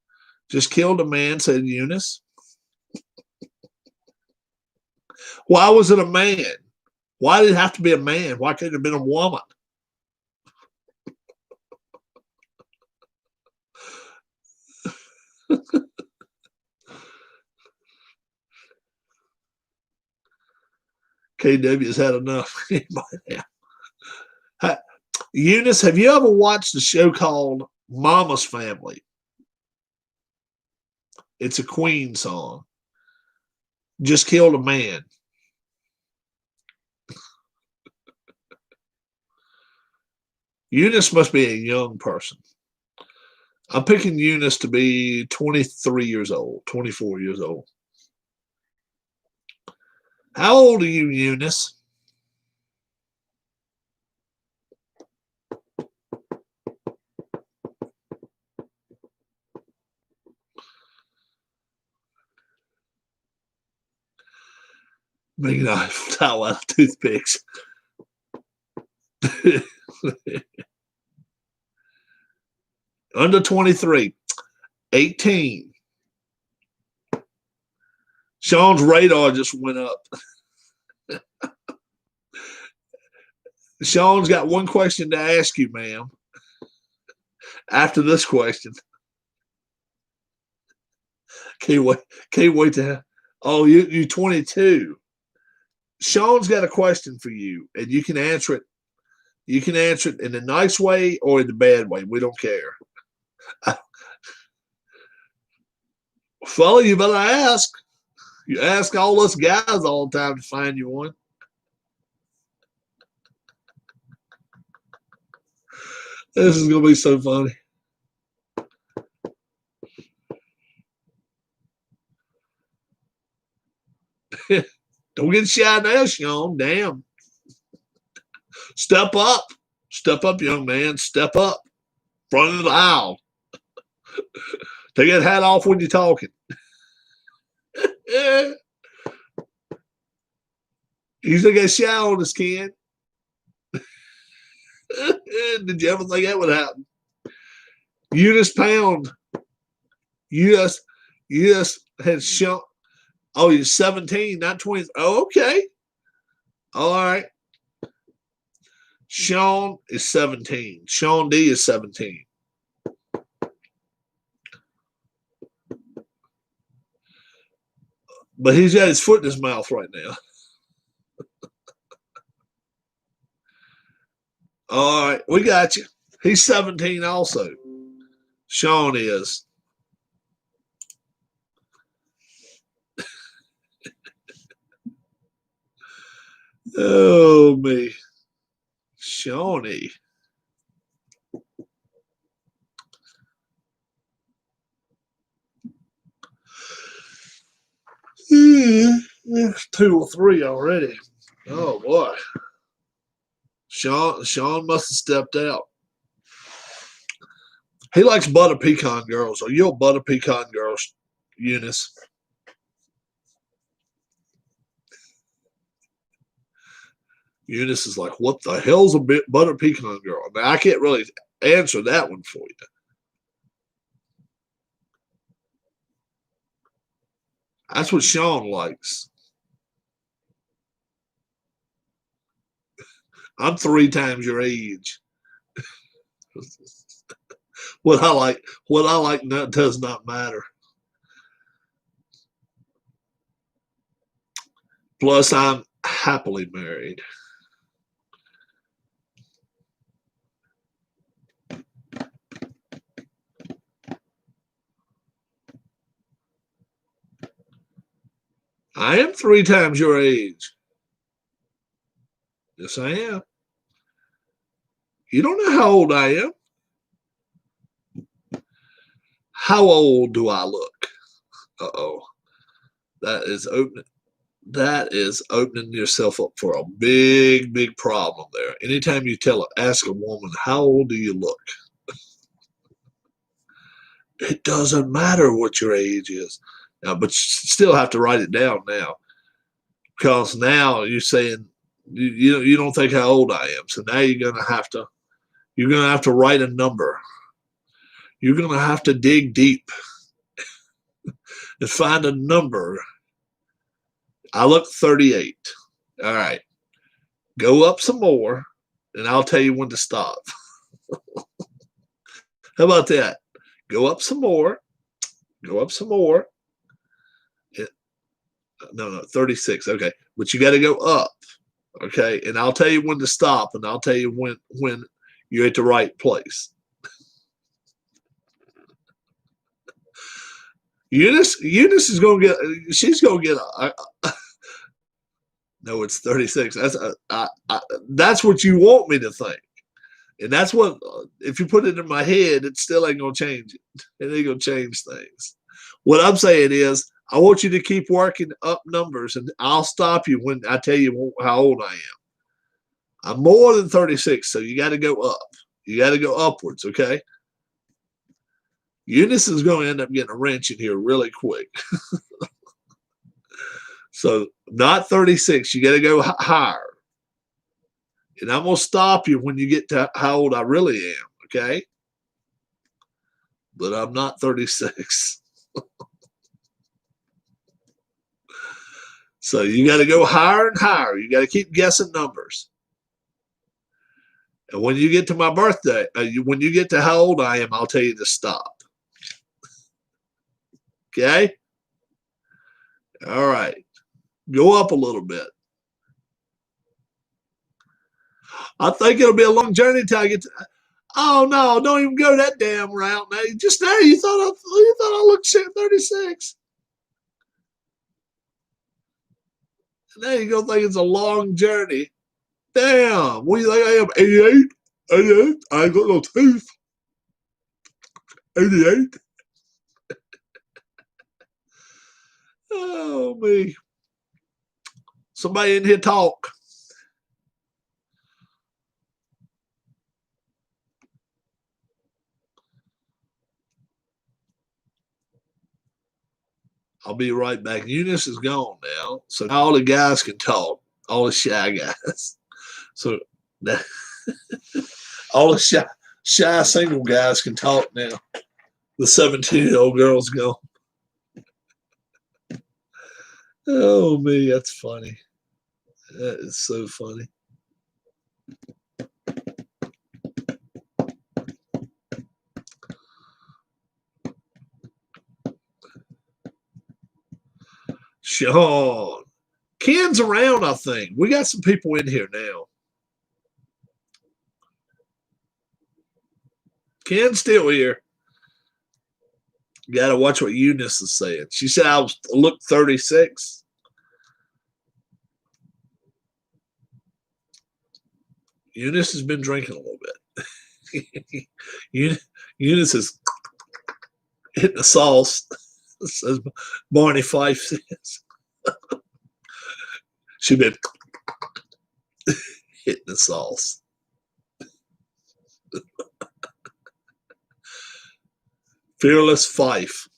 Just killed a man, said Eunice. Why was it a man? Why did it have to be a man? Why couldn't it have been a woman? KW has had enough. Eunice, have you ever watched a show called Mama's Family? It's a Queen song. Just killed a man. Eunice must be a young person. I'm picking Eunice to be 23 years old, 24 years old. How old are you, Eunice? Making a towel out of toothpicks. Under 23, 18. Sean's radar just went up. Sean's got one question to ask you, ma'am. After this question, can't wait to. Oh, you 22. Sean's got a question for you, and you can answer it. You can answer it in a nice way or in the bad way. We don't care. Fella, you better ask. You ask all us guys all the time to find you one. This is going to be so funny. Don't get shy now, Sean. Damn. Step up. Step up, young man. Step up. Front of the aisle. Take that hat off when you're talking. You still got shy on the skin. Did you ever think that would happen? Eunice Pound. Eunice had shown. Oh, you're 17, not 20. Oh, okay. All right. Sean is 17. Sean D is 17. But he's got his foot in his mouth right now. All right, we got you. He's 17 also. Sean is. Oh, me. Shawnee. There's 2 or 3 already. Oh, boy. Sean must have stepped out. He likes butter pecan girls. Are you a butter pecan girl, Eunice? Eunice is like, what the hell's a butter pecan girl? Now, I can't really answer that one for you. That's what Sean likes. I'm 3 times your age. What I like does not matter. Plus, I'm happily married. I am 3 times your age. Yes, I am. You don't know how old I am. How old do I look? Uh-oh. That is opening yourself up for a big, big problem there. Anytime you ask a woman, how old do you look? It doesn't matter what your age is. Now, but you still have to write it down now. Because now you're saying you don't think how old I am. So now you're gonna have to write a number. You're gonna have to dig deep and find a number. I look 38. All right. Go up some more, and I'll tell you when to stop. How about that? Go up some more. Go up some more. No, 36. Okay. But you got to go up. Okay. And I'll tell you when to stop, and I'll tell you when you're at the right place. Eunice is going to get, she's going to get no, it's 36. That's what you want me to think. And that's what, if you put it in my head, it still ain't going to change it. It ain't going to change things. What I'm saying is, I want you to keep working up numbers, and I'll stop you when I tell you how old I am. I'm more than 36, so you got to go up. You got to go upwards, okay? Eunice is going to end up getting a wrench in here really quick. So not 36. You got to go higher. And I'm going to stop you when you get to how old I really am, okay? But I'm not 36. So you got to go higher and higher. You got to keep guessing numbers. And when you get to my birthday, when you get to how old I am, I'll tell you to stop. Okay? All right. Go up a little bit. I think it'll be a long journey until I get to. Oh no! Don't even go that damn route. Now, just now you thought I looked 36. Now you're gonna think it's a long journey. Damn! What do you think I am? 88? 88? I ain't got no teeth. 88? Oh me! Somebody in here talk. I'll be right back. Eunice is gone now, so now all the guys can talk. All the shy guys. So that, all the shy single guys can talk now. The 17-year-old girl's gone. Oh me, that's funny. That is so funny. Sean. Ken's around, I think. We got some people in here now. Ken's still here. You got to watch what Eunice is saying. She said I look 36. Eunice has been drinking a little bit. Eunice is hitting the sauce, says Barney Fife says. She's been hitting the sauce. Fearless Fife.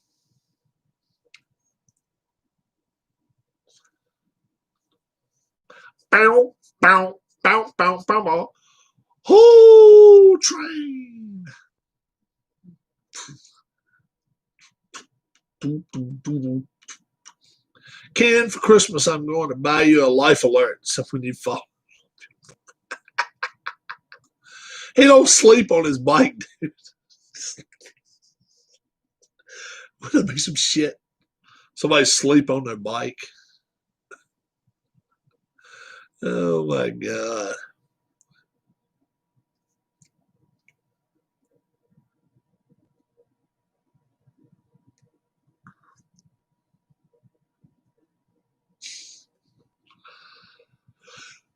Bow, bow, bow, bow, bow, bow. Whole train. Ken, for Christmas, I'm going to buy you a life alert. So when you fall, he don't sleep on his bike, dude. Wouldn't it be some shit? Somebody sleep on their bike. Oh my God.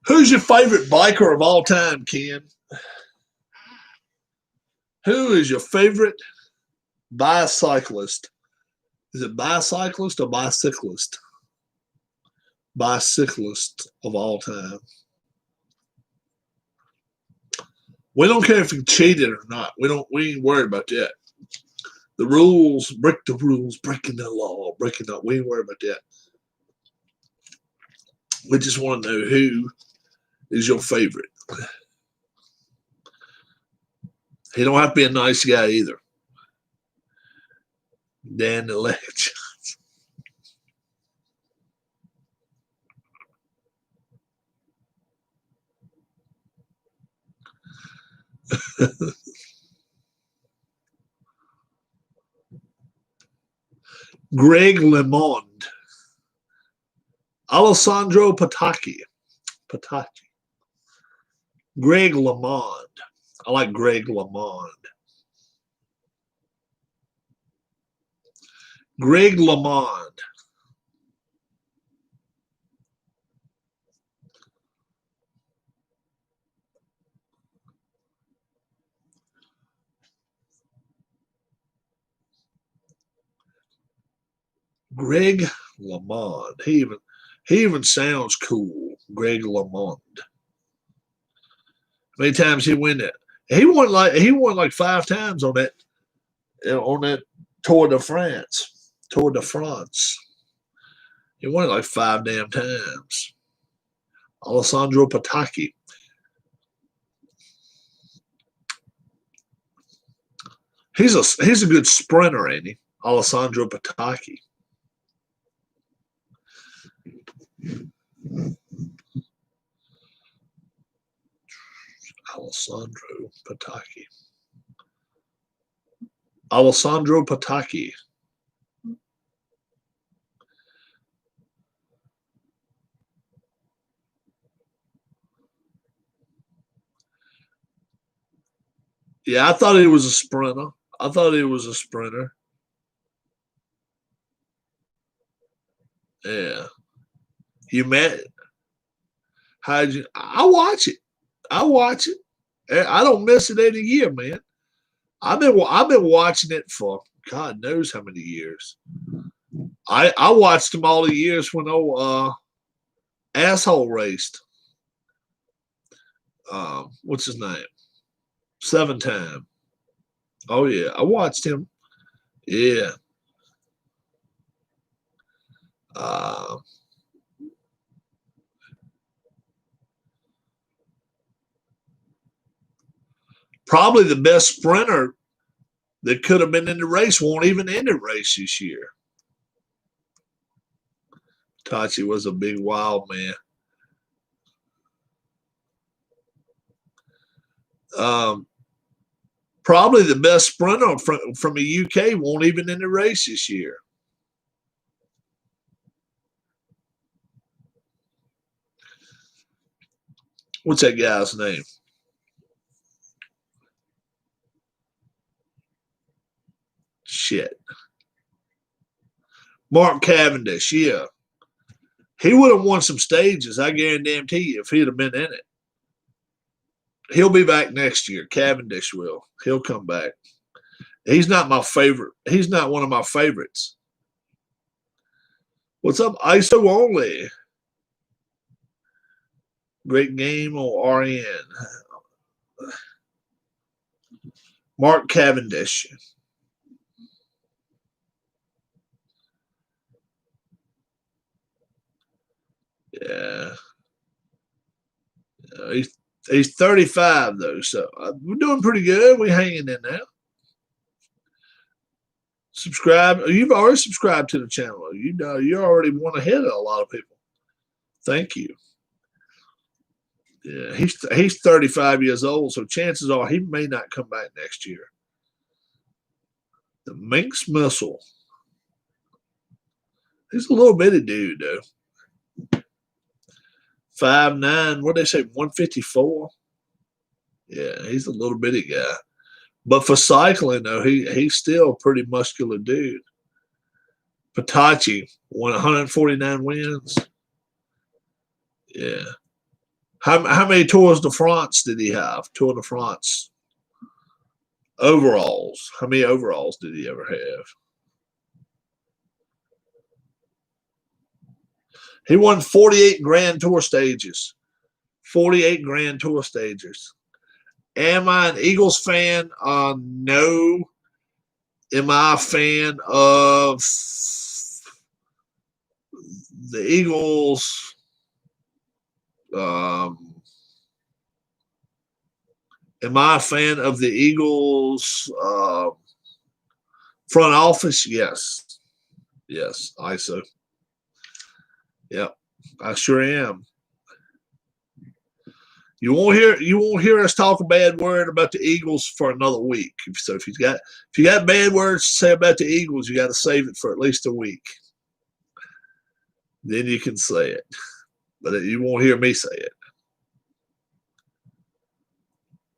Who's your favorite biker of all time, Ken? Who is your favorite bicyclist? Is it bicyclist or bicyclist? Bicyclist of all time. We don't care if he cheated or not. We ain't worried about that. The rules, break the rules, breaking the law, breaking the. We ain't worried about that. We just want to know who is your favorite. He don't have to be a nice guy either. Dan the Leg Johnson. Greg LeMond. Alessandro Patacchi. Greg LeMond. I like Greg LeMond. Greg LeMond. Greg LeMond. He even sounds cool. Greg LeMond. How many times he win it? He won like 5 times on that Tour de France. Tour de France. He won it like 5 damn times. Alessandro Patacchi. He's a good sprinter, ain't he? Alessandro Patacchi. Alessandro Pataki. Alessandro Pataki. Yeah, I thought he was a sprinter. I thought he was a sprinter. Yeah. You met? How'd you? I watch it. I watch it. I don't miss it any year, man. I've been watching it for God knows how many years. I watched him all the years when asshole raced. What's his name? 7 time. Oh yeah, I watched him. Yeah. Uh, Probably the best sprinter that could have been in the race won't even in the race this year. Tachi was a big wild man. Probably the best sprinter from the UK won't even in the race this year. What's that guy's name? Shit. Mark Cavendish, yeah. He would have won some stages, I guarantee you, if he'd have been in it. He'll be back next year. Cavendish will. He'll come back. He's not my favorite. He's not one of my favorites. What's up, ISO only? Great game on RN. Mark Cavendish. Yeah. He's 35 though, so we're doing pretty good. We're hanging in there. Subscribe. You've already subscribed to the channel. You know you already won ahead of a lot of people. Thank you. Yeah, he's 35 years old, so chances are he may not come back next year. The Minx Missile. He's a little bitty dude though. 5'9", what they say, 154. Yeah, he's a little bitty guy. But for cycling though, he's still a pretty muscular dude. Patachi won 149 wins. Yeah. How many Tours de France did he have? Tour de France overalls. How many overalls did he ever have? He won 48 Grand Tour stages. 48 Grand Tour stages. Am I an Eagles fan? No. Am I a fan of the Eagles? Am I a fan of the Eagles front office? Yes. Yes, ISO. Yep, I sure am. You won't hear us talk a bad word about the Eagles for another week. So if you got bad words to say about the Eagles, you got to save it for at least a week. Then you can say it, but you won't hear me say it.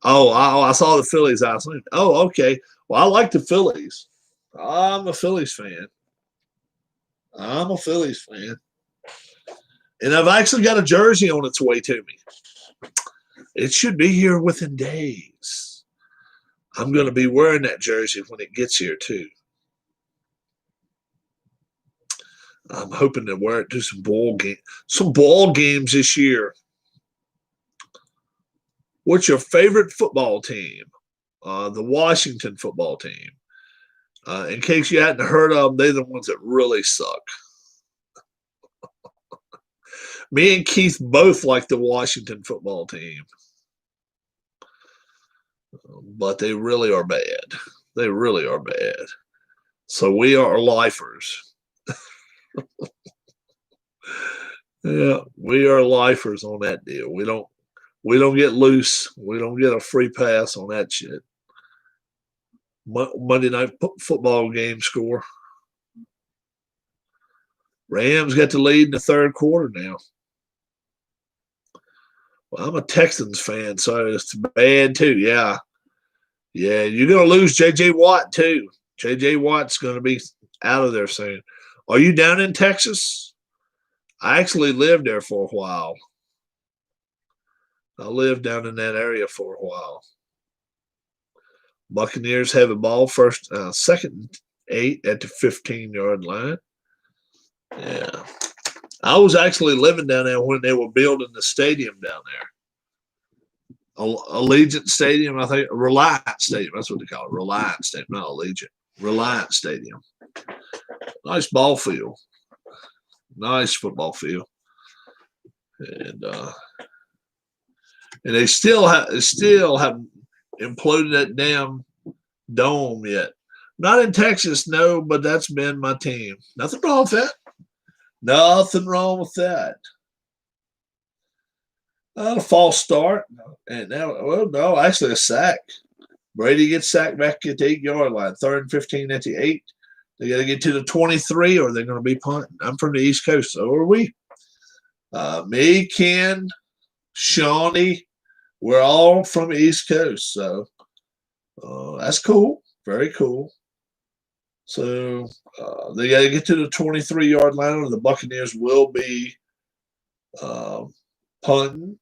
Oh, I saw the Phillies. Oh, okay. Well, I like the Phillies. I'm a Phillies fan. I'm a Phillies fan. And I've actually got a jersey on its way to me. It should be here within days. I'm going to be wearing that jersey when it gets here, too. I'm hoping to wear it to some ball games this year. What's your favorite football team? The Washington football team. In case you hadn't heard of them, they're the ones that really suck. Me and Keith both like the Washington football team. But they really are bad. They really are bad. So we are lifers. Yeah, we are lifers on that deal. We don't get loose. We don't get a free pass on that shit. Monday night football game score. Rams got the lead in the third quarter now. Well, I'm a Texans fan, so it's bad too. Yeah. Yeah, you're going to lose J.J. Watt too. J.J. Watt's going to be out of there soon. Are you down in Texas? I actually lived there for a while. I lived down in that area for a while. Buccaneers have a ball second 8 at the 15-yard line. Yeah. I was actually living down there when they were building the stadium down there. Allegiant Stadium, I think. Reliant Stadium. That's what they call it. Reliant Stadium, not Allegiant. Reliant Stadium. Nice ball field. Nice football field. And they still haven't imploded that damn dome yet. Not in Texas, no, but that's been my team. Nothing wrong with that. Nothing wrong with that. A false start. And now, well, no, actually a sack. Brady gets sacked back at the 8-yard line. 3rd and 15 at the 8. They got to get to the 23 or they're going to be punting. I'm from the East Coast, so are we. Me, Ken, Shawnee, we're all from the East Coast. So that's cool. Very cool. So they got to get to the 23-yard line or the Buccaneers will be punting.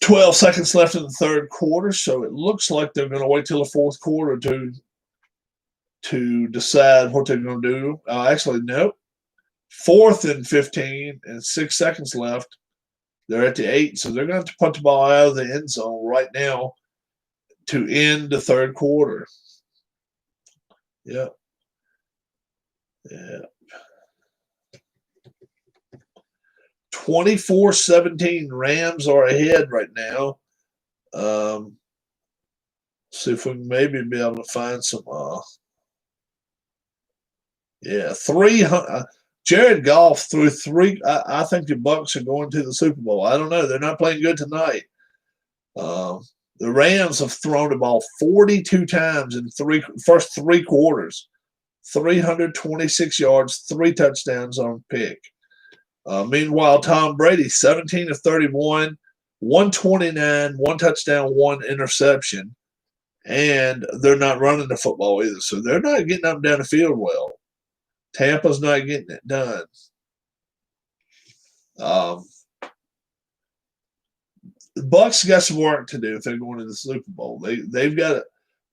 12 seconds left in the third quarter, so it looks like they're going to wait till the fourth quarter to decide what they're going to do. Actually, no. 4th and 15 and 6 seconds left. They're at the 8, so they're going to have to punt the ball out of the end zone right now to end the third quarter. Yep. Yeah. 24-17 Rams are ahead right now. See if we can maybe be able to find some. 300. Jared Goff threw 3. I think the Bucs are going to the Super Bowl. I don't know. They're not playing good tonight. The Rams have thrown the ball 42 times in first 3 quarters. 326 yards, 3 touchdowns on pick. Meanwhile, Tom Brady, 17 of 31, 129, 1 touchdown, 1 interception. And they're not running the football either. So they're not getting up and down the field well. Tampa's not getting it done. The Bucs got some work to do if they're going to the Super Bowl. They've got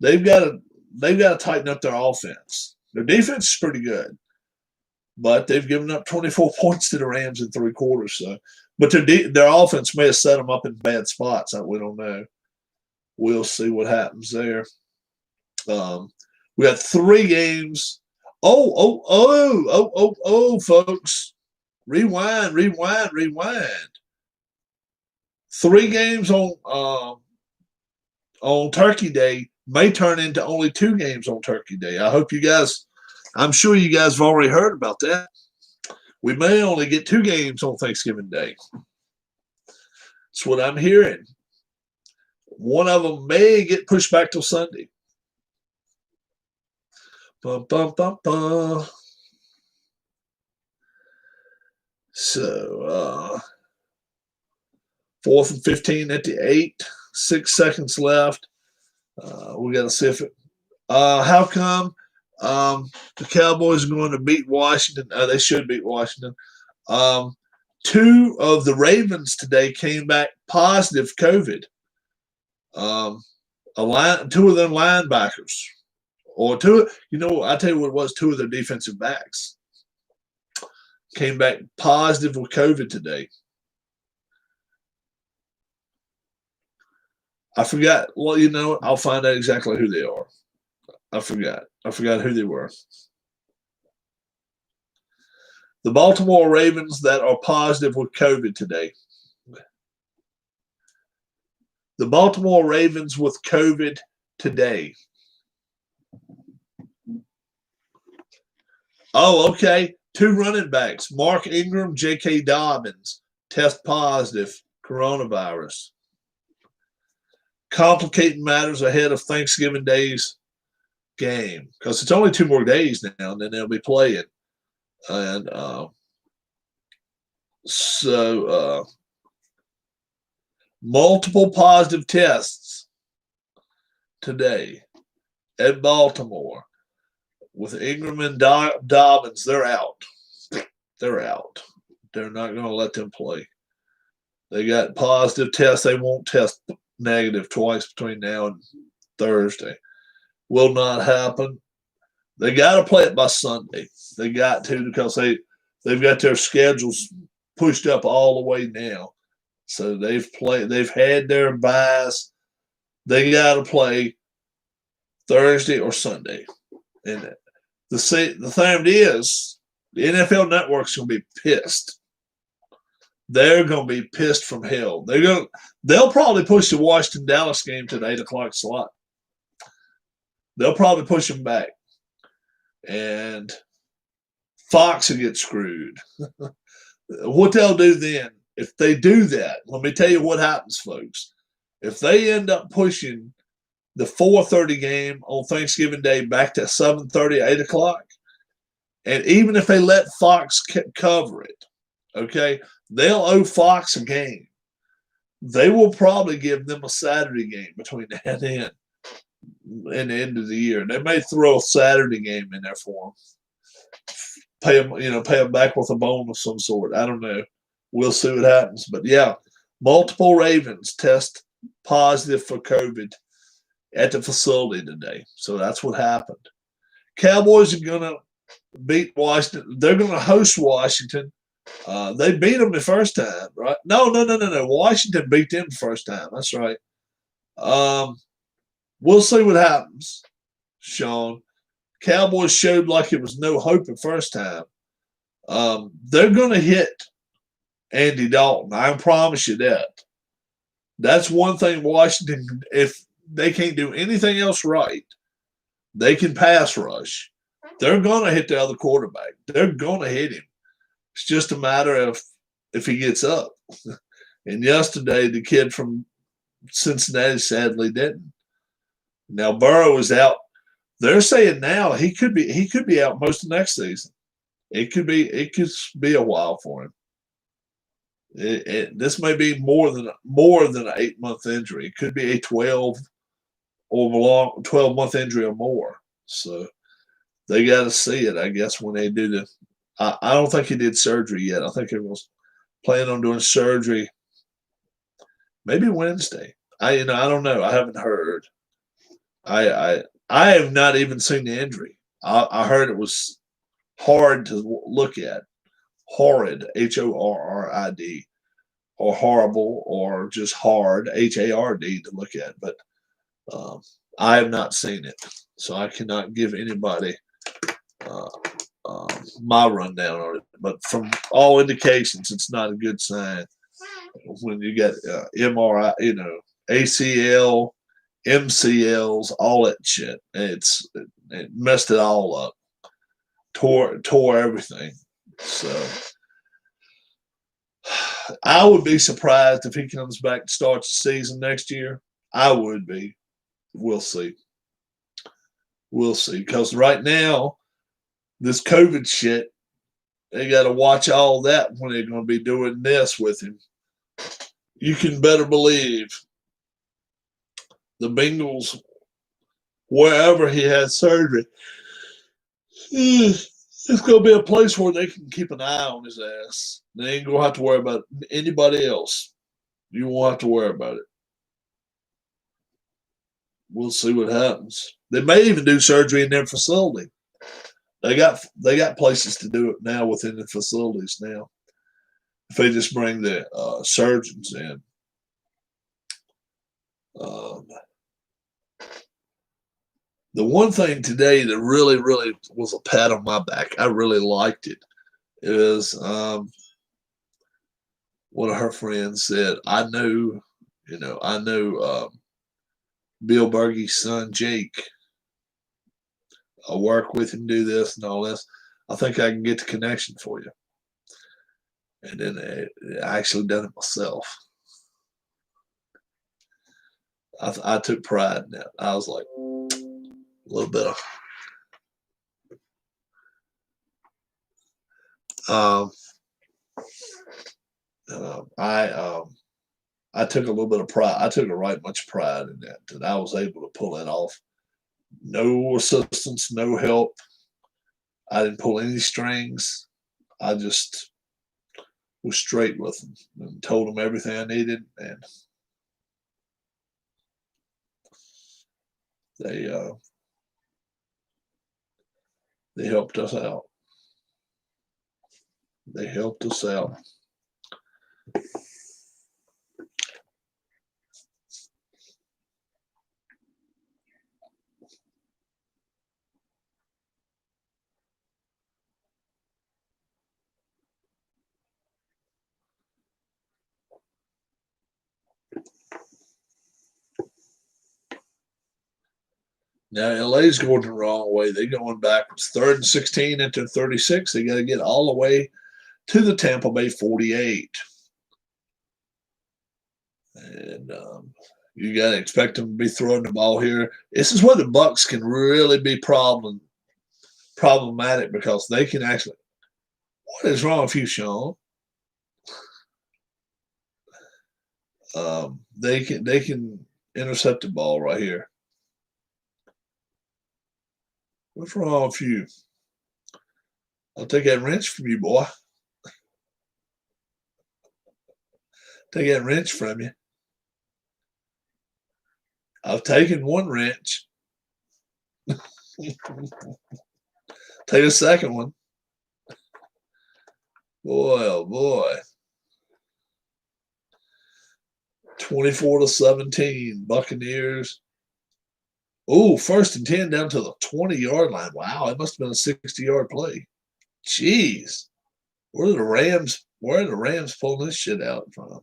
to tighten up their offense. Their defense is pretty good, but they've given up 24 points to the Rams in 3 quarters. So, but their offense may have set them up in bad spots. We don't know. We'll see what happens there. We got 3 games. Folks. Rewind. 3 games on Turkey Day may turn into only 2 games on Turkey Day. I'm sure you guys have already heard about that. We may only get 2 games on Thanksgiving Day. That's what I'm hearing. One of them may get pushed back till Sunday. Bum, bum, bum, bum. So, 4th and 15 at the 8, 6 seconds left. We got to see if it. How come the Cowboys are going to beat Washington? They should beat Washington. 2 of the Ravens today came back positive COVID. 2 of them linebackers. Or 2, I tell you what it was, 2 of their defensive backs came back positive with COVID today. I forgot. Well, I'll find out exactly who they are. I forgot who they were. The Baltimore Ravens that are positive with COVID today. The Baltimore Ravens with COVID today. Oh, okay. 2 running backs, Mark Ingram, J.K. Dobbins, test positive coronavirus. Complicating matters ahead of Thanksgiving Day's game because it's only 2 more days now, and then they'll be playing. And multiple positive tests today at Baltimore with Ingram and Dobbins. They're out. They're out. They're not going to let them play. They got positive tests. They won't test negative twice between now and Thursday. Will not happen. They got to play it by Sunday. They got to because they've got their schedules pushed up all the way now. So they've had their buys. They got to play Thursday or Sunday. And the thing is, the NFL Network's going to be pissed. They're going to be pissed from hell. They'll probably push the Washington Dallas game to the 8 o'clock slot. They'll probably push them back. And Fox will get screwed. What they'll do then, if they do that, let me tell you what happens, folks. If they end up pushing the 4:30 game on Thanksgiving Day back to 7:30, 8 o'clock, and even if they let Fox cover it, okay, they'll owe Fox a game. They will probably give them a Saturday game between now and then and the end of the year. They may throw a Saturday game in there for them. Pay them back with a bone of some sort. I don't know. We'll see what happens. But yeah, multiple Ravens test positive for COVID at the facility today. So that's what happened. Cowboys are going to beat Washington. They're going to host Washington. They beat them the first time, right? No. Washington beat them the first time. That's right. We'll see what happens, Sean. Cowboys showed like it was no hope the first time. They're going to hit Andy Dalton. I promise you that. That's one thing Washington, if they can't do anything else right, they can pass rush. They're going to hit the other quarterback. They're going to hit him. It's just a matter of if he gets up. And yesterday, the kid from Cincinnati sadly didn't. Now Burrow is out. They're saying now he could be out most of next season. It could be a while for him. This may be more than an 8-month injury. It could be a 12-month injury or more. So they got to see it, I guess, when they do the. I don't think he did surgery yet. I think he was planning on doing surgery maybe Wednesday. I don't know. I haven't heard. I have not even seen the injury. I heard it was hard to look at. Horrid, HORRID, or horrible, or just hard, HARD to look at. But I have not seen it, so I cannot give anybody my rundown on it. But from all indications, it's not a good sign when you get MRI, ACL, MCLs, all that shit. It messed it all up, tore everything. So I would be surprised if he comes back and starts the season next year. I would be. We'll see. We'll see. Because right now, this COVID shit, they got to watch all that when they're going to be doing this with him. You can better believe the Bengals, wherever he has surgery, it's going to be a place where they can keep an eye on his ass. They ain't going to have to worry about anybody else. You won't have to worry about it. We'll see what happens. They may even do surgery in their facility. They got places to do it now within the facilities now. If they just bring the surgeons in. The one thing today that really, really was a pat on my back, I really liked it, is one of her friends said, I know Bill Bergey's son, Jake. I work with him, do this and all this. I think I can get the connection for you. And then I actually done it myself. I took pride in that. I was like, a little bit of, I took a little bit of pride. I took a right much pride in that I was able to pull that off. No assistance, no help. I didn't pull any strings. I just was straight with them and told them everything I needed, and they helped us out. They helped us out. Now LA's going the wrong way. They're going backwards. 3rd and 16 into 36. They got to get all the way to the Tampa Bay 48. And you got to expect them to be throwing the ball here. This is where the Bucks can really be problematic, because they can actually. What is wrong with you, Sean? They can intercept the ball right here. What's wrong with you? I'll take that wrench from you, boy. Take that wrench from you. I've taken one wrench. Take a second one. Boy, oh boy. 24-17, Buccaneers. Oh, 1st and 10 down to the 20-yard line. Wow, it must have been a 60-yard play. Jeez. Where are the Rams pulling this shit out from?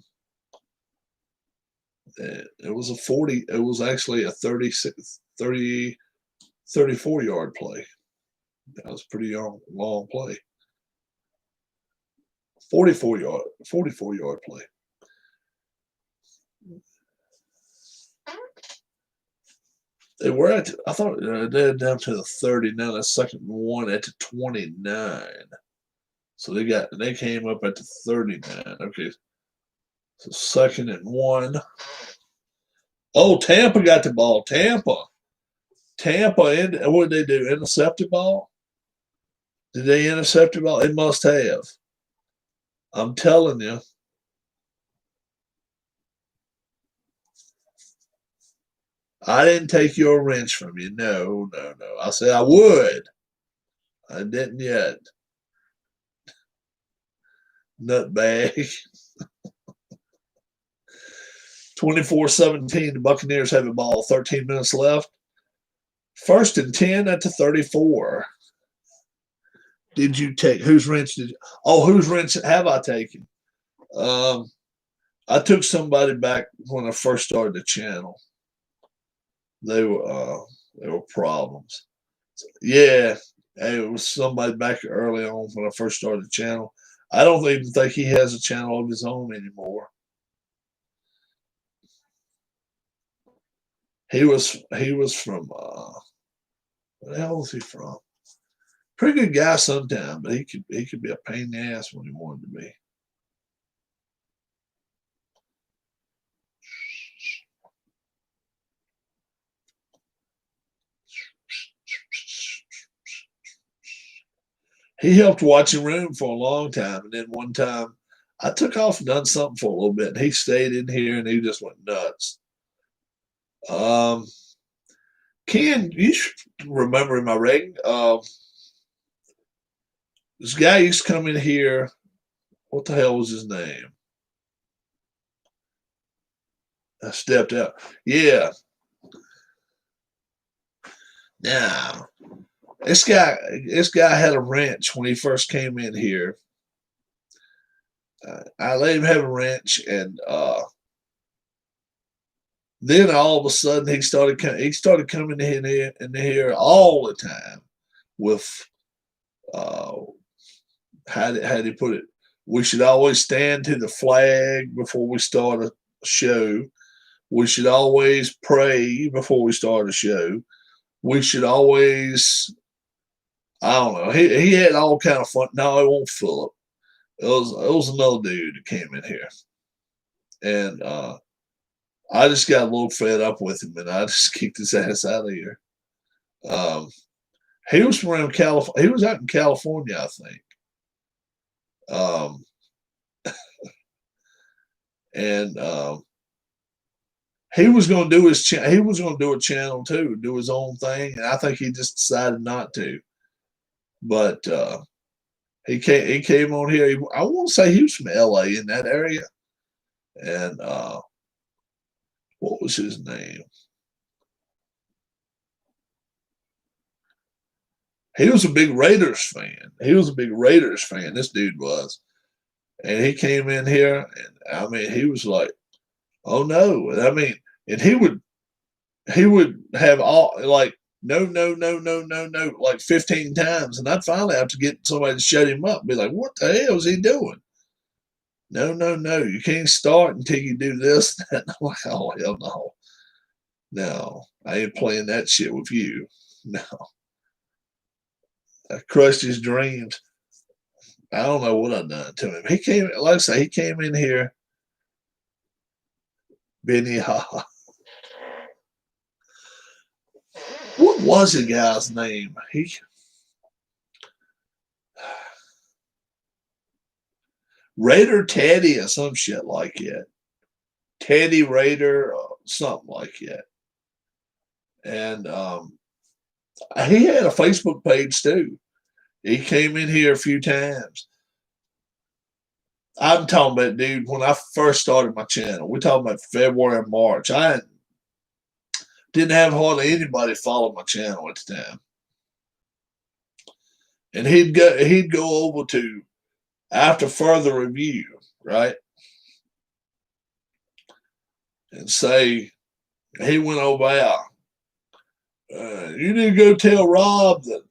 It was a 40, it was actually a 34-yard play. That was a pretty long play. 44-yard play. They were at, I thought they're down to the 30 now. That's 2nd and 1 at the 29. So they came up at the 39. Okay. So 2nd and 1. Oh, Tampa got the ball. Tampa, and what did they do? Intercept the ball? Did they intercept the ball? It must have. I'm telling you. I didn't take your wrench from you. No. I said I would. I didn't yet. Nutbag. 24-17. The Buccaneers have the ball. 13 minutes left. 1st and 10 at the 34. Did you take whose wrench did you? Oh, whose wrench have I taken? I took somebody back when I first started the channel. They were problems. Yeah, it was somebody back early on when I first started the channel. I don't even think he has a channel of his own anymore. He was from where the hell was he from? Pretty good guy sometimes, but he could be a pain in the ass when he wanted to be. He helped watching room for a long time, and then one time I took off and done something for a little bit, and he stayed in here and he just went nuts. Ken, you should remember in my ring. This guy used to come in here. What the hell was his name? I stepped out. Yeah. Now, this guy had a wrench when he first came in here. I let him have a wrench, and then all of a sudden he started coming in here all the time with uh, how do you put it? We should always stand to the flag before we start a show. We should always pray before we start a show. We should always, I don't know. He had all kind of fun. No, it wasn't Philip. It was another dude that came in here, and I just got a little fed up with him, and I just kicked his ass out of here. Um, he was from around California. He was out in California, I think. Um, and he was going to do he was going to do a channel too, do his own thing, and I think he just decided not to. But he came on here. I want to say he was from LA, in that area, and what was his name? He was a big Raiders fan. He was a big Raiders fan. This dude was, and he came in here, and I mean, he was like, "Oh no!" I mean, and he would have all like, "No, no, no, no, no, no," like 15 times, and I'd finally have to get somebody to shut him up. Be like, "What the hell is he doing?" No, no, no, you can't start until you do this. That. I'm like, oh hell no, no, I ain't playing that shit with you. No, I crushed his dreams. I don't know what I done to him. He came, like I say, he came in here, Benny Ha. What was the guy's name? Raider Teddy or some shit like that. Teddy Raider or something like that. And he had a Facebook page too. He came in here a few times. I'm talking about, dude, when I first started my channel, we're talking about February and March. I didn't have hardly anybody follow my channel at the time. And he'd go over to after further review, right? And say he went over out. You need to go tell Rob that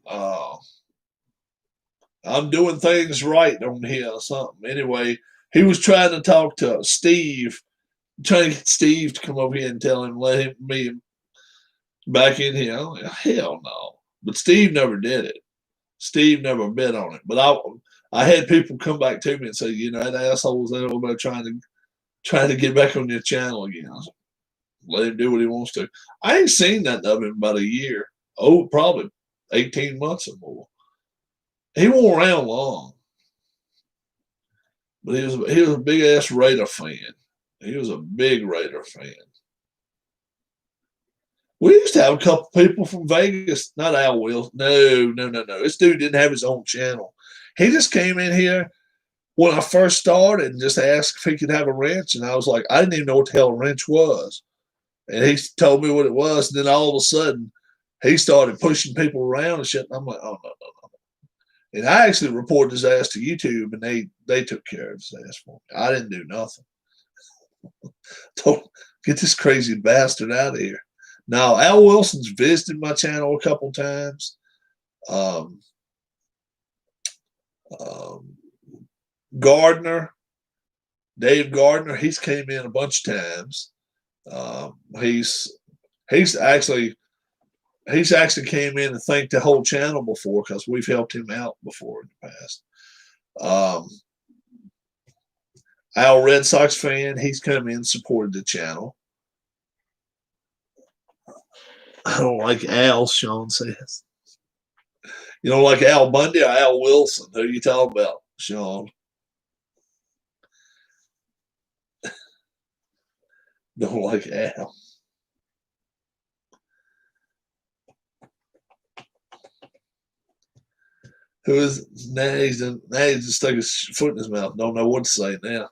I'm doing things right on here or something. Anyway, he was trying to talk to Steve, trying to get Steve to come over here and tell him, me back in here. I'm like, hell no. But Steve never did it. Steve never bid on it. But I had people come back to me and say, that asshole was there over trying to get back on your channel again. I was like, let him do what he wants to. I ain't seen that of him in about a year. Oh, probably 18 months or more. He wasn't around long. But he was a big ass Raider fan. He was a big Raider fan. We used to have a couple people from Vegas, not Al Wills. No, no, no, no. This dude didn't have his own channel. He just came in here when I first started and just asked if he could have a wrench. And I was like, I didn't even know what the hell a wrench was. And he told me what it was. And then all of a sudden, he started pushing people around and shit. And I'm like, oh, no, no, no. And I actually reported his ass to YouTube, and they took care of his ass for me. I didn't do nothing. Told, get this crazy bastard out of here. Now, Al Wilson's visited my channel a couple times. Gardner, Dave Gardner, he's came in a bunch of times. He's actually came in and thanked the whole channel before, because we've helped him out before in the past. Al, Red Sox fan, he's come in and supported the channel. I don't like Al, Sean says. You don't like Al Bundy or Al Wilson? Who are you talking about, Sean? Don't like Al. Who is now? He's just stuck his foot in his mouth. Don't know what to say now.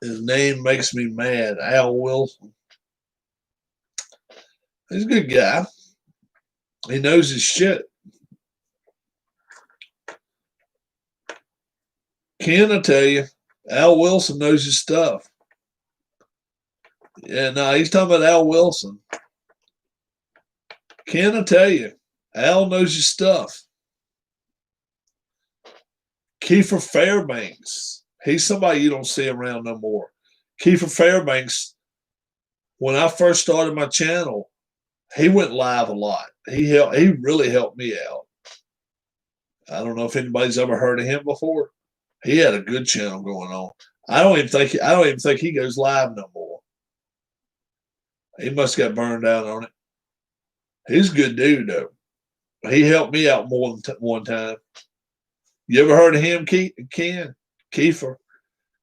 His name makes me mad. Al Wilson. He's a good guy. He knows his shit. Ken, I tell you, Al Wilson knows his stuff. Yeah, no, he's talking about Al Wilson. Can I tell you, Al knows your stuff. Kiefer Fairbanks. He's somebody you don't see around no more. Kiefer Fairbanks, when I first started my channel, he went live a lot. He really helped me out. I don't know if anybody's ever heard of him before. He had a good channel going on. I don't even think he goes live no more. He must have got burned out on it. He's a good dude though. He helped me out more than one time. You ever heard of him, Ken? Kiefer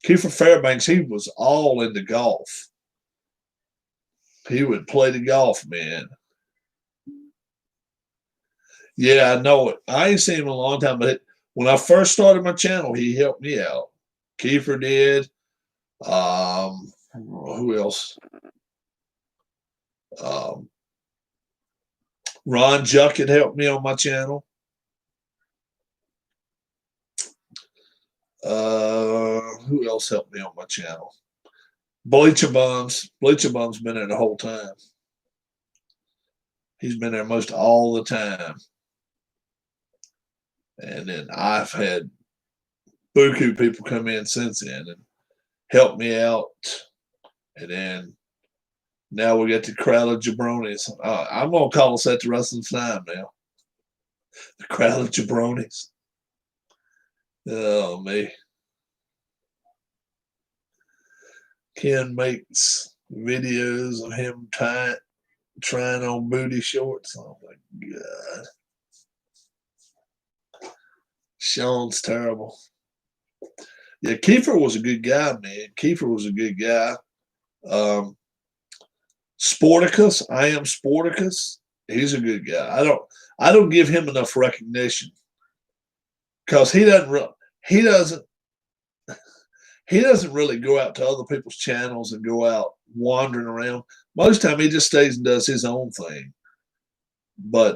Fairbanks. He was all into golf. He would play the golf, man. Yeah, I know it. I ain't seen him in a long time, but when I first started my channel, he helped me out. Kiefer did. Who else? Ron Juckett helped me on my channel. Who else helped me on my channel? Bleacher Bums. Bleacher Bum's been there the whole time. He's been there most all the time. And then I've had buku people come in since then and help me out. And then now we got the crowd of jabronis. I'm going to call us that the rest of the time now. The crowd of jabronis. Oh, me. Ken makes videos of him trying on booty shorts. Oh, my God. Sean's terrible. Yeah, Kiefer was a good guy, man. Kiefer was a good guy. Sporticus, I am Sporticus. He's a good guy. I don't give him enough recognition because he doesn't really go out to other people's channels and go out wandering around. Most time he just stays and does his own thing. But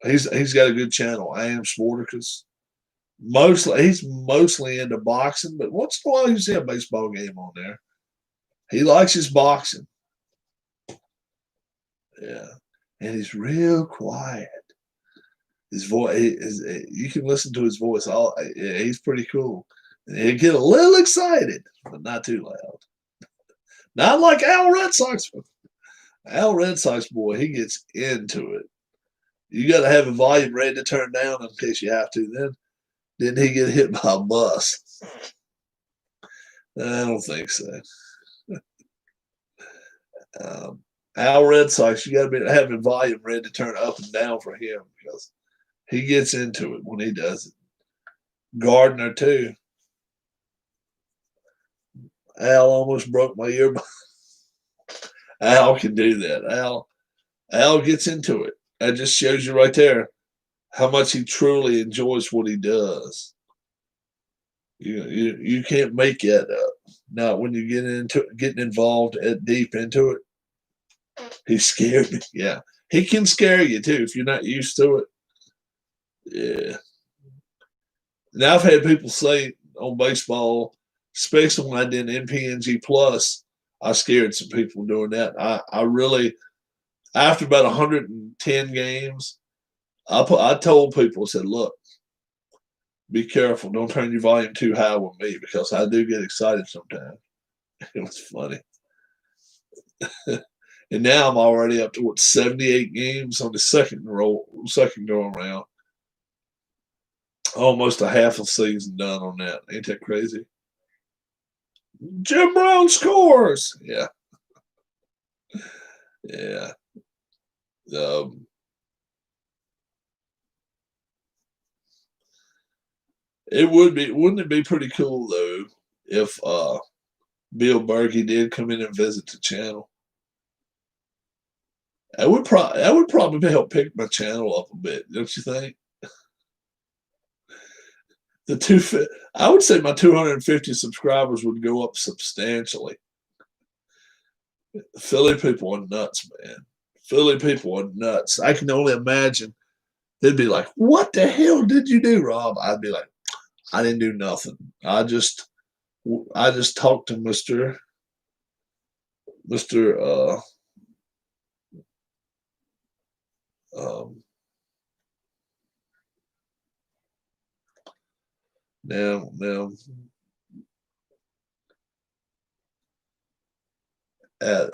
he's got a good channel. I am Sporticus. He's mostly into boxing, but once in a while you see a baseball game on there. He likes his boxing. Yeah. And he's real quiet. His voice, you can listen to his voice. He's pretty cool. And he'll get a little excited, but not too loud. Not like Al Red Sox. Al Red Sox boy, he gets into it. You got to have a volume ready to turn down in case you have to. Then he get hit by a bus. I don't think so. Al Red Sox, you got to be having volume ready to turn up and down for him because he gets into it when he does it. Gardner too. Al almost broke my ear. Al can do that. Al gets into it. That just shows you right there how much he truly enjoys what he does. You can't make that up. Not when you getting involved deep into it. He's scared. Yeah. He can scare you too if you're not used to it. Yeah. Now I've had people say on baseball, especially when I did NPNG Plus, I scared some people doing that. I really, after about 110 games, I told people, I said, look, be careful. Don't turn your volume too high with me because I do get excited sometimes. It was funny. And now I'm already up to 78 games on the second go around. Almost a half a season done on that. Ain't that crazy? Jim Brown scores. Yeah. Yeah. Wouldn't it be pretty cool though if Bill Berkey did come in and visit the channel? That would probably help pick my channel up a bit, don't you think? I would say my 250 subscribers would go up substantially. Philly people are nuts, man. Philly people are nuts. I can only imagine. They'd be like, "What the hell did you do, Rob?" I'd be like, "I didn't do nothing. I just talked to Mr. Mr. Um, now at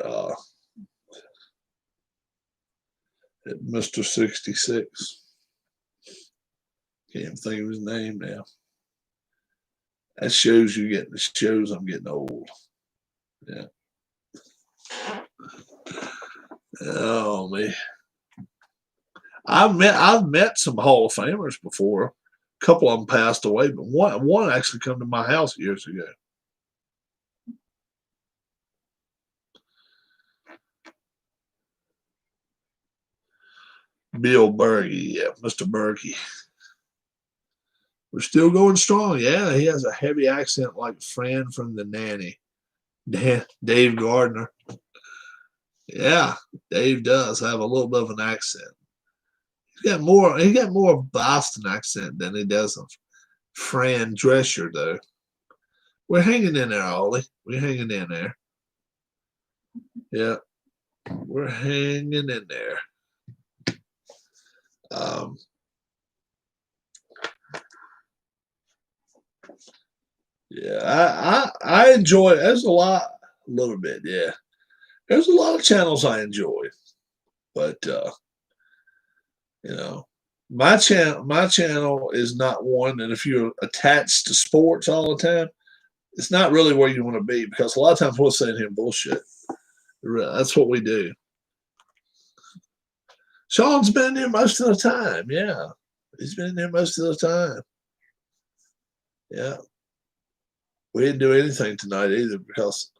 Mr. 66. Can't think of his name now. That shows I'm getting old. Yeah. Oh man. I've met some Hall of Famers before. A couple of them passed away, but one actually come to my house years ago. Bill Berge, yeah, Mr. Berge. We're still going strong. Yeah, he has a heavy accent like Fran from The Nanny. Dave Gardner. Yeah, Dave does have a little bit of an accent. He got more Boston accent than he does of Fran Drescher, though. We're hanging in there, Ollie. We're hanging in there. Yeah, we're hanging in there. Um, yeah, I enjoy. There's a little bit. Yeah, there's a lot of channels I enjoy, but you know, my channel is not one that if you're attached to sports all the time, it's not really where you want to be because a lot of times we'll sit here and bullshit. That's what we do. Sean's been there most of the time. Yeah, he's been there most of the time. Yeah, we didn't do anything tonight either because,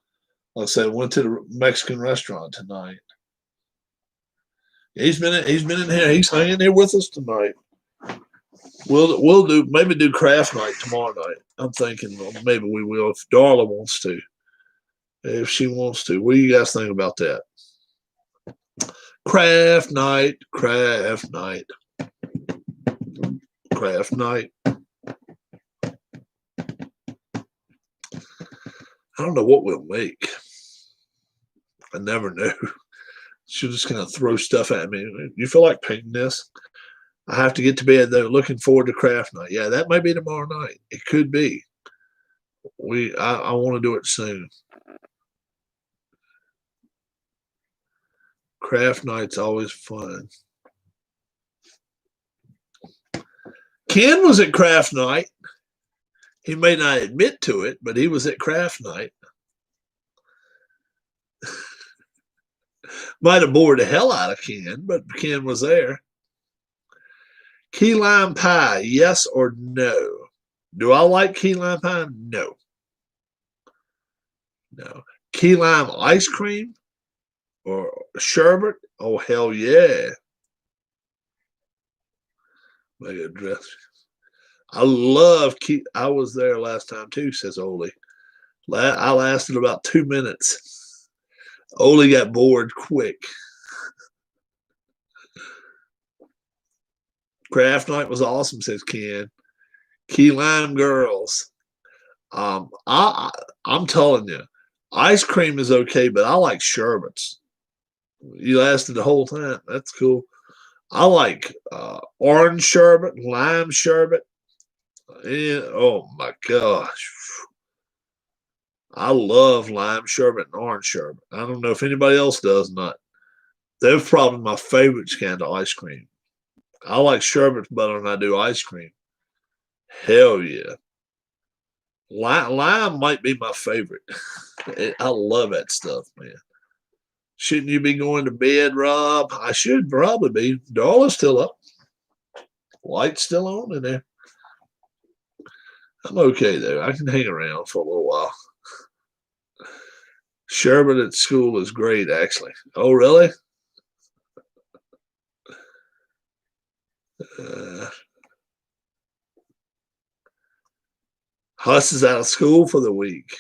like I said, went to the Mexican restaurant tonight. He's been in here. He's hanging here with us tonight. We'll maybe do craft night tomorrow night. I'm thinking maybe we will if Darla wants to. If she wants to. What do you guys think about that? Craft night, craft night, craft night. I don't know what we'll make. I never know. She'll just kind of throw stuff at me. You feel like painting this? I have to get to bed though. Looking forward to craft night. Yeah, that may be tomorrow night. It could be. I want to do it soon. Craft night's always fun. Ken was at craft night. He may not admit to it, but he was at craft night. Might have bored the hell out of Ken, but Ken was there. Key lime pie, yes or no? Do I like key lime pie? No. No. Key lime ice cream or sherbet? Oh, hell yeah. Make a dress. I love key. I was there last time too, says Ole. I lasted about 2 minutes. Ole got bored quick. Craft night was awesome, says Ken. Key lime girls. I'm telling you, ice cream is okay, but I like sherbets. You lasted the whole time. That's cool. I like orange sherbet, lime sherbet. And, oh my gosh. I love lime sherbet and orange sherbet. I don't know if anybody else does not. They're probably my favorite kind of ice cream. I like sherbet better than I do ice cream. Hell yeah. Lime might be my favorite. I love that stuff, man. Shouldn't you be going to bed, Rob? I should probably be. Darla's still up. Light's still on in there. I'm okay though. I can hang around for a little while. Sherbet at school is great, actually. Oh, really? Uh, Huss is out of school for the week.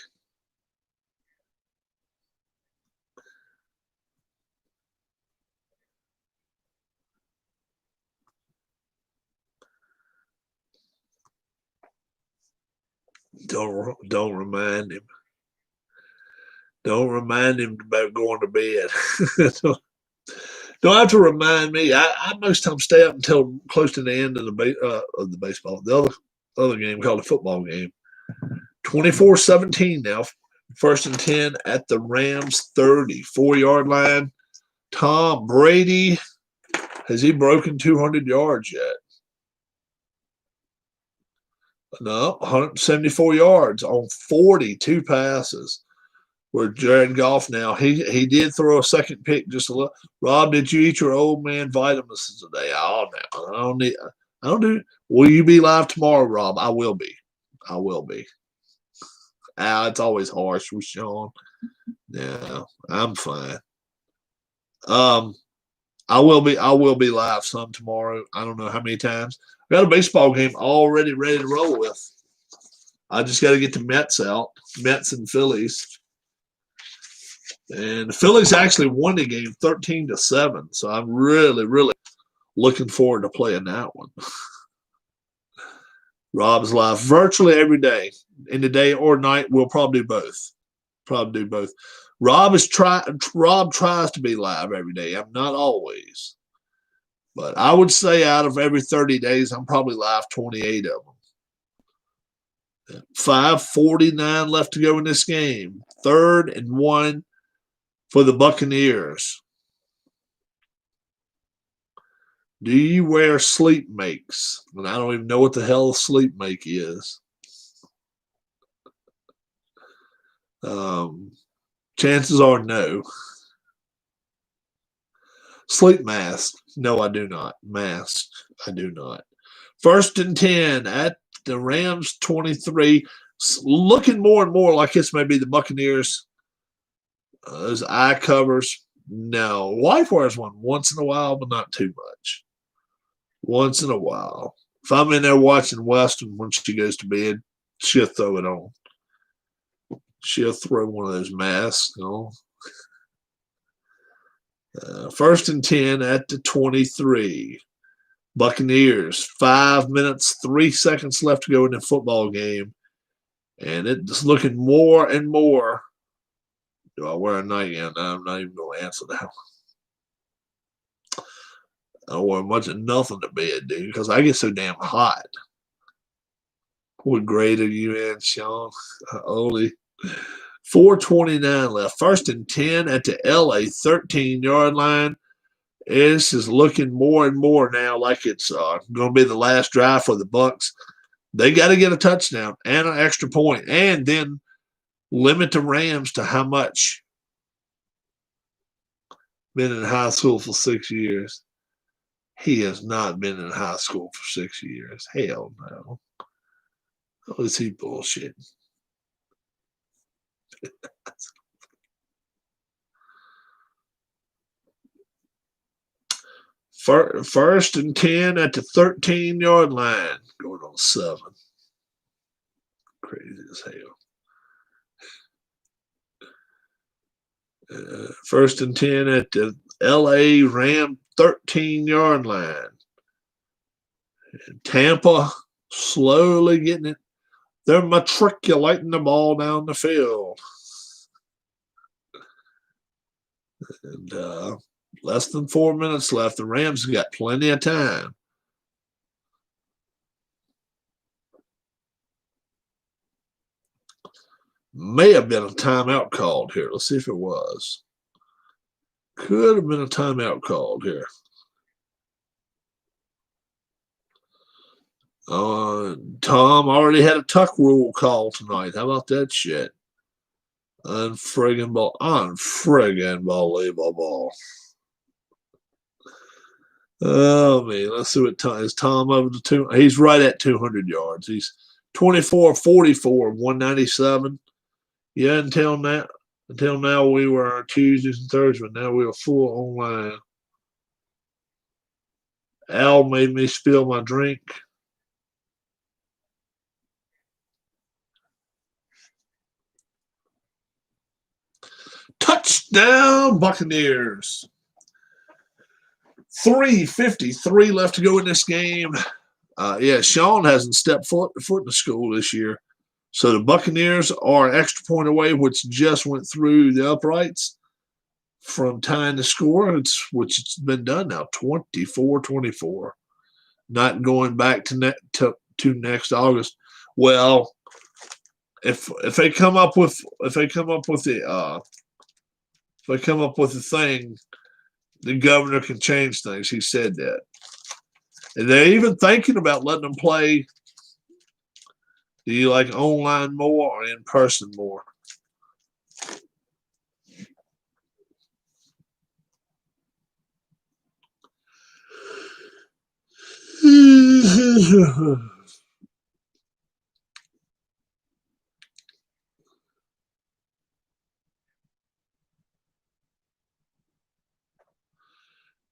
Don't remind him. Don't remind him about going to bed. Don't have to remind me. I most times stay up until close to the end of the baseball, the other game called the football game. 24-17 now. First and 10 at the Rams 34-yard line. Tom Brady, has he broken 200 yards yet? No, 174 yards on 42 passes. Where Jared Goff now, he did throw a second pick just a little. Rob, did you eat your old man vitamins today? Oh, no, I don't do. Will you be live tomorrow, Rob? I will be. I will be. It's always harsh with Sean. Yeah, I'm fine. I will be live some tomorrow. I don't know how many times. I got a baseball game already ready to roll with. I just got to get the Mets out, Mets and Phillies. And the Phillies actually won the game 13-7. So I'm really, really looking forward to playing that one. Rob's live virtually every day. In the day or night, we'll probably do both. Rob tries to be live every day. I'm not always. But I would say out of every 30 days, I'm probably live 28 of them. 5:49 left to go in this game. 3rd and 1 for the Buccaneers. Do you wear sleep makes? And I don't even know what the hell a sleep make is. Chances are no. Sleep mask. No, I do not. Mask. I do not. 1st and 10 at the Rams 23. Looking more and more like this may be the Buccaneers. Those eye covers. No. Wife wears one once in a while, but not too much. Once in a while. If I'm in there watching Western when she goes to bed, she'll throw it on. She'll throw one of those masks on. 1st and 10 at the 23. Buccaneers, 5 minutes, 3 seconds left to go in the football game. And it's looking more and more. Do I wear a nightgown? I'm not even going to answer that one. I don't wear much of nothing to bed, dude, because I get so damn hot. What grade are you in, Sean? Only 4:29 left. 1st and 10 at the LA 13-yard line. This is looking more and more now like it's going to be the last drive for the Bucs. They got to get a touchdown and an extra point, and then limit the Rams to how much. Been in high school for 6 years. He has not been in high school for 6 years. Hell no. How is he bullshitting? 1st and 10 at the 13-yard line. Going on 7. Crazy as hell. 1st and 10 at the LA Ram 13-yard line. And Tampa slowly getting it. They're matriculating the ball down the field. And less than 4 minutes left. The Rams got plenty of time. May have been a timeout called here. Let's see if it was. Could have been a timeout called here. Tom already had a tuck rule call tonight. How about that shit? Unfriggin' believable. Oh, man. Let's see what time is. Tom over to 2. He's right at 200 yards. He's 24-44, 197. Yeah, until now we were Tuesdays and Thursdays, but now we are full online. Al made me spill my drink. Touchdown, Buccaneers. 3:53 left to go in this game. Yeah, Sean hasn't stepped foot in the school this year. So the Buccaneers are an extra point away, which just went through the uprights from tying the score, which it's been done now, 24-24. Not going back to next August. Well, if they come up with the thing, the governor can change things. He said that, and they're even thinking about letting them play. Do you like online more or in person more?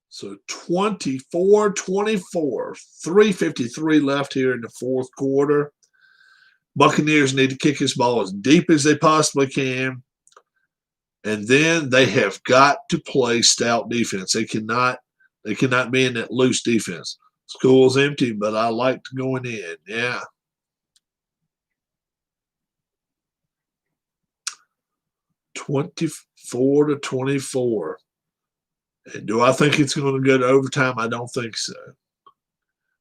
So 24-24, 3:53 left here in the fourth quarter. Buccaneers need to kick this ball as deep as they possibly can. And then they have got to play stout defense. They cannot be in that loose defense. School's empty, but I liked going in. Yeah. 24-24. And do I think it's going to go to overtime? I don't think so.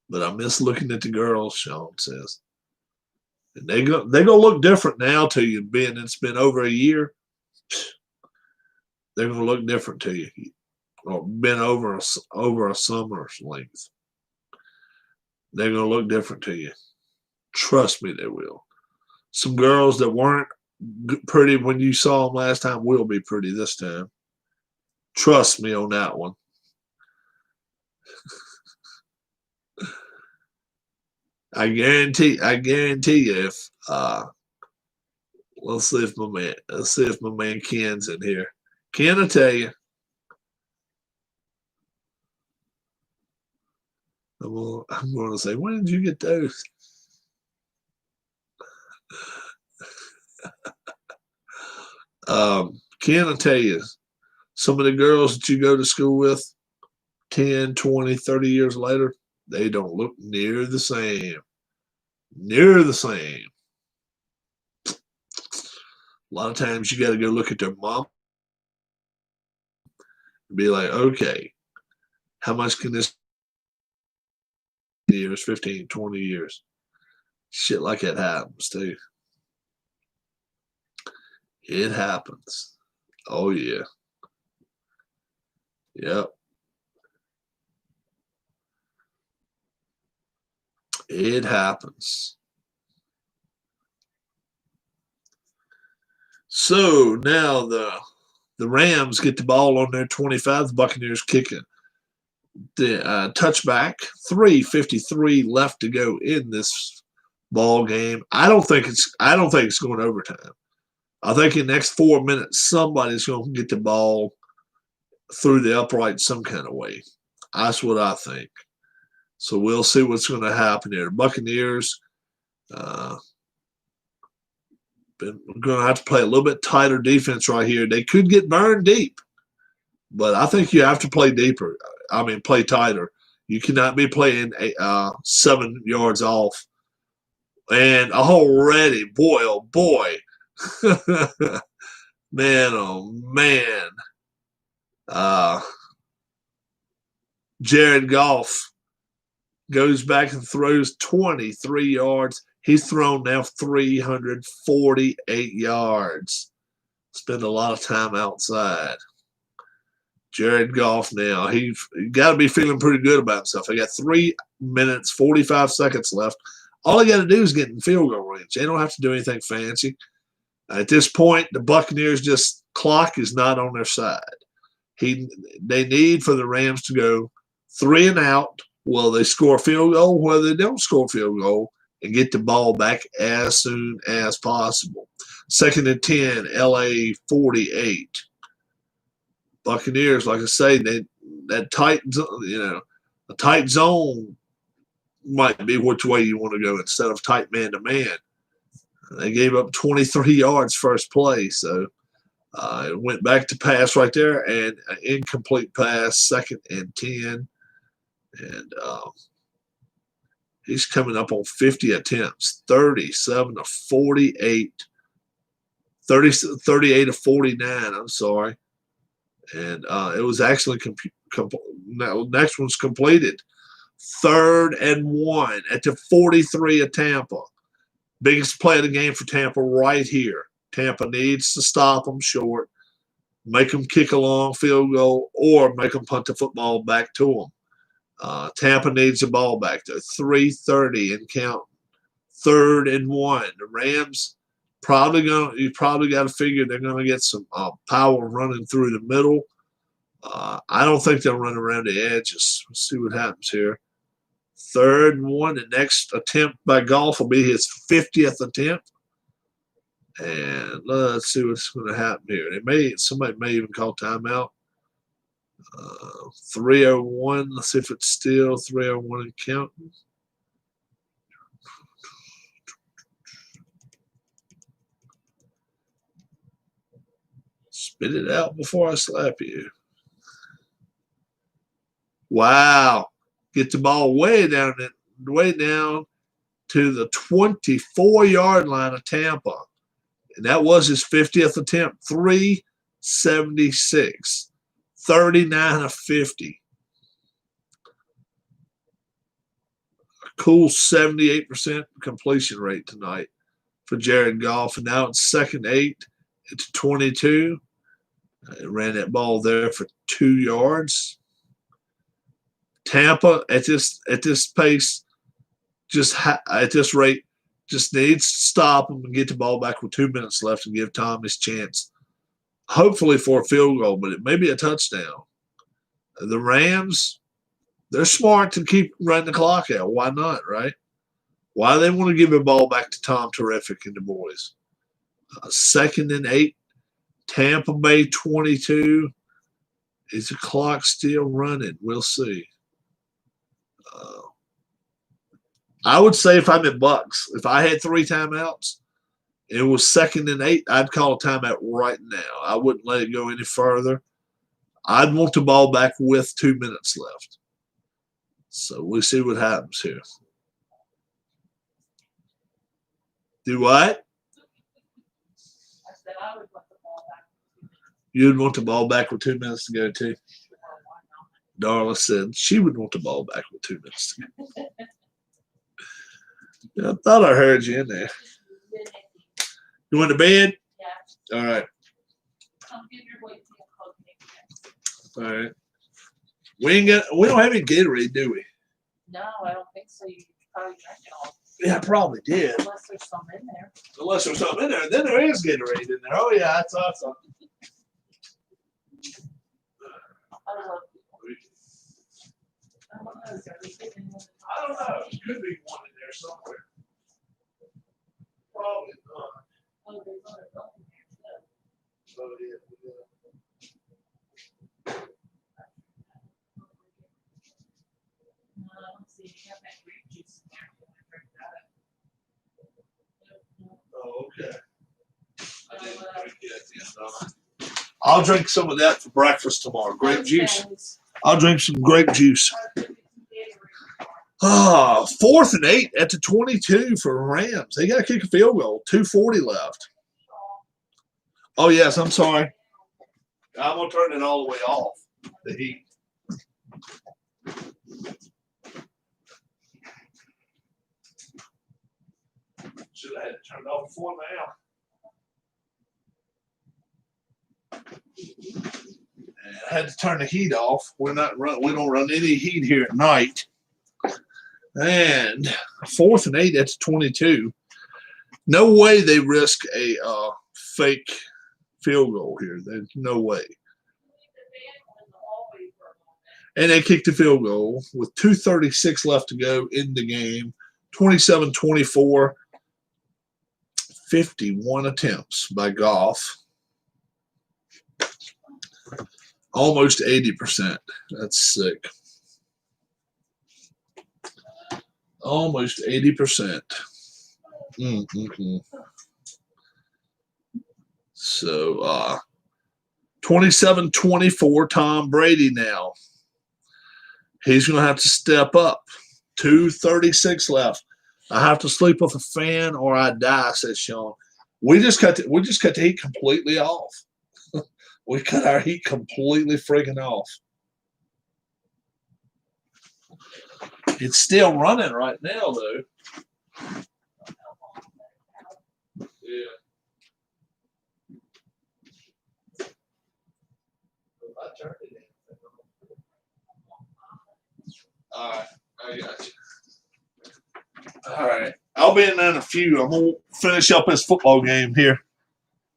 But I miss looking at the girls, Sean says. And they're going to look different now to you, being it's been over a year. They're going to look different to you. Or been over a summer's length. They're going to look different to you. Trust me, they will. Some girls that weren't pretty when you saw them last time will be pretty this time. Trust me on that one. I guarantee you if let's see if my man Ken's in here. Ken, I tell you. I'm going to say, when did you get those? Ken, I tell you, some of the girls that you go to school with 10, 20, 30 years later, they don't look near the same. Near the same. A lot of times you got to go look at their mom and be like, okay, how much can this years, 15, 20 years? Shit like that happens too. It happens. Oh, yeah. Yep. It happens. So now the Rams get the ball on their 25. The Buccaneers kick it. The touchback. 3:53 left to go in this ball game. I don't think it's going overtime. I think in the next 4 minutes somebody's going to get the ball through the upright some kind of way. That's what I think. So we'll see what's going to happen here. The Buccaneers going to have to play a little bit tighter defense right here. They could get burned deep, but I think you have to play deeper. I mean, play tighter. You cannot be playing 7 yards off. And already, boy, oh boy, man, oh man, Jared Goff goes back and throws 23 yards. He's thrown now 348 yards. Spend a lot of time outside. Jared Goff now, he's got to be feeling pretty good about himself. They got 3 minutes, 45 seconds left. All they got to do is get in field goal range. They don't have to do anything fancy. At this point, the Buccaneers clock is not on their side. They need for the Rams to go 3 and out. Well, they score a field goal, whether they don't score a field goal, and get the ball back as soon as possible. 2nd and 10, LA 48. Buccaneers, like I say, that tight, a tight zone might be which way you want to go instead of tight man-to-man. They gave up 23 yards first play, so it went back to pass right there, and an incomplete pass, 2nd and 10. He's coming up on 50 attempts, 37 to 48, 38 to 49. I'm sorry. And it was actually next one's completed. 3rd and 1 at the 43 of Tampa. Biggest play of the game for Tampa right here. Tampa needs to stop them short, make them kick a long field goal, or make them punt the football back to them. Tampa needs the ball back there. 3:30 and counting. 3rd and 1. The Rams you probably got to figure they're going to get some power running through the middle. I don't think they'll run around the edges. Let's see what happens here. 3rd and 1. The next attempt by Goff will be his 50th attempt. And let's see what's going to happen here. Somebody may even call timeout. 3:01. Let's see if it's still 3:01 and counting. Spit it out before I slap you. Wow. Get the ball way down to the 24-yard line of Tampa. And that was his 50th attempt. 376. 39 of 50. A cool 78% completion rate tonight for Jared Goff. And now it's 2nd and 8. It's 22. Ran that ball there for 2 yards. Tampa at this pace, at this rate, just needs to stop them and get the ball back with 2 minutes left and give Tom his chance, hopefully for a field goal, but it may be a touchdown. The Rams, they're smart to keep running the clock out. Why not, right? Why do they want to give the ball back to Tom Terrific and the boys? 2nd and 8, Tampa Bay 22. Is the clock still running? We'll see. I would say if I'm in Bucks, if I had 3 timeouts, it was 2nd and 8, I'd call a timeout right now. I wouldn't let it go any further. I'd want the ball back with 2 minutes left. So we'll see what happens here. Do what? I said I would want the ball back. You'd want the ball back with 2 minutes to go, too. Darla said she would want the ball back with 2 minutes to go. Yeah, I thought I heard you in there. You went to bed? Yeah. All right. Come give your weight to All right. We don't have any Gatorade, do we? No, I don't think so. You probably drank it all. Yeah, I probably did. Unless there's some in there. Unless there's something in there. Then there is Gatorade in there. Oh, yeah, I thought something. I love people. I don't know. Is there anything in there? I don't know. There could be one in there somewhere. Probably not. Oh, there's other stuff in there, too. Oh, yeah. No, I don't see. You have that grape juice in there. You want to drink that? Oh, okay. I didn't drink it yet. I'll drink some of that for breakfast tomorrow. Grape juice. I'll drink some grape juice. 4th and 8 at the 22 for Rams. They got to kick a field goal. 2:40 left. Oh, yes. I'm sorry. I'm going to turn it all the way off. The heat. Should have had it turned off before now. And I had to turn the heat off. We don't run any heat here at night. And 4th and 8, that's 22. No way they risk a fake field goal here. There's no way. And they kicked the field goal with 2:36 left to go in the game. 27-24. 51 attempts by Goff. Almost 80%. That's sick. Almost 80%. So 27-24, Tom Brady now. He's going to have to step up. 2:36 left. I have to sleep with a fan or I die, says Sean. We just cut the heat completely off. We cut our heat completely freaking off. It's still running right now, though. Yeah. I turned it in. All right, I got you. All right, I'll be in there in a few. I'm gonna finish up this football game here.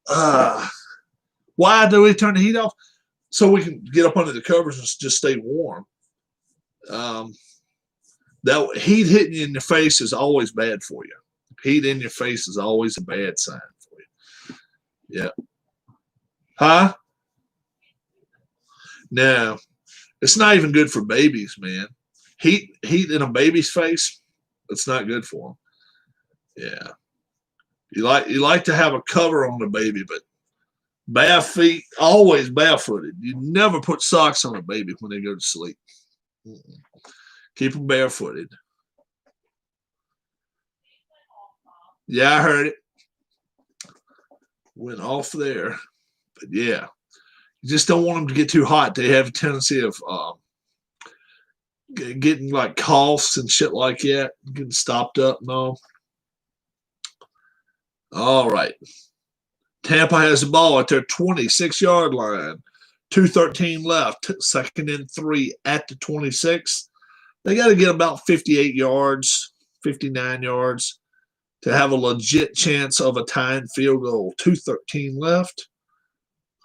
Why do we turn the heat off? So we can get up under the covers and just stay warm. That heat hitting you in the face is always bad for you. Heat in your face is always a bad sign for you. Yeah. Huh? No, it's not even good for babies, man. Heat in a baby's face, it's not good for them. Yeah. You like to have a cover on the baby, but bare feet, always barefooted. You never put socks on a baby when they go to sleep. Keep them barefooted. Yeah, I heard it. Went off there. But yeah, you just don't want them to get too hot. They have a tendency of getting like coughs and shit like that, getting stopped up and all. All right. Tampa has the ball at their 26-yard line. 2:13 left. Second and 3 at the 26. They got to get about 58 yards, 59 yards to have a legit chance of a tying field goal. 2:13 left.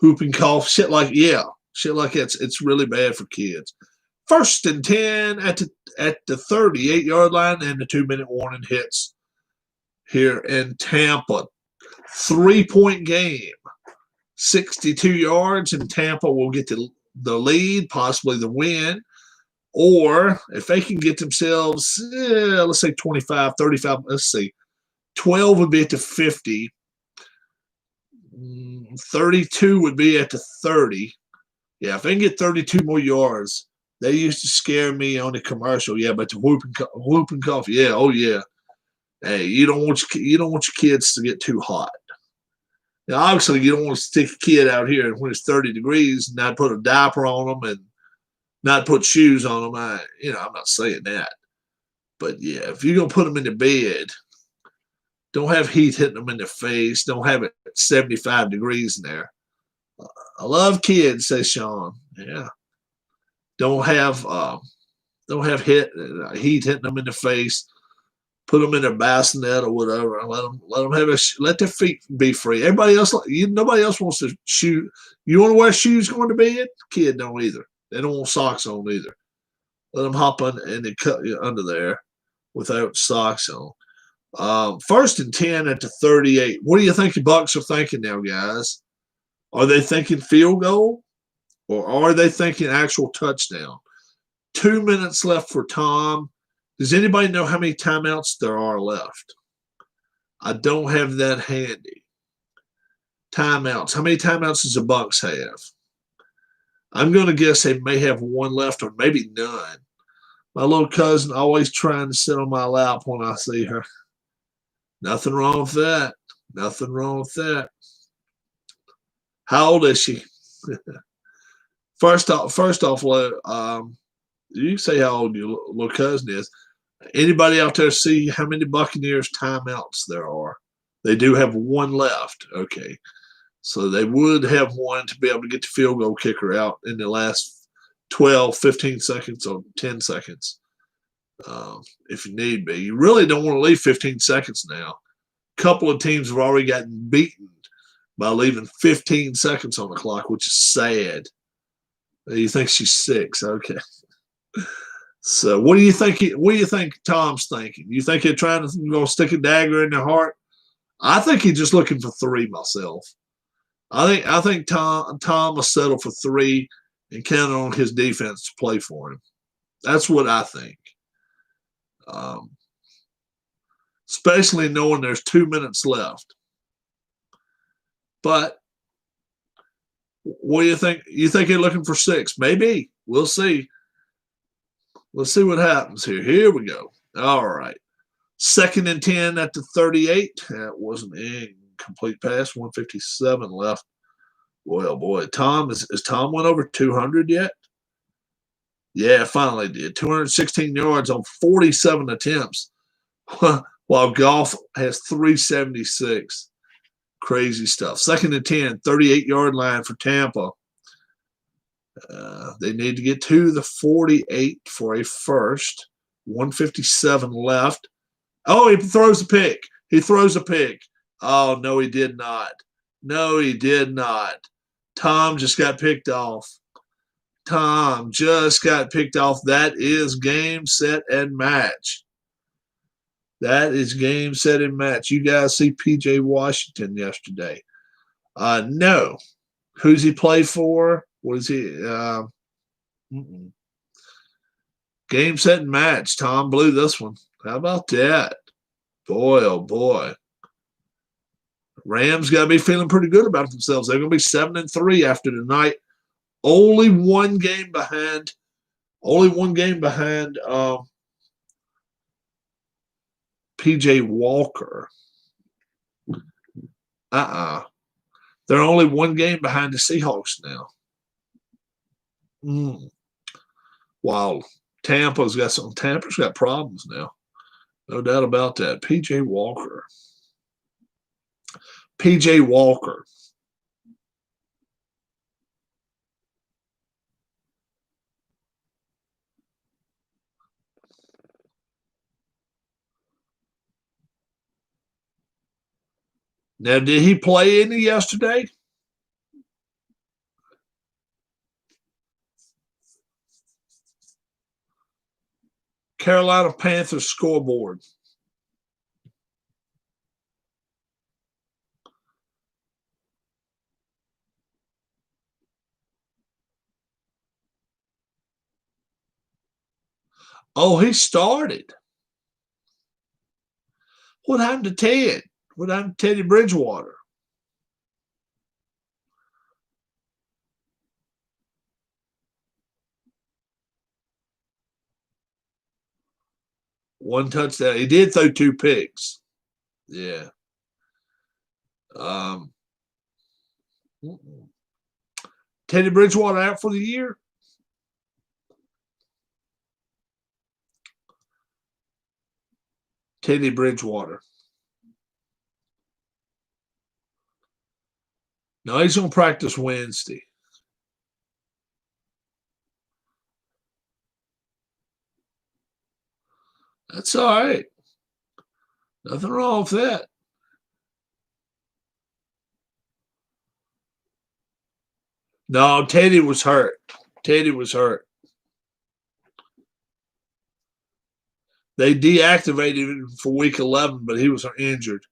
Whooping cough, shit like it's really bad for kids. First and 10 at the 38-yard line, and the 2-minute warning hits here in Tampa. 3-point game. 62 yards, and Tampa will get the lead, possibly the win. Or if they can get themselves, let's say 25, 35, let's see, 12 would be at the 50. 32 would be at the 30. Yeah, if they can get 32 more yards, they used to scare me on the commercial. Yeah, but the whooping cough, yeah, oh yeah. Hey, you don't want your kids to get too hot. Now, obviously, you don't want to stick a kid out here when it's 30 degrees and not put a diaper on them and not put shoes on them. I'm not saying that. But yeah, if you're going to put them in the bed, don't have heat hitting them in the face. Don't have it at 75 degrees in there. I love kids, says Sean. Yeah. Don't have heat hitting them in the face. Put them in their bassinet or whatever, and let them let their feet be free. Everybody else, nobody else wants to shoot. You want to wear shoes going to bed? Kid don't either. They don't want socks on either. Let them hop on and they cut you under there without socks on. First and 10 at the 38. What do you think the Bucs are thinking now, guys? Are they thinking field goal, or are they thinking actual touchdown? 2 minutes left for Tom. Does anybody know how many timeouts there are left? I don't have that handy. Timeouts. How many timeouts does the Bucs have? I'm going to guess they may have one left or maybe none. My little cousin always trying to sit on my lap when I see her. Nothing wrong with that. Nothing wrong with that. How old is she? First off, you can say how old your little cousin is. Anybody out there see how many Buccaneers timeouts there are? They do have one left. Okay. So they would have one to be able to get the field goal kicker out in the last 12, 15 seconds or 10 seconds if you need be. You really don't want to leave 15 seconds now. A couple of teams have already gotten beaten by leaving 15 seconds on the clock, which is sad. You think she's 6. Okay. So what do you think? What do you think Tom's thinking? You think he's trying to go stick a dagger in their heart? I think he's just looking for 3 myself. I think Tom will settle for 3 and count on his defense to play for him. That's what I think. Especially knowing there's 2 minutes left. But what do you think? You think they're looking for 6? Maybe. We'll see. Let's see what happens here. Here we go. All right. 2nd and 10 at the 38. That was an incomplete pass. 157 left. Boy, oh boy. Tom, is Tom went over 200 yet? Yeah, finally did. 216 yards on 47 attempts, while Goff has 376. Crazy stuff. 2nd and 10, 38-yard line for Tampa. They need to get to the 48 for a first. 157 left. Oh, he throws a pick. He throws a pick. Oh, no, he did not. No, he did not. Tom just got picked off. Tom just got picked off. That is game, set, and match. That is game, set, and match. You guys see P.J. Washington yesterday. No. Who's he play for? What is he? Game, set, and match. Tom blew this one. How about that? Boy, oh boy. Rams got to be feeling pretty good about themselves. They're going to be 7-3 after tonight. Only one game behind. P.J. Walker. They're only one game behind the Seahawks now. Wow. Tampa's got problems now. No doubt about that. P.J. Walker. P.J. Walker. Now, did he play any yesterday? Carolina Panthers scoreboard. Oh, he started. What happened to Ted? What happened to Teddy Bridgewater? One touchdown. He did throw 2 picks. Yeah. Teddy Bridgewater out for the year? Teddy Bridgewater. No, he's going to practice Wednesday. That's all right. Nothing wrong with that. No, Teddy was hurt. Teddy was hurt. They deactivated him for week 11, but he was injured.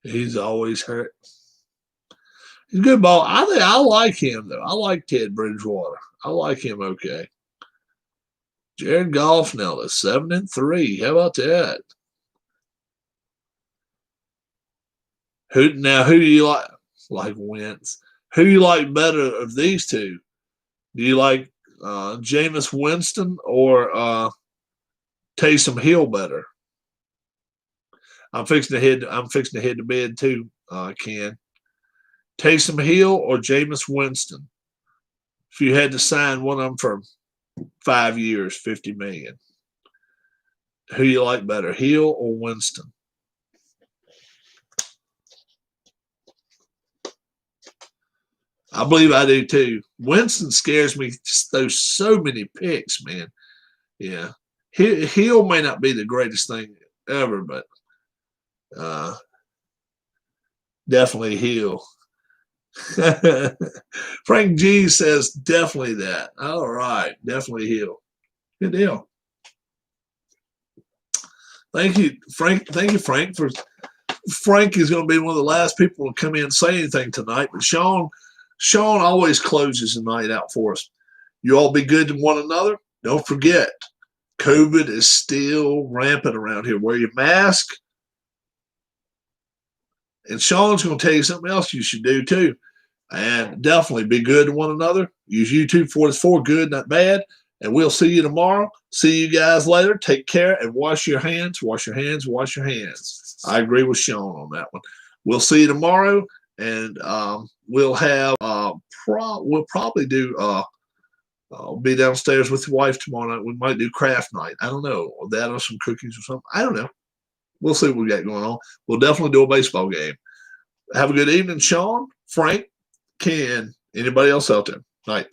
He's always hurt. He's a good ball. I like him, though. I like Ted Bridgewater. I like him okay. Jared Goff now is 7-3. How about that? Who do you like? Like Wentz. Who do you like better of these two? Do you like Jameis Winston or Taysom Hill better? I'm fixing to head to bed too, Ken. Taysom Hill or Jameis Winston? If you had to sign one of them for 5 years, $50 million, who you like better, Hill or Winston? I believe I do too. Winston scares me. Just those so many picks, man. Yeah, Hill may not be the greatest thing ever, but definitely Hill. Frank G says definitely that. All right, definitely Hill. Good deal. Thank you, Frank. Thank you, Frank. Frank is going to be one of the last people to come in and say anything tonight. But Sean always closes the night out for us. You all be good to one another. Don't forget, COVID is still rampant around here. Wear your mask. And Sean's going to tell you something else you should do too. And definitely be good to one another. Use YouTube for what it's for, good, not bad. And we'll see you tomorrow. See you guys later. Take care and wash your hands. Wash your hands. Wash your hands. I agree with Sean on that one. We'll see you tomorrow, and we'll have we'll probably do I'll be downstairs with your wife tomorrow night. We might do craft night. I don't know, or that or some cookies or something. I don't know. We'll see what we got going on. We'll definitely do a baseball game. Have a good evening, Sean, Frank, Ken, anybody else out there. Night.